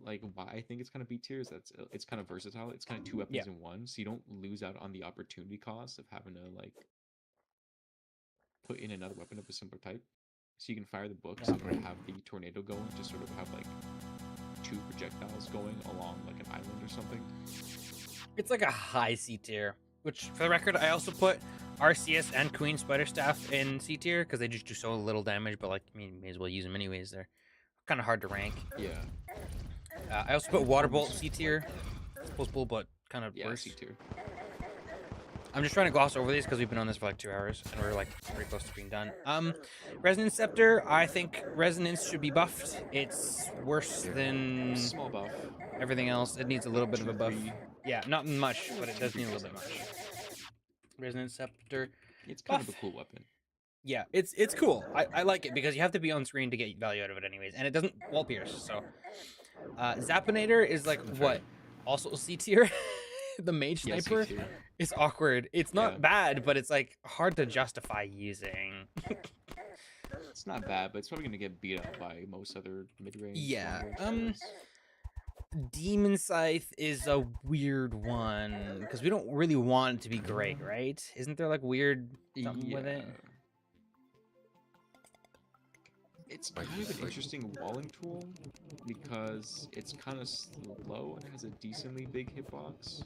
like why I think it's kind of B tier is that it's kind of versatile. It's kind of two weapons Yeah. in one, so you don't lose out on the opportunity cost of having to like put in another weapon of a similar type. So you can fire the books and have the tornado going, just sort of have like two projectiles going along like an island or something. It's like a high C tier. Which, for the record, I also put RCS and Queen Spider Staff in C tier because they just do so little damage. But like, I mean, may as well use them anyways. They're kind of hard to rank. Yeah, I also put Waterbolt C tier. It's possible, but kind of yeah, worse. C tier. I'm just trying to gloss over these because we've been on this for like 2 hours and we're like pretty close to being done. Resonance Scepter, I think Resonance should be buffed. It's worse than Small buff. everything else. It needs a little bit of a buff. 2-3. Yeah, not much, but it does need a little bit much. Resonance Scepter. It's kind of a Buff. cool weapon. Yeah, it's cool. I like it because you have to be on screen to get value out of it anyways, and it doesn't wall pierce. So, Zapinator is like what? Also C tier. The mage Yeah, C sniper tier. is awkward. It's not Yeah. bad, but it's like hard to justify using. It's not bad, but it's probably gonna get beat up by most other mid-range. Yeah, long-range players. Demon Scythe is a weird one because we don't really want it to be great, right? Isn't there like weird something with it? It's Like, kind of just an like- interesting walling tool because it's kind of slow and has a decently big hitbox.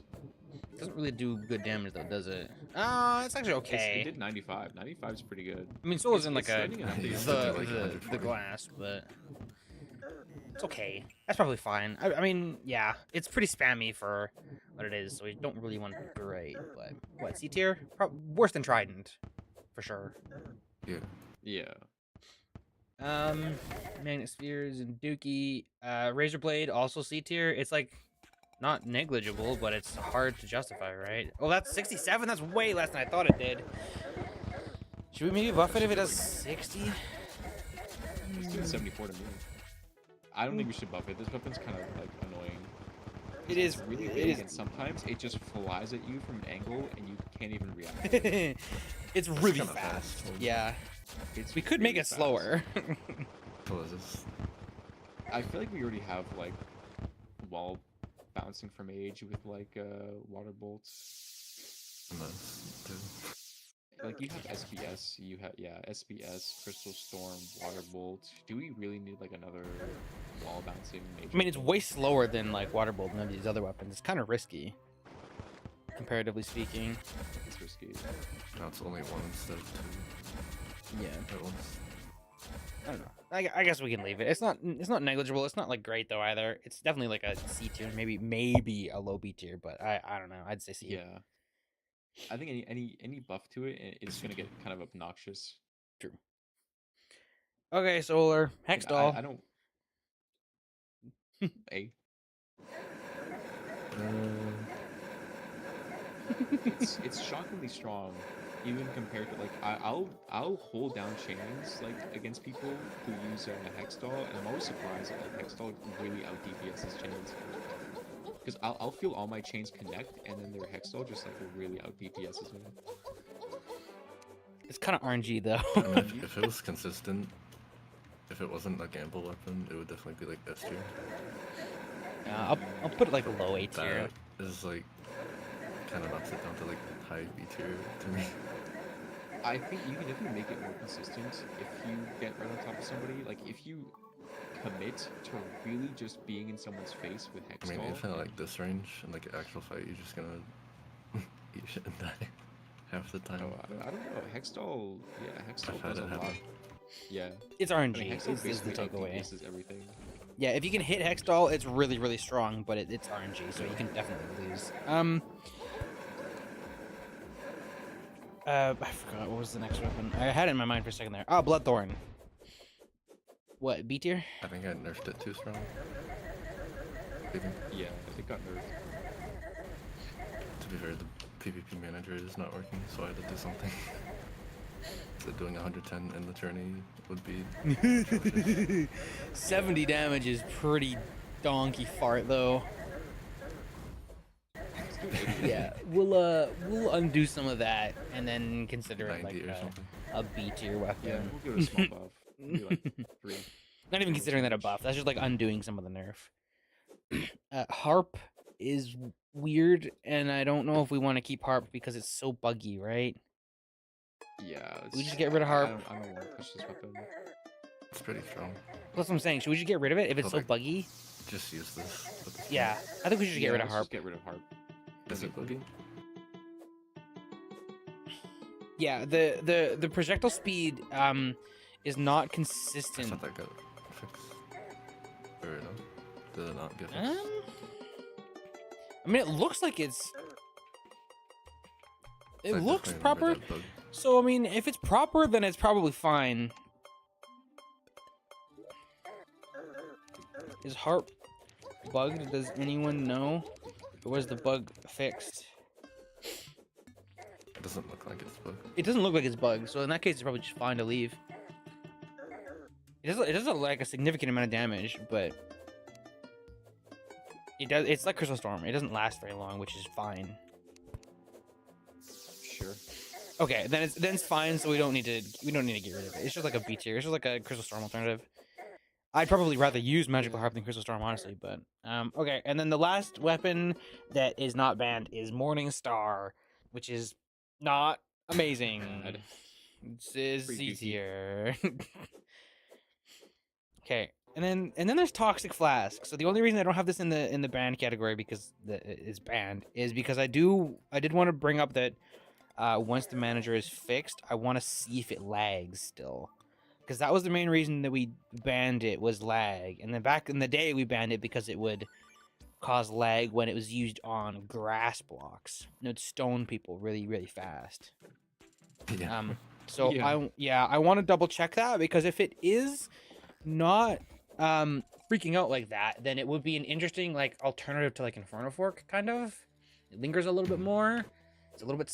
It doesn't really do good damage though, does it? Oh, it's actually It okay. did 95. 95 is pretty good. I mean, Soul's It's- in like it's a standing enough that you're still the, do, like, the 140. glass, but it's okay. That's probably fine. I mean, yeah, it's pretty spammy for what it is, so we don't really want to be great. But what, C tier? Worse than Trident, for sure. Yeah. Yeah. Magnet Spheres and Dookie. Razor Blade, also C tier. It's like not negligible, but it's hard to justify, right? Oh, that's 67? That's way less than I thought it did. Should we maybe buff it if it does 60? It's doing 74 to me. I don't think we should buff it. This weapon's kind of like annoying. It is It's really it big, is- and sometimes it just flies at you from an angle, and you can't even react. It's really kinda fast. fast. Yeah. It's We could make really it fast. slower. What is this? I feel like we already have like wall bouncing from age with like water bolts. And that's too. Like you have SBS, you have SBS, Crystal Storm, Water Bolt. Do we really need like another wall bouncing major? I mean, it's bolt? way slower than like Water Bolt and none of these other weapons. It's kind of risky, comparatively speaking. It's risky. Now it's only one instead of two Yeah. at once. I don't know. I guess we can leave it. It's not negligible. It's not like great though either. It's definitely like a C tier, maybe a low B tier, but I don't know. I'd say C. Yeah. I think any buff to it, it's gonna get kind of obnoxious. True. Okay, Solar Hex Like, Doll. I don't. A. It's shockingly strong, even compared to like I'll hold down chains like against people who use a hex doll, and I'm always surprised that like hex doll really out DPS's chains. Because I'll feel all my chains connect, and then their hex doll just like really out DPS's me. It's kind of RNG though. I mean, if it was consistent, if it wasn't a gamble weapon, it would definitely be like S tier. I'll put it like low A tier. That is like kind of knocks it down to like high B tier to me. I think you can definitely make it more consistent if you get right on top of somebody. Like if you commit to really just being in someone's face with hex I mean, doll. even at like this range in like an actual fight, you're just gonna eat shit and die half the time. Oh, I don't know. Hextall, yeah, Hextall I've had does a it lot. happen. Yeah. It's I mean, RNG. Hextall Is the basically takeaway. outDPSes everything. Yeah, if you can hit Hex Doll, it's really, really strong, but it's RNG, so you can definitely lose. I forgot what was the next weapon. I had it in my mind for a second there. Oh, Bloodthorn. What, B tier? I think I nerfed it too strong. Even Yeah, it got nerfed. to be fair, the PvP manager is not working, so I had to do something. So doing 110 in the tourney would be 70 damage is pretty donkey fart, though. Let's do 80. Yeah, we'll undo some of that and then consider it 90 like or something. a B tier weapon. Yeah, we'll give it a small buff. We'll do like 3. Not even considering that a buff. That's just like undoing some of the nerf. Harp is weird, and I don't know if we want to keep Harp because it's so buggy, right? Yeah. We just get rid of Harp. I don't want to push this weapon. It's pretty strong. That's what I'm saying. Should we just get rid of it if it's so Okay. buggy? Just use this. at this point. Yeah, I think we should just get rid of let's Harp. Just get rid of Harp. Is it buggy? Yeah, the projectile speed is not I consistent. thought that got fixed. Or no? Did it not get fixed? I mean, it looks like it's. It I looks definitely proper. remember that bug. So I mean, if it's proper, then it's probably fine. Is Harp bugged? Does anyone know? Or was the bug fixed? It doesn't look like it's bugged. It doesn't look like it's bugged, so in that case, it's probably just fine to leave. It doesn't look like a significant amount of damage, but it does. It's like Crystal Storm. It doesn't last very long, which is fine. Sure. Okay, then it's fine. So we don't need to get rid of it. It's just like a B tier. It's just like a Crystal Storm alternative. I'd probably rather use Magical Harp than Crystal Storm, honestly. But okay. And then the last weapon that is not banned is Morning Star, which is not amazing. Bad. It's Pretty C dookie. tier. Okay, and then there's Toxic Flask. So the only reason I don't have this in the banned category because it's banned is because I did want to bring up that once the manager is fixed, I want to see if it lags still, because that was the main reason that we banned it, was lag. And then back in the day we banned it because it would cause lag when it was used on grass blocks. It would stone people really fast. Yeah. So Yeah. I want to double check that, because if it is not freaking out like that, then it would be an interesting like alternative to like Inferno Fork, kind of. It lingers a little bit more. It's a little bit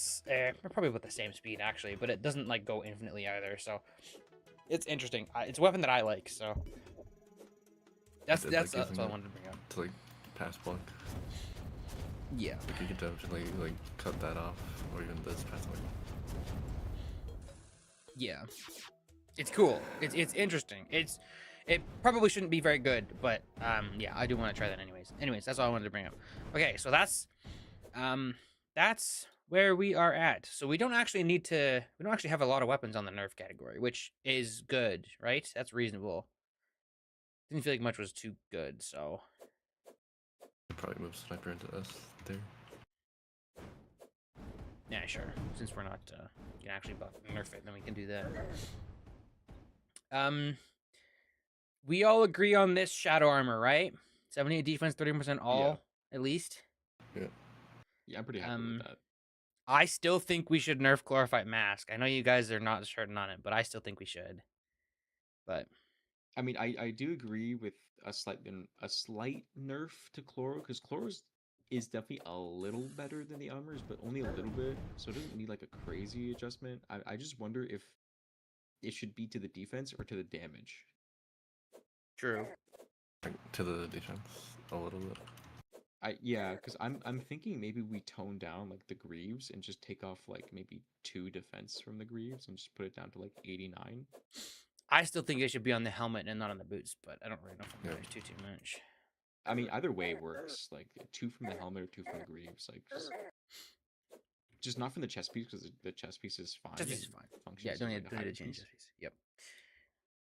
probably about the same speed actually, but it doesn't like go infinitely either. So it's interesting. It's a weapon that I like. So that's Did, like, what I using it wanted to bring up. To like pass block. Yeah. Like you could definitely like cut that off, or even this pass block. Yeah. It's cool. It's interesting. It probably shouldn't be very good, but yeah, I do want to try that anyways. Anyways, that's all I wanted to bring up. Okay, so that's where we are at. So we don't actually have a lot of weapons on the nerf category, which is good, right? That's reasonable. Didn't feel like much was too good, so Probably move sniper into S there. yeah, sure. Since we're not can actually buff nerf it, then we can do that. We all agree on this shadow armor, right? 78 defense, 30% all, at least. Yeah, I'm pretty happy with that. I still think we should nerf Chlorophyte Mask. I know you guys are not certain on it, but I still think we should. But I mean, I do agree with a slight nerf to Chloro, because Chloro's is definitely a little better than the armors, but only a little bit, so it doesn't need like a crazy adjustment. I just wonder if it should be to the defense or to the damage. true. Like, to the defense a little bit. Yeah, because I'm thinking maybe we tone down like the greaves and just take off like maybe 2 defense from the greaves and just put it down to like 89. I still think it should be on the helmet and not on the boots, but I don't really know if it matters too much. I mean, either way works. Like 2 from the helmet or 2 from the greaves. Like just not from the chest piece, because the chest piece is fine. Chest piece is fine. Functions Yeah, as, don't like, need a to hybrid change piece. chest piece. Yep.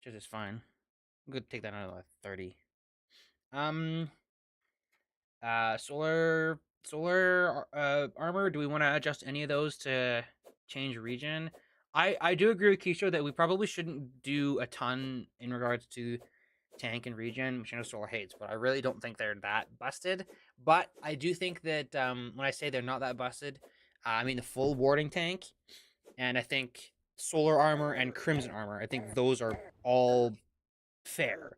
Chest is fine. I'm gonna take that out of 30. Solar armor. Do we want to adjust any of those to change region? I do agree with Kishou that we probably shouldn't do a ton in regards to tank and regen, which I know Solar hates, but I really don't think they're that busted. But I do think that when I say they're not that busted, I mean the full warding tank, and I think Solar armor and Crimson armor. I think those are all fair.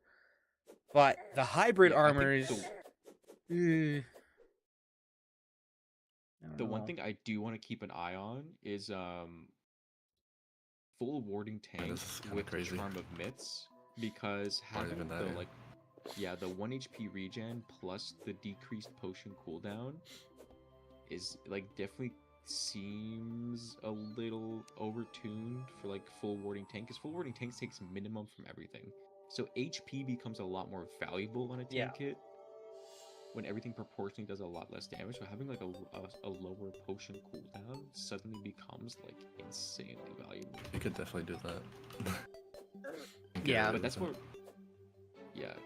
But the hybrid Yeah, I think armors. The one thing I do want to keep an eye on is full warding tank this is kinda with crazy. Charm of Myths, because Not having even that, the yeah. like the 1 HP regen plus the decreased potion cooldown is like definitely seems a little overtuned for like full warding tank, because full warding tanks takes minimum from everything. So HP becomes a lot more valuable on a tank Yeah. kit when everything proportionally does a lot less damage. So having like a lower potion cooldown suddenly becomes like insanely valuable. You could definitely do that. Get Yeah, rid But of that's it. more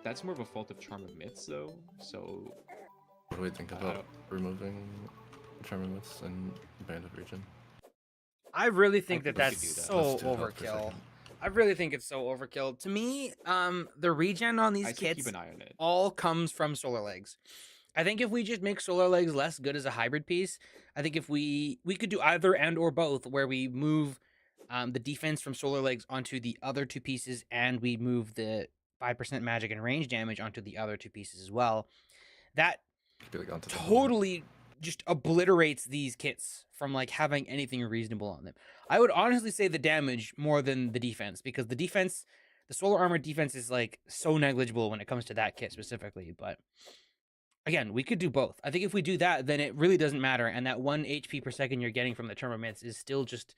that's more of a fault of Charm of Myths though. So What do we think I about don't- removing Charm of Myths and Band of Region? I really think think that we could that's do that. so Let's do health for a overkill. second. I really think it's so overkill. To me, the regen on these I say keep kits an eye on it. all comes from Solar Legs. I think if we just make Solar Legs less good as a hybrid piece, I think if we could do either and or both, where we move the defense from Solar Legs onto the other 2 pieces, and we move the 5% magic and range damage onto the other 2 pieces as well. That Could be like onto the helmet. totally just obliterates these kits from like having anything reasonable on them. I would honestly say the damage more than the defense, because the Solar Armor defense is like so negligible when it comes to that kit specifically. But again, we could do both. I think if we do that, then it really doesn't matter, and that 1 HP per second you're getting from the Termomits is still just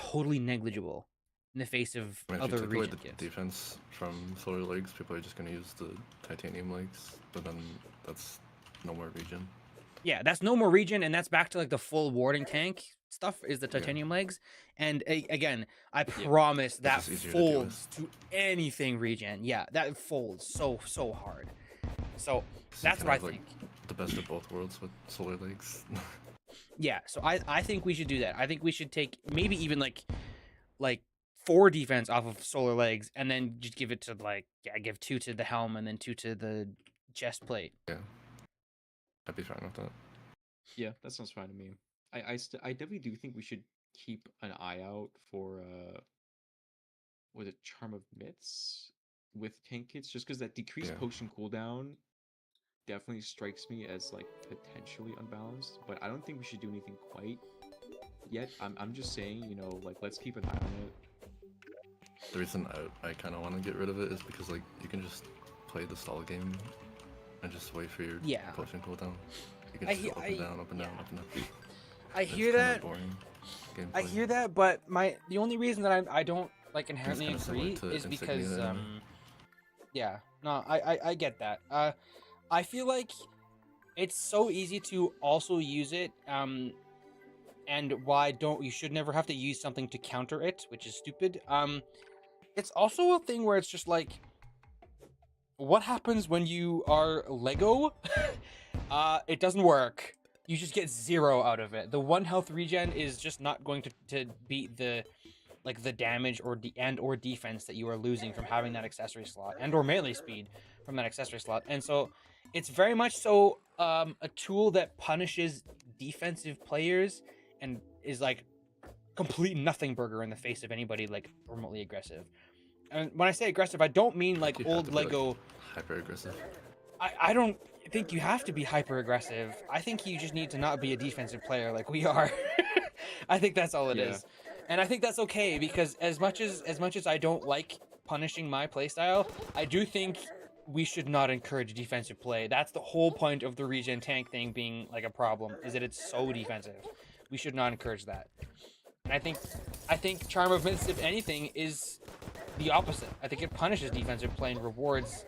totally negligible in the face of I mean, if you other took away region the kits. defense from solar legs, people are just gonna use the titanium legs, but then that's no more regen. Yeah, that's no more regen, and that's back to like the full warding tank stuff is the Yeah. titanium legs. And again, I Yeah. promise that just easier to deal with. folds to anything regen. Yeah, that folds so hard. So So you that's can what I have, like, think. the best of both worlds with solar legs. Yeah, so I think we should do that. I think we should take maybe even like 4 defense off of solar legs, and then just give it to give 2 to the helm and then 2 to the chest plate. Yeah, I'd be fine with that. Yeah, that sounds fine to me. I definitely do think we should keep an eye out for was it Charm of Myths with tank kits, just because that decreased Yeah. potion cooldown definitely strikes me as like potentially unbalanced, but I don't think we should do anything quite yet. I'm just saying, you know, like let's keep an eye on it. The reason I kind of want to get rid of it is because, like, you can just play the stall game and just wait for your Yeah. potion cooldown. You can I just he- go up I- and down, up and down, yeah. up and down. I It's hear kinda that. boring gameplay. I hear that, but the only reason that I don't like inherently kinda similar agree to is Insignia because in a way. yeah, no, I get that. I feel like it's so easy to also use it and why don't you should never have to use something to counter it, which is stupid. It's also a thing where it's just like, what happens when you are Lego? It doesn't work. You just get 0 out of it. The 1 health regen is just not going to beat the damage or defense that you are losing from having that accessory slot and or melee speed from that accessory slot. And so it's very much so a tool that punishes defensive players and is like complete nothing burger in the face of anybody like remotely aggressive. And when I say aggressive, I don't mean like You have old to be, like, Lego. hyper aggressive. I don't think you have to be hyper aggressive. I think you just need to not be a defensive player like we are. I think that's all it is. Yeah. And I think that's okay because as much as I don't like punishing my playstyle, I do think we should not encourage defensive play. That's the whole point of the regen tank thing being like a problem, is that it's so defensive. We should not encourage that. And I think Charm of Myths, if anything, is the opposite. I think it punishes defensive play and rewards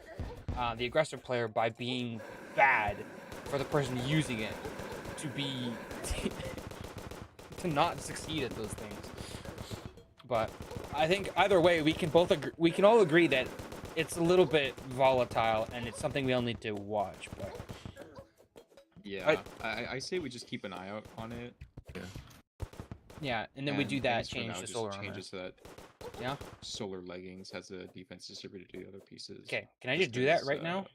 the aggressive player by being bad for the person using it to be to not succeed at those things. But I think either way, we can all agree that it's a little bit volatile and it's something we all need to watch. But Yeah, I say we just keep an eye out on it. Yeah. yeah, and then we do I that guess for change now, to just solar change armor. it so that Yeah. solar leggings has a defense distributed to the other pieces. Okay, can I just do that because, right now?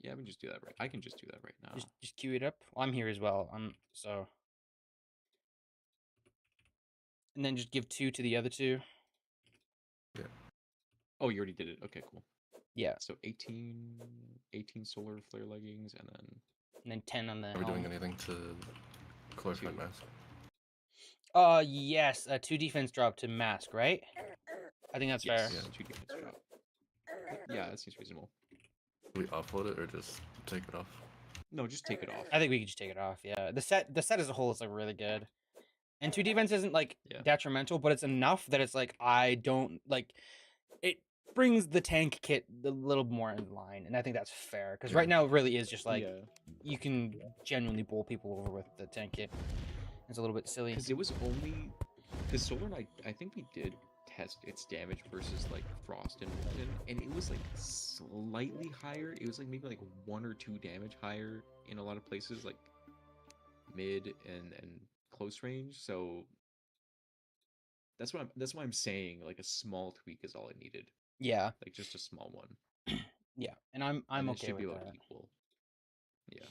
Yeah, we can just do that right. I can just do that right now. Just queue it up. Well, I'm here as well. So. And then just give 2 to the other 2. Oh, you already did it. Okay, cool. Yeah, So 18 solar flare leggings, and then and then 10 on the. Are we doing helm. anything to clarify 2. mask? Yes, 2 defense drop to mask, right? I think that's Yes, fair. Yeah. 2 defense drop. Yeah, that seems reasonable. Do we offload it or just take it off? No, just take it off. I think we could just take it off. Yeah, the set as a whole is like really good, and 2 defense isn't like Yeah. detrimental, but it's enough that it's like I don't like. It brings the tank kit a little more in line, and I think that's fair because right now it really is just like yeah, you can genuinely bowl people over with the tank kit. It's a little bit silly. because it was only because solar knight. I think we did test its damage versus like frost and Wind, and it was like slightly higher. It was like maybe like 1 or 2 damage higher in a lot of places, like mid and close range. So that's why I'm saying like a small tweak is all I needed, Yeah, like just a small one. yeah, and I'm And it okay should be with about that. equal. Yeah.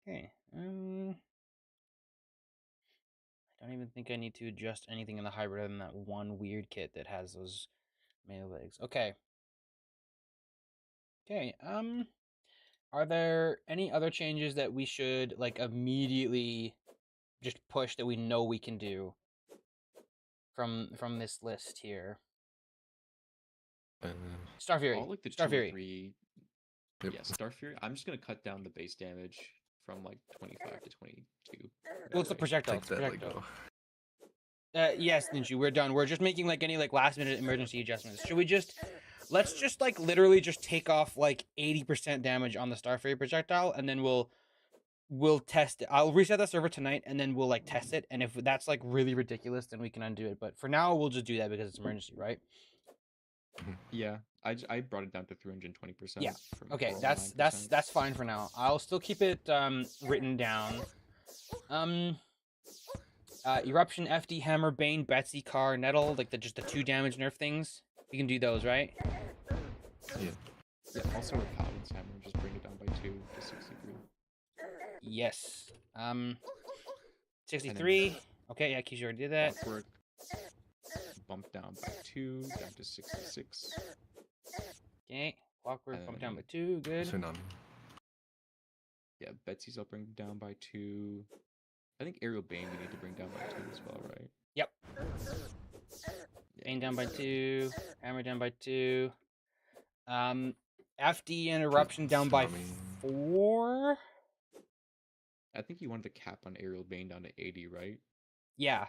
Okay. I don't even think I need to adjust anything in the hybrid other than that one weird kit that has those melee legs. Okay. Okay. Are there any other changes that we should like immediately just push that we know we can do from this list here? Star Fury. All like the Star 2 Fury. or 3. Yep. Yeah, Star Fury. I'm just gonna cut down the base damage from like 25 to 22. Well, it's the projectile. Take It's the that, let projectile. go. Yes, Ninju, we're done. We're just making like any like last minute emergency adjustments. Should we just let's just like literally just take off like 80% damage on the Starfairy projectile, and then we'll test it. I'll reset the server tonight, and then we'll like test it. And if that's like really ridiculous, then we can undo it. But for now, we'll just do that because it's emergency, right? Yeah, I brought it down to 320%. Yeah. From Okay, 409%. that's fine for now. I'll still keep it written down. Eruption, FD, Hammer, Bane, Betsy, Car, Nettle, like just the 2 damage nerf things. You can do those, right? Yeah. Yeah, also with Paladin's Hammer, just bring it down by 2 to 63. Yes. 63. Okay, yeah, Kishou already did that. Clockwork, bump down by 2, down to 66. Okay, Clockwork bumped down by 2. Good. Tsunami. Yeah, Betsy's I'll bring down by 2. I think Aerial Bane we need to bring down by 2 as well, right? Yep. Yeah. Bane down by 2. Hammer down by 2. FD and Eruption down by Tsunami. 4. I think you wanted the cap on Aerial Bane down to 80, right? Yeah.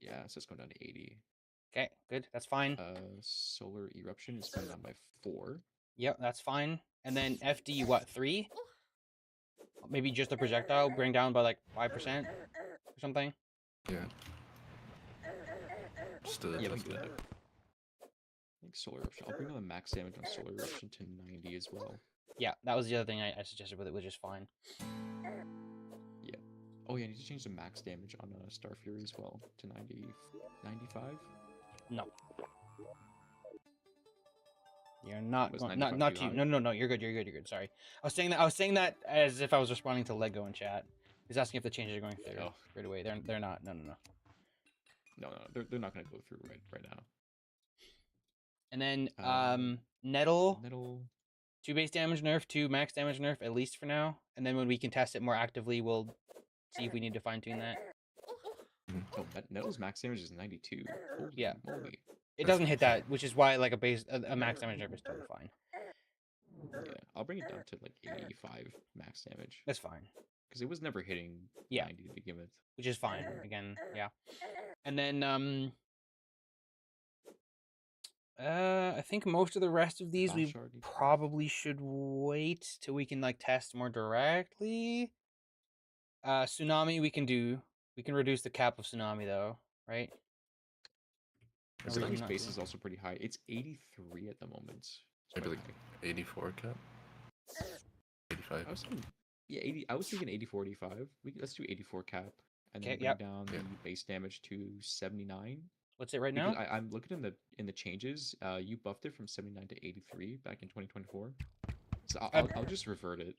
Yeah, so it's going down to 80. Okay, good. That's fine. Solar Eruption is going down by 4. Yep, that's fine. And then FD, what, 3? Maybe just the projectile bring down by like 5% or something. Yeah. Just Yeah, we test can do it. that. I think Solar Eruption. I'll bring down the max damage on Solar Eruption to 90 as well. Yeah, that was the other thing I suggested with it, which is fine. Yeah. Oh yeah, I need to change the max damage on Star Fury as well to 95. No. You're not Was going, 95 not too to high? no, you're good, you're good. Sorry. I was saying that as if I was responding to Lego in chat. He's asking if the changes are going through Oh. right away. They're not. No. No, they're not gonna go through right now. And then Um, Nettle, Nettle. 2 base damage nerf, 2 max damage nerf, at least for now. And then when we can test it more actively, we'll see if we need to fine tune that. Oh, Nettle's max damage is 92. Holy Yeah. moly. It doesn't hit that, which is why like a max damage nerf is totally fine. Yeah, I'll bring it down to like 85 max damage That's fine. because it was never hitting Yeah. 90 to begin with. Which is fine. Again, yeah. And then I think most of the rest of these we Bashard, probably should wait till we can like test more directly. Tsunami we can do. We can reduce the cap of Tsunami though, right? No reason Tsunamis not base to. is also pretty high. It's 83 at the moment. It's Maybe quite like high. 84 cap? 85. I was thinking, yeah, 80. I was thinking 84, 85. Let's do 84 cap and then Okay, bring yep. down Yeah. the base damage to 79. What's it right Because now? I'm looking in the changes. You buffed it from 79 to 83 back in 2024. So I'll just revert it.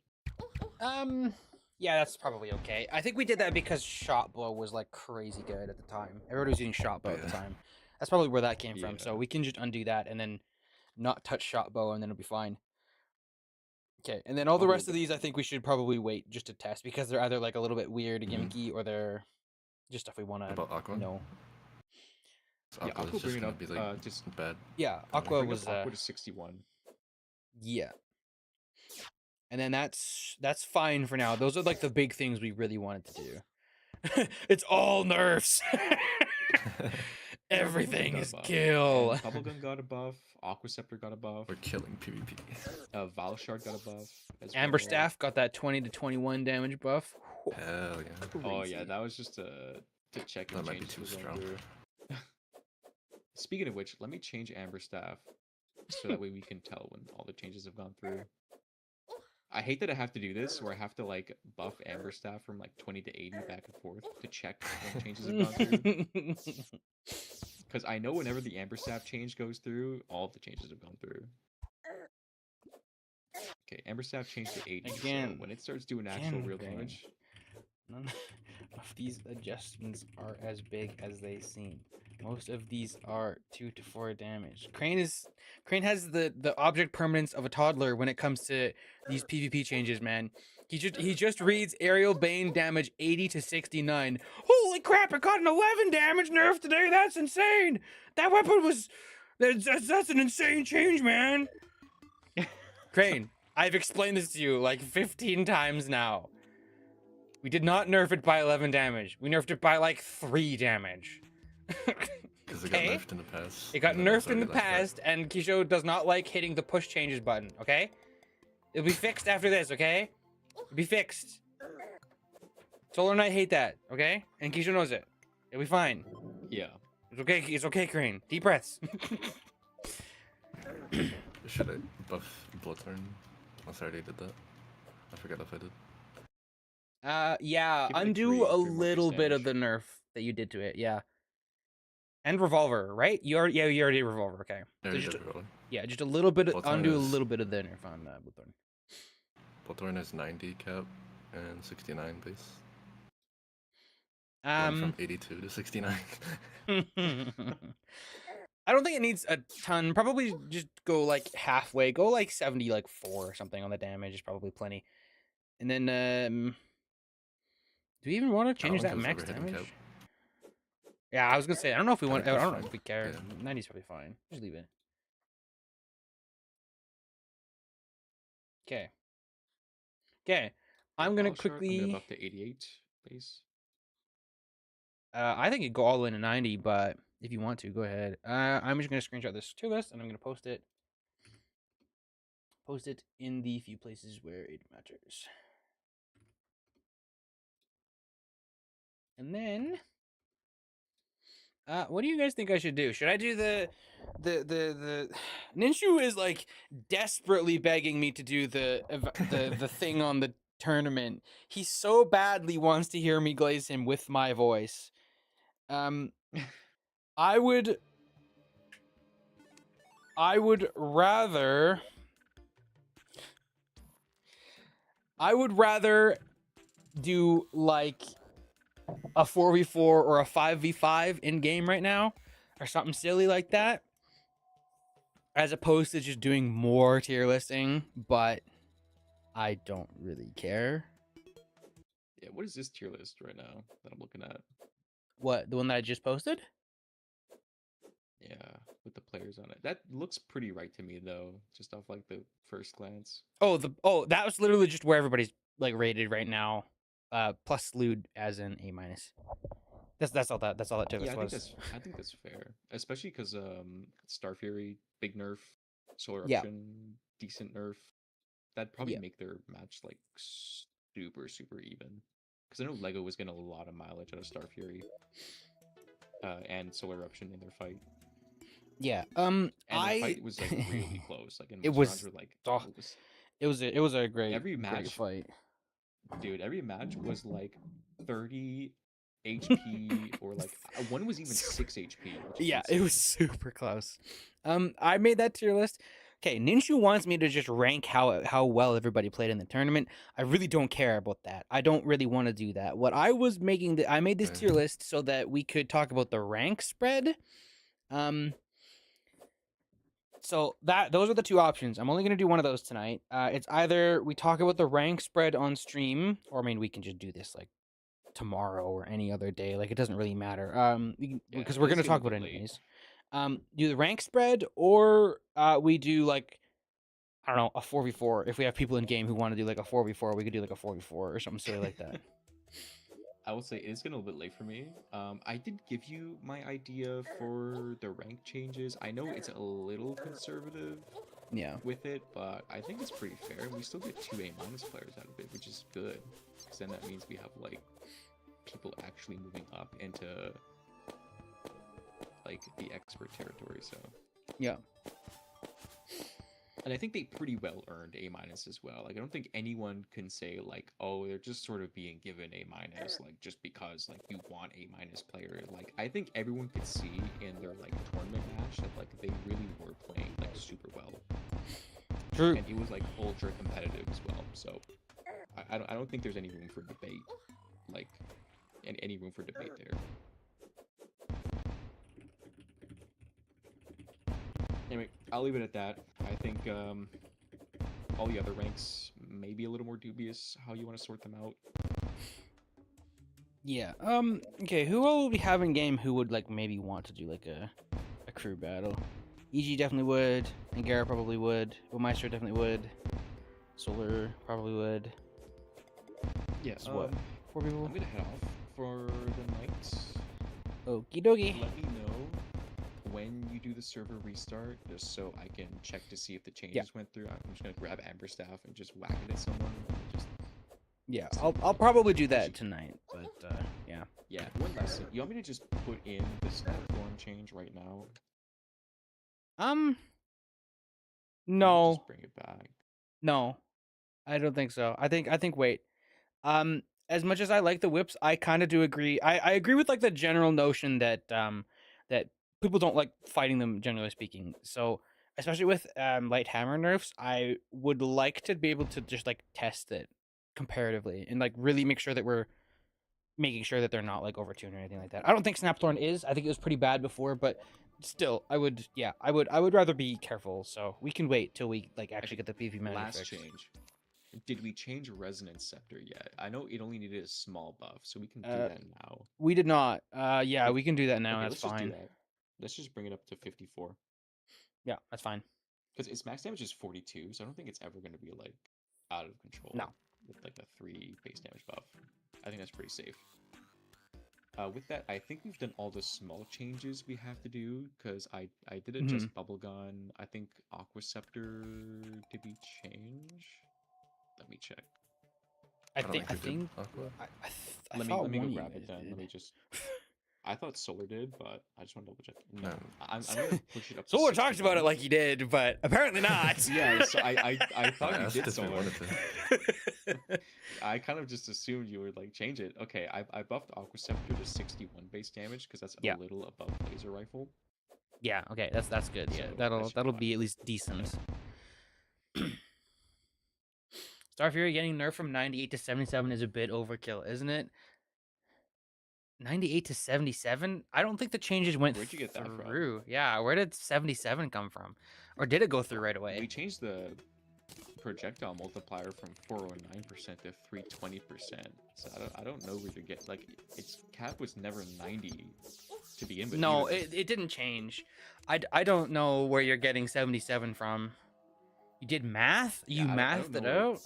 Yeah, that's probably okay. I think we did that because shot blow was like crazy good at the time. Everybody was using shot bow at the Yeah. time. That's probably where that came from. Yeah. So we can just undo that and then not touch shot bow, and then it'll be fine. Okay, and then all the I'll do rest it of these I think we should probably wait just to test because they're either like a little bit weird and Mhm. gimmicky or they're just stuff we want What about to Aqua? know. So Yeah, Aqua's Aqua just bring it gonna up. be like Just bad. Yeah, I'll Aqua bring was up Aqua to 61. yeah. And then that's fine for now. Those are like the big things we really wanted to do. It's all nerfs. Everything Got a is buff. kill. And Bubblegum got a buff. Aquaceptor got a buff. We're killing PvP. Valshard got a buff. As Amber well. Staff got that 20 to 21 damage buff. Hell yeah. Oh yeah, Crazy. that was just to check if That might be changes too were going strong. through. Speaking of which, let me change Amber Staff so that way we can tell when all the changes have gone through. I hate that I have to do this, where I have to like buff Amber Staff from like 20 to 80 back and forth to check when changes have gone through. Because I know whenever the Amber Staff change goes through, all of the changes have gone through. Okay, Amber Staff changed to 80. Again, so when it starts doing actual real Crane. damage, None of these adjustments are as big as they seem. Most of these are 2 to 4 damage. Crane has the object permanence of a toddler when it comes to these PvP changes, man. He just reads Aerial Bane damage 80 to 69. Holy crap! It got an 11 damage nerf today. That's insane. That weapon was that's an insane change, man. Crane, I've explained this to you like 15 times now. We did not nerf it by 11 damage. We nerfed it by like 3 damage. Because it got nerfed in the past. It got and then it's nerfed in the already like that. past, and Kishou does not like hitting the push changes button, okay? It'll be fixed after this, okay? It'll be fixed. Solar Knight hate that, okay? And Kishou knows it. It'll be fine. Yeah. It's okay, Crane. Deep breaths. Should I buff Bloodthorn? Unless I already did that. I forgot if I did. Yeah, Give it, like, undo three a more little bit of the damage. nerf that you did to it, yeah. And Revolver, right? You already did Revolver, okay. I So already just, did Revolver. yeah, just a little bit, Bloodthorn undo a is- little bit of the nerf on Bloodthorn. Bloodthorn is 90 cap and 69 base. Went from 82 to 69. I don't think it needs a ton. Probably just go like halfway. Go like 70, like 4 or something on the damage is probably plenty. And then, do we even want to change don't that think it was max ever hitting damage? cap. Yeah, I was gonna say I don't know if we I want. I think don't that's know if we fine. care. Yeah. 90's probably fine. Just leave it. Okay. Okay. I'm gonna I'm gonna quickly. buff to 88 base. I think it'd go all in at 90, but if you want to, go ahead. I'm just gonna screenshot this tier list and I'm gonna post it. Post it in the few places where it matters. And then, what do you guys think I should do? Should I do the Ninshu is like desperately begging me to do the thing on the tournament. He so badly wants to hear me glaze him with my voice. I would rather do like a 4v4 or a 5v5 in game right now or something silly like that as opposed to just doing more tier listing, but I don't really care. Yeah, what is this tier list right now that I'm looking at? What, the one that I just posted? Yeah, with the players on it. That looks pretty right to me though, just off like the first glance. Oh, that was literally just where everybody's like rated right now. Plus Lude as an A-. That's all that tier Yeah, list was. I think that's fair, especially because Star Fury big nerf, Solar Yeah. Eruption decent nerf. That'd probably Yeah. make their match like super even. Because I know Lego was getting a lot of mileage out of Star Fury, and Solar Eruption in their fight. Yeah. And the fight was like really close. Like in It most was- rounds were like oh, it was a great Every great match- fight. dude, every match was like 30 HP or like one was even 6 HP. which is Yeah, it was insane. super close. I made that tier list. Okay, Ninshu wants me to just rank how well everybody played in the tournament. I really don't care about that. I don't really want to do that. What I was making, I made this tier list so that we could talk about the rank spread. So those are the two options. I'm only gonna do one of those tonight. It's either we talk about the rank spread on stream, or I mean we can just do this like tomorrow or any other day. Like it doesn't really matter. Because we're it's gonna talk getting about a it bit late. anyways. Do the rank spread, or we do like I don't know, a 4v4. If we have people in game who want to do like a 4v4, we could do like a 4v4 or something silly like that. I would say it's getting a little bit late for me. I did give you my idea for the rank changes. I know it's a little conservative Yeah. with it, but I think it's pretty fair. We still get 2 A- players out of it, which is good. Because then that means we have like people actually moving up into like the expert territory. So Yeah. and I think they pretty well earned A- as well. Like I don't think anyone can say like, oh, they're just sort of being given A-, like just because like you want A- player. Like I think everyone could see in their like tournament match that like they really were playing like super well. True. And it was like ultra competitive as well. So I don't think there's any room for debate, like, any room for debate there. Anyway, I'll leave it at that. I think all the other ranks may be a little more dubious how you want to sort them out. Yeah. Okay, who all we have in game who would like maybe want to do like a crew battle? EG definitely would. Angara probably would. Meister definitely would. Solar probably would. Yeah. So what? before people? I'm gonna head off for the night. Okie dokie. Let me know when you do the server restart, just so I can check to see if the changes went through. I'm just gonna grab Amber Staff and just whack it at someone. And just Yeah, I'll probably do that tonight, but yeah. yeah. One last thing. You want me to just put in the Snapthorn change right now? No, Just bring it back. no, I don't think so. I think wait. As much as I like the whips, I kind of do agree. I agree with like the general notion that that people don't like fighting them, generally speaking. So especially with light hammer nerfs, I would like to be able to just like test it comparatively and like really make sure that we're making sure that they're not like overtuned or anything like that. I don't think Snapthorn is. I think it was pretty bad before, but still, I would rather be careful. So we can wait till we like actually get the PvP manager Last fixed. change. Did we change Resonance Scepter yet? I know it only needed a small buff, so we can do that now. We did not. Yeah, Okay. we can do that now. Okay, That's let's just do fine. that. Let's just bring it up to 54. Yeah, that's fine. Because its max damage is 42, so I don't think it's ever going to be like out of control. No. With like a 3 base damage buff. I think that's pretty safe. With that, I think we've done all the small changes we have to do, because I did adjust Bubblegun. I think Aqua Scepter, did we change? Let me check. I don't think. we did Aqua. Let thought me go one of you grab it guys then. did. Let me just. I thought Solar did, but I just want to double check. No, No. I'm gonna push it up. Solar to talks about it 61. like he did, but apparently not. Yeah, so I thought I you asked did if we Solar. wanted to. I kind of just assumed you would like change it. Okay, I buffed Aqua Scepter to 61 base damage because that's Yeah. a little above Laser Rifle. Yeah. Okay. That's good. Yeah. So that should be That'll fine. be at least decent. Star Fury getting nerfed from 98 to 77 is a bit overkill, isn't it? 98 to 77? I don't think the changes went Where'd you get that from? through. Yeah, where did 77 come from? Or did it go through right away? We changed the projectile multiplier from 409% to 320%. So I don't know where you get like its cap was never 90 to begin with. No, either. it didn't change. I don't know where you're getting 77 from. You did math? You Yeah, I mathed don't it know. out?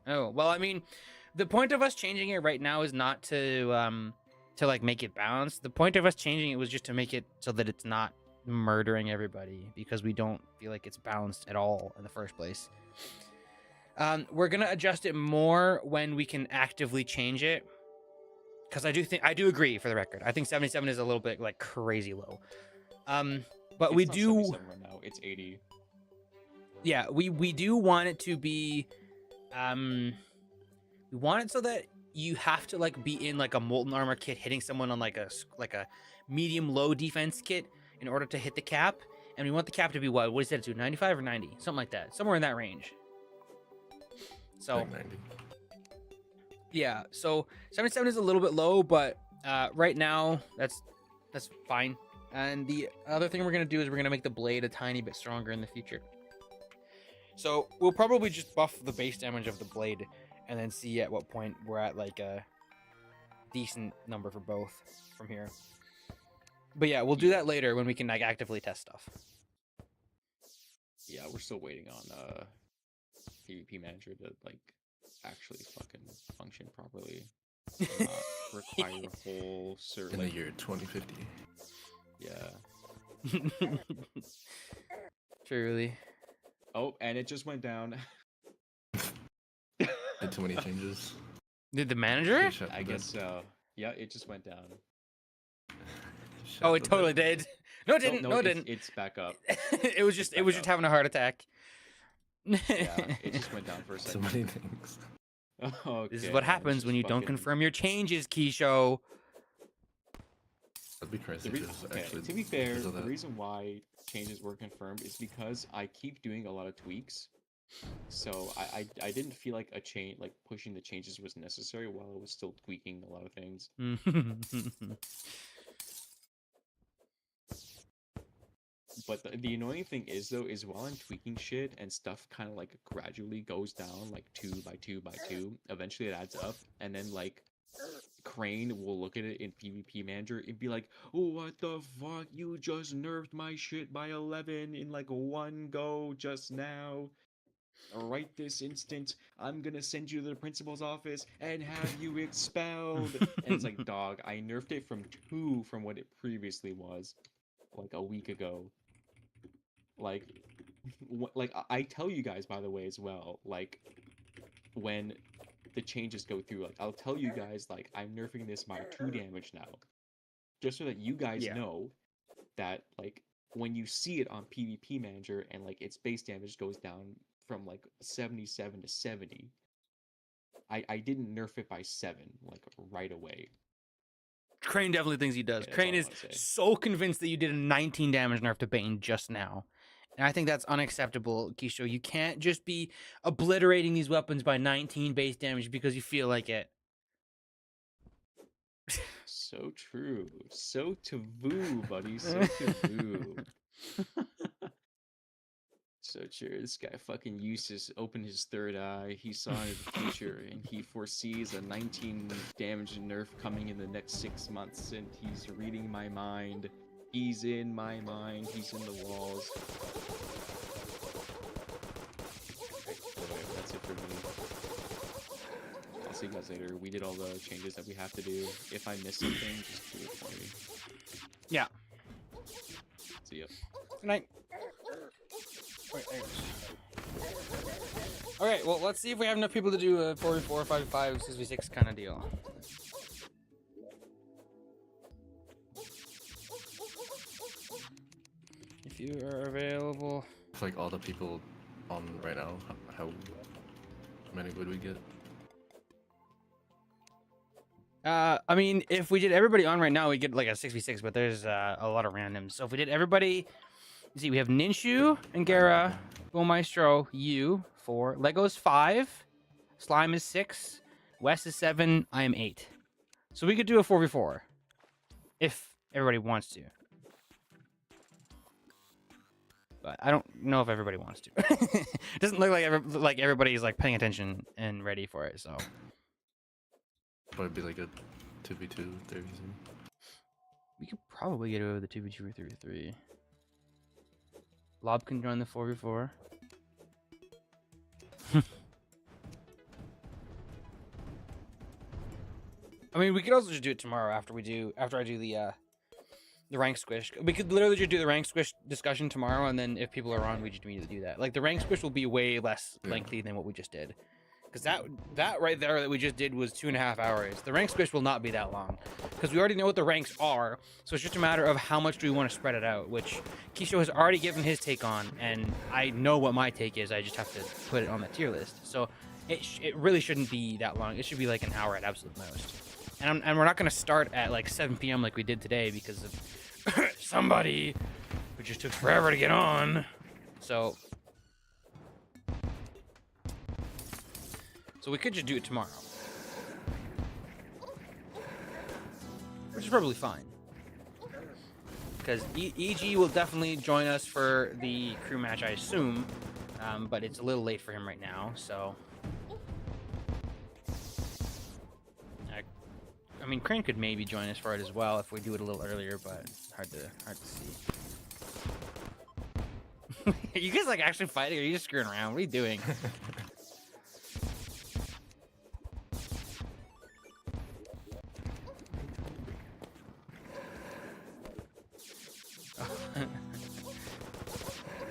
Oh, well, I mean, the point of us changing it right now is not to like make it balanced. The point of us changing it was just to make it so that it's not murdering everybody, because we don't feel like it's balanced at all in the first place. We're gonna adjust it more when we can actively change it, because I do agree, for the record, I think 77 is a little bit like crazy low. But It's we not do 77 right now. It's 80. yeah, we do want it to be we want it so that you have to like be in like a molten armor kit hitting someone on like a medium low defense kit in order to hit the cap. And we want the cap to be what is it to 95 or 90, something like that, somewhere in that range. So Like 90. yeah, so 77 is a little bit low, but right now that's fine. And the other thing we're gonna do is we're gonna make the blade a tiny bit stronger in the future. So we'll probably just buff the base damage of the blade and then see at what point we're at like a decent number for both from here. But yeah, we'll do that later when we can like actively test stuff. Yeah, we're still waiting on PvP Manager to like actually fucking function properly. And not require a whole In the like, year 2050. yeah. Truly. Oh, and it just went down. Did too many changes. Did the manager? Shut I the guess bed. so. Yeah, it just went down. Shut Oh, it the totally bed. did. No, it didn't. No, it didn't. It's back up. It was just back just up. having a heart attack. Yeah, it just went down for a So second. many things. Okay, This is what happens when you don't confirm your changes, Kishou. That'd be crazy. Actually, To be fair, because of the that. reason why changes were confirmed is because I keep doing a lot of tweaks. So I didn't feel like pushing the changes was necessary while I was still tweaking a lot of things. But the annoying thing is though, is while I'm tweaking shit and stuff kind of like gradually goes down like 2 by 2 by 2, eventually it adds up, and then like Crane will look at it in PvP Manager and be like, oh, what the fuck, you just nerfed my shit by 11 in like one go just now. right this instant, I'm gonna send you to the principal's office and have you expelled. And it's like, dog, I nerfed it from 2 from what it previously was, like a week ago. Like, like I tell you guys, by the way, as well, like, when the changes go through, like, I'll tell you guys, like, I'm nerfing this by 2 damage now. Just so that you guys Yeah. know that, like, when you see it on PvP Manager and, like, its base damage goes down from, like, 77 to 70, I didn't nerf it by 7, like, right away. Crane definitely thinks he does. Okay, that's all Crane I is want to say. so convinced that you did a 19 damage nerf to Bane just now. And I think that's unacceptable, Kishou. You can't just be obliterating these weapons by 19 base damage because you feel like it. So true. So taboo, buddy. So taboo. So true. This guy fucking used to open his third eye. He saw into the future, and he foresees a 19 damage nerf coming in the next 6 months. And he's reading my mind. He's in my mind. He's in the walls. Alright, that's it for me. I'll see you guys later. We did all the changes that we have to do. If I miss something, just do it for me. Yeah. See ya. Good night. Wait, okay, well, let's see if we have enough people to do a 4v4, 5v5, 6v6 kind of deal. If you are available. It's like all the people on right now. How many would we get? I mean, if we did everybody on right now, we get like a 6v6, but there's a lot of randoms. So if we did everybody, you see, we have Ninshu, Angara, Maestro, you 4, Lego's 5, Slime is 6, Wes is 7, I am 8. So we could do a 4v4 if everybody wants to. But I don't know if everybody wants to. It doesn't look like everybody's like paying attention and ready for it. So But it'd be like a 2v2, 30. we could probably get over the 2v2 or 3v3. Lob can join the 4v4. I mean, we could also just do it tomorrow after I do the rank squish. We could literally just do the rank squish discussion tomorrow, and then if people are on, we just immediately do that. Like the rank squish will be way less lengthy than what we just did, because that right there that we just did was 2.5 hours. The rank squish will not be that long, because we already know what the ranks are. So it's just a matter of how much do we want to spread it out, which Kishou has already given his take on, and I know what my take is. I just have to put it on the tier list. So it really shouldn't be that long. It should be like an hour at absolute most. And we're not going to start at like 7 p.m. like we did today because of somebody who just took forever to get on. So we could just do it tomorrow, which is probably fine. Because EG will definitely join us for the crew match, I assume. But it's a little late for him right now, so... I mean, Crane could maybe join us for it as well if we do it a little earlier, but hard to see. Are you guys like actually fighting, or are you just screwing around? What are you doing?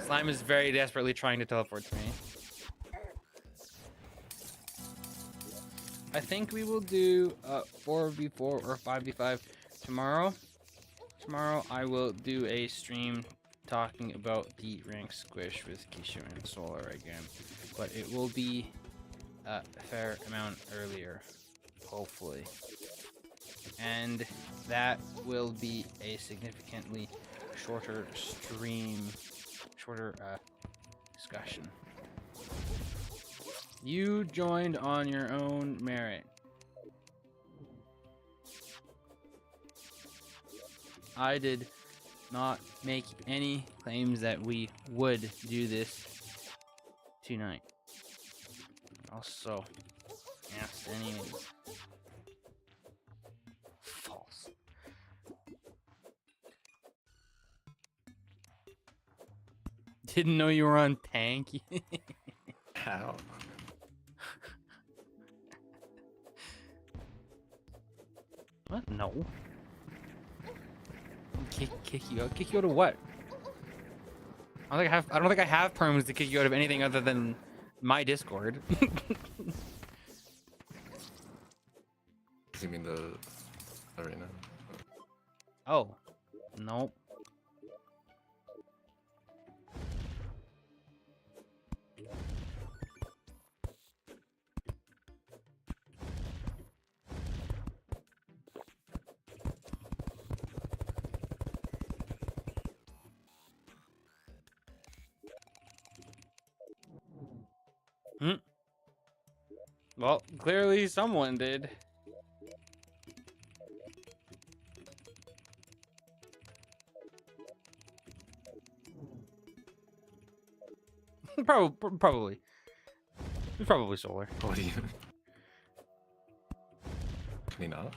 Slime is very desperately trying to teleport to me. I think we will do 4v4 or 5v5 tomorrow. Tomorrow I will do a stream talking about the rank squish with Kishou and Solar again. But it will be a fair amount earlier, hopefully. And that will be a significantly shorter stream, shorter discussion. You joined on your own merit. I did not make any claims that we would do this tonight. Also, asked anyways. False. Didn't know you were on tank. How? What? No. Kick you out? Kick you out of what? I don't think I have perms to kick you out of anything other than my Discord. You mean the arena? Oh. Nope. Hmm. Well, clearly someone did. Probably. It's probably solar. What do you? Can he not?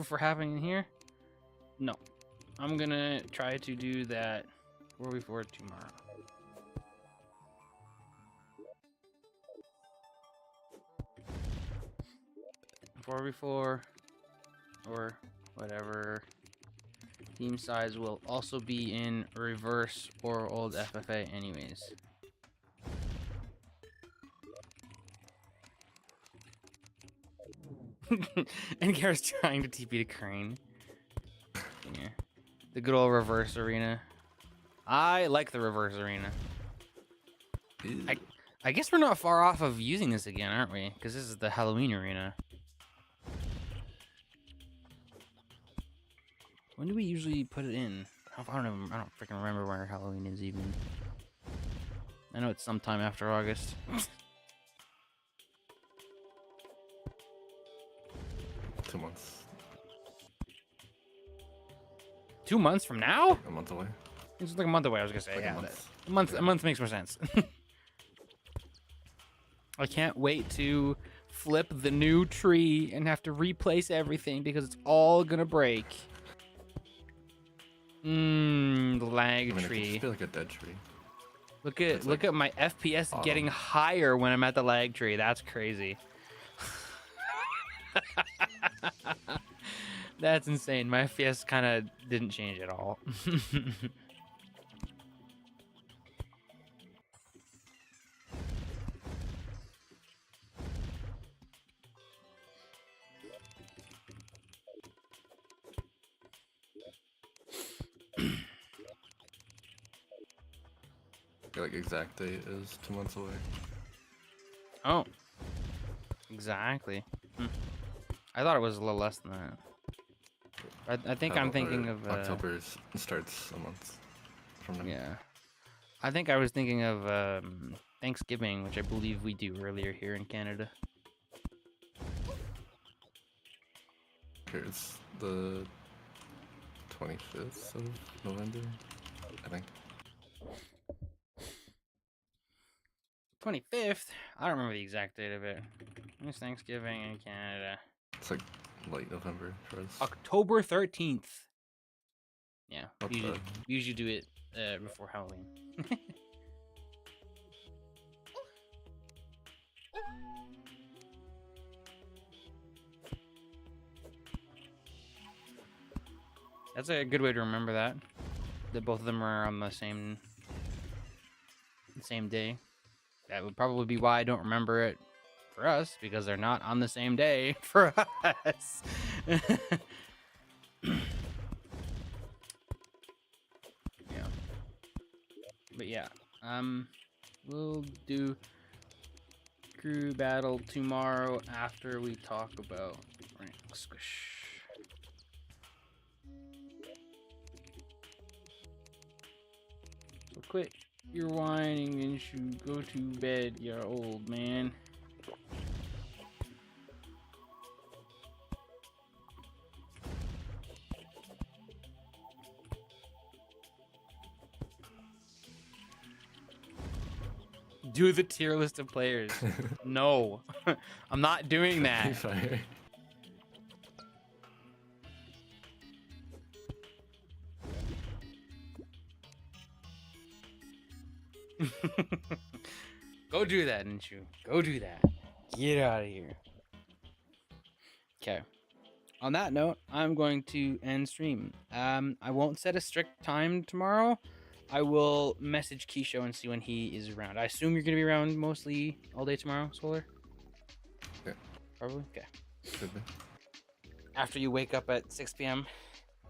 For happening here? No. I'm gonna try to do that 4v4 tomorrow. Four before or whatever team size will also be in reverse or old FFA anyways. And Garrett's trying to TP to Crane. Yeah. The good old reverse arena. I like the reverse arena. I guess we're not far off of using this again, aren't we? Because this is the Halloween arena. When do we usually put it in? I don't freaking remember where Halloween is even. I know it's sometime after August. 2 months. 2 months from now? A month away. It's like a month away. I was gonna say. Like Yeah, a month. a month makes more sense. I can't wait to flip the new tree and have to replace everything because it's all gonna break. The lag I mean, it could tree. just be like a dead tree. Look It's like at my FPS getting higher when I'm at the lag tree. That's crazy. That's insane. My FPS kind of didn't change at all. Like exact date is 2 months away. Oh, exactly. I thought it was a little less than that. I think I'm thinking of October starts a month from now. yeah. I think I was thinking of Thanksgiving, which I believe we do earlier here in Canada. Okay, it's the 25th of November, I think. 25th? I don't remember the exact date of it. It's Thanksgiving in Canada. It's like late November for us. October 13th. Yeah, What usually, the- usually do it before Halloween. That's a good way to remember that. That both of them are on the same day. That would probably be why I don't remember it for us, because they're not on the same day for us. Yeah. But yeah, we'll do crew battle tomorrow after we talk about rank squish. So quit your whining and should go to bed, you old man. Do the tier list of players. No, I'm not doing that. Fire. Go do that, Kishou. Go do that. Get out of here. Okay. On that note, I'm going to end stream. I won't set a strict time tomorrow. I will message Kishou and see when he is around. I assume you're gonna be around mostly all day tomorrow, Solar? Yeah. Probably? Okay. Could be. After you wake up at 6 p.m.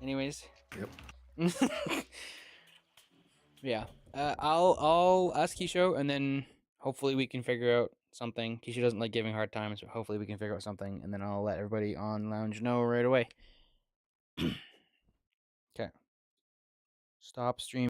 anyways? Yep. Yeah. I'll ask Kishou and then hopefully we can figure out something. Kishou doesn't like giving hard times, so hopefully we can figure out something and then I'll let everybody on Lounge know right away. Okay. Stop stream.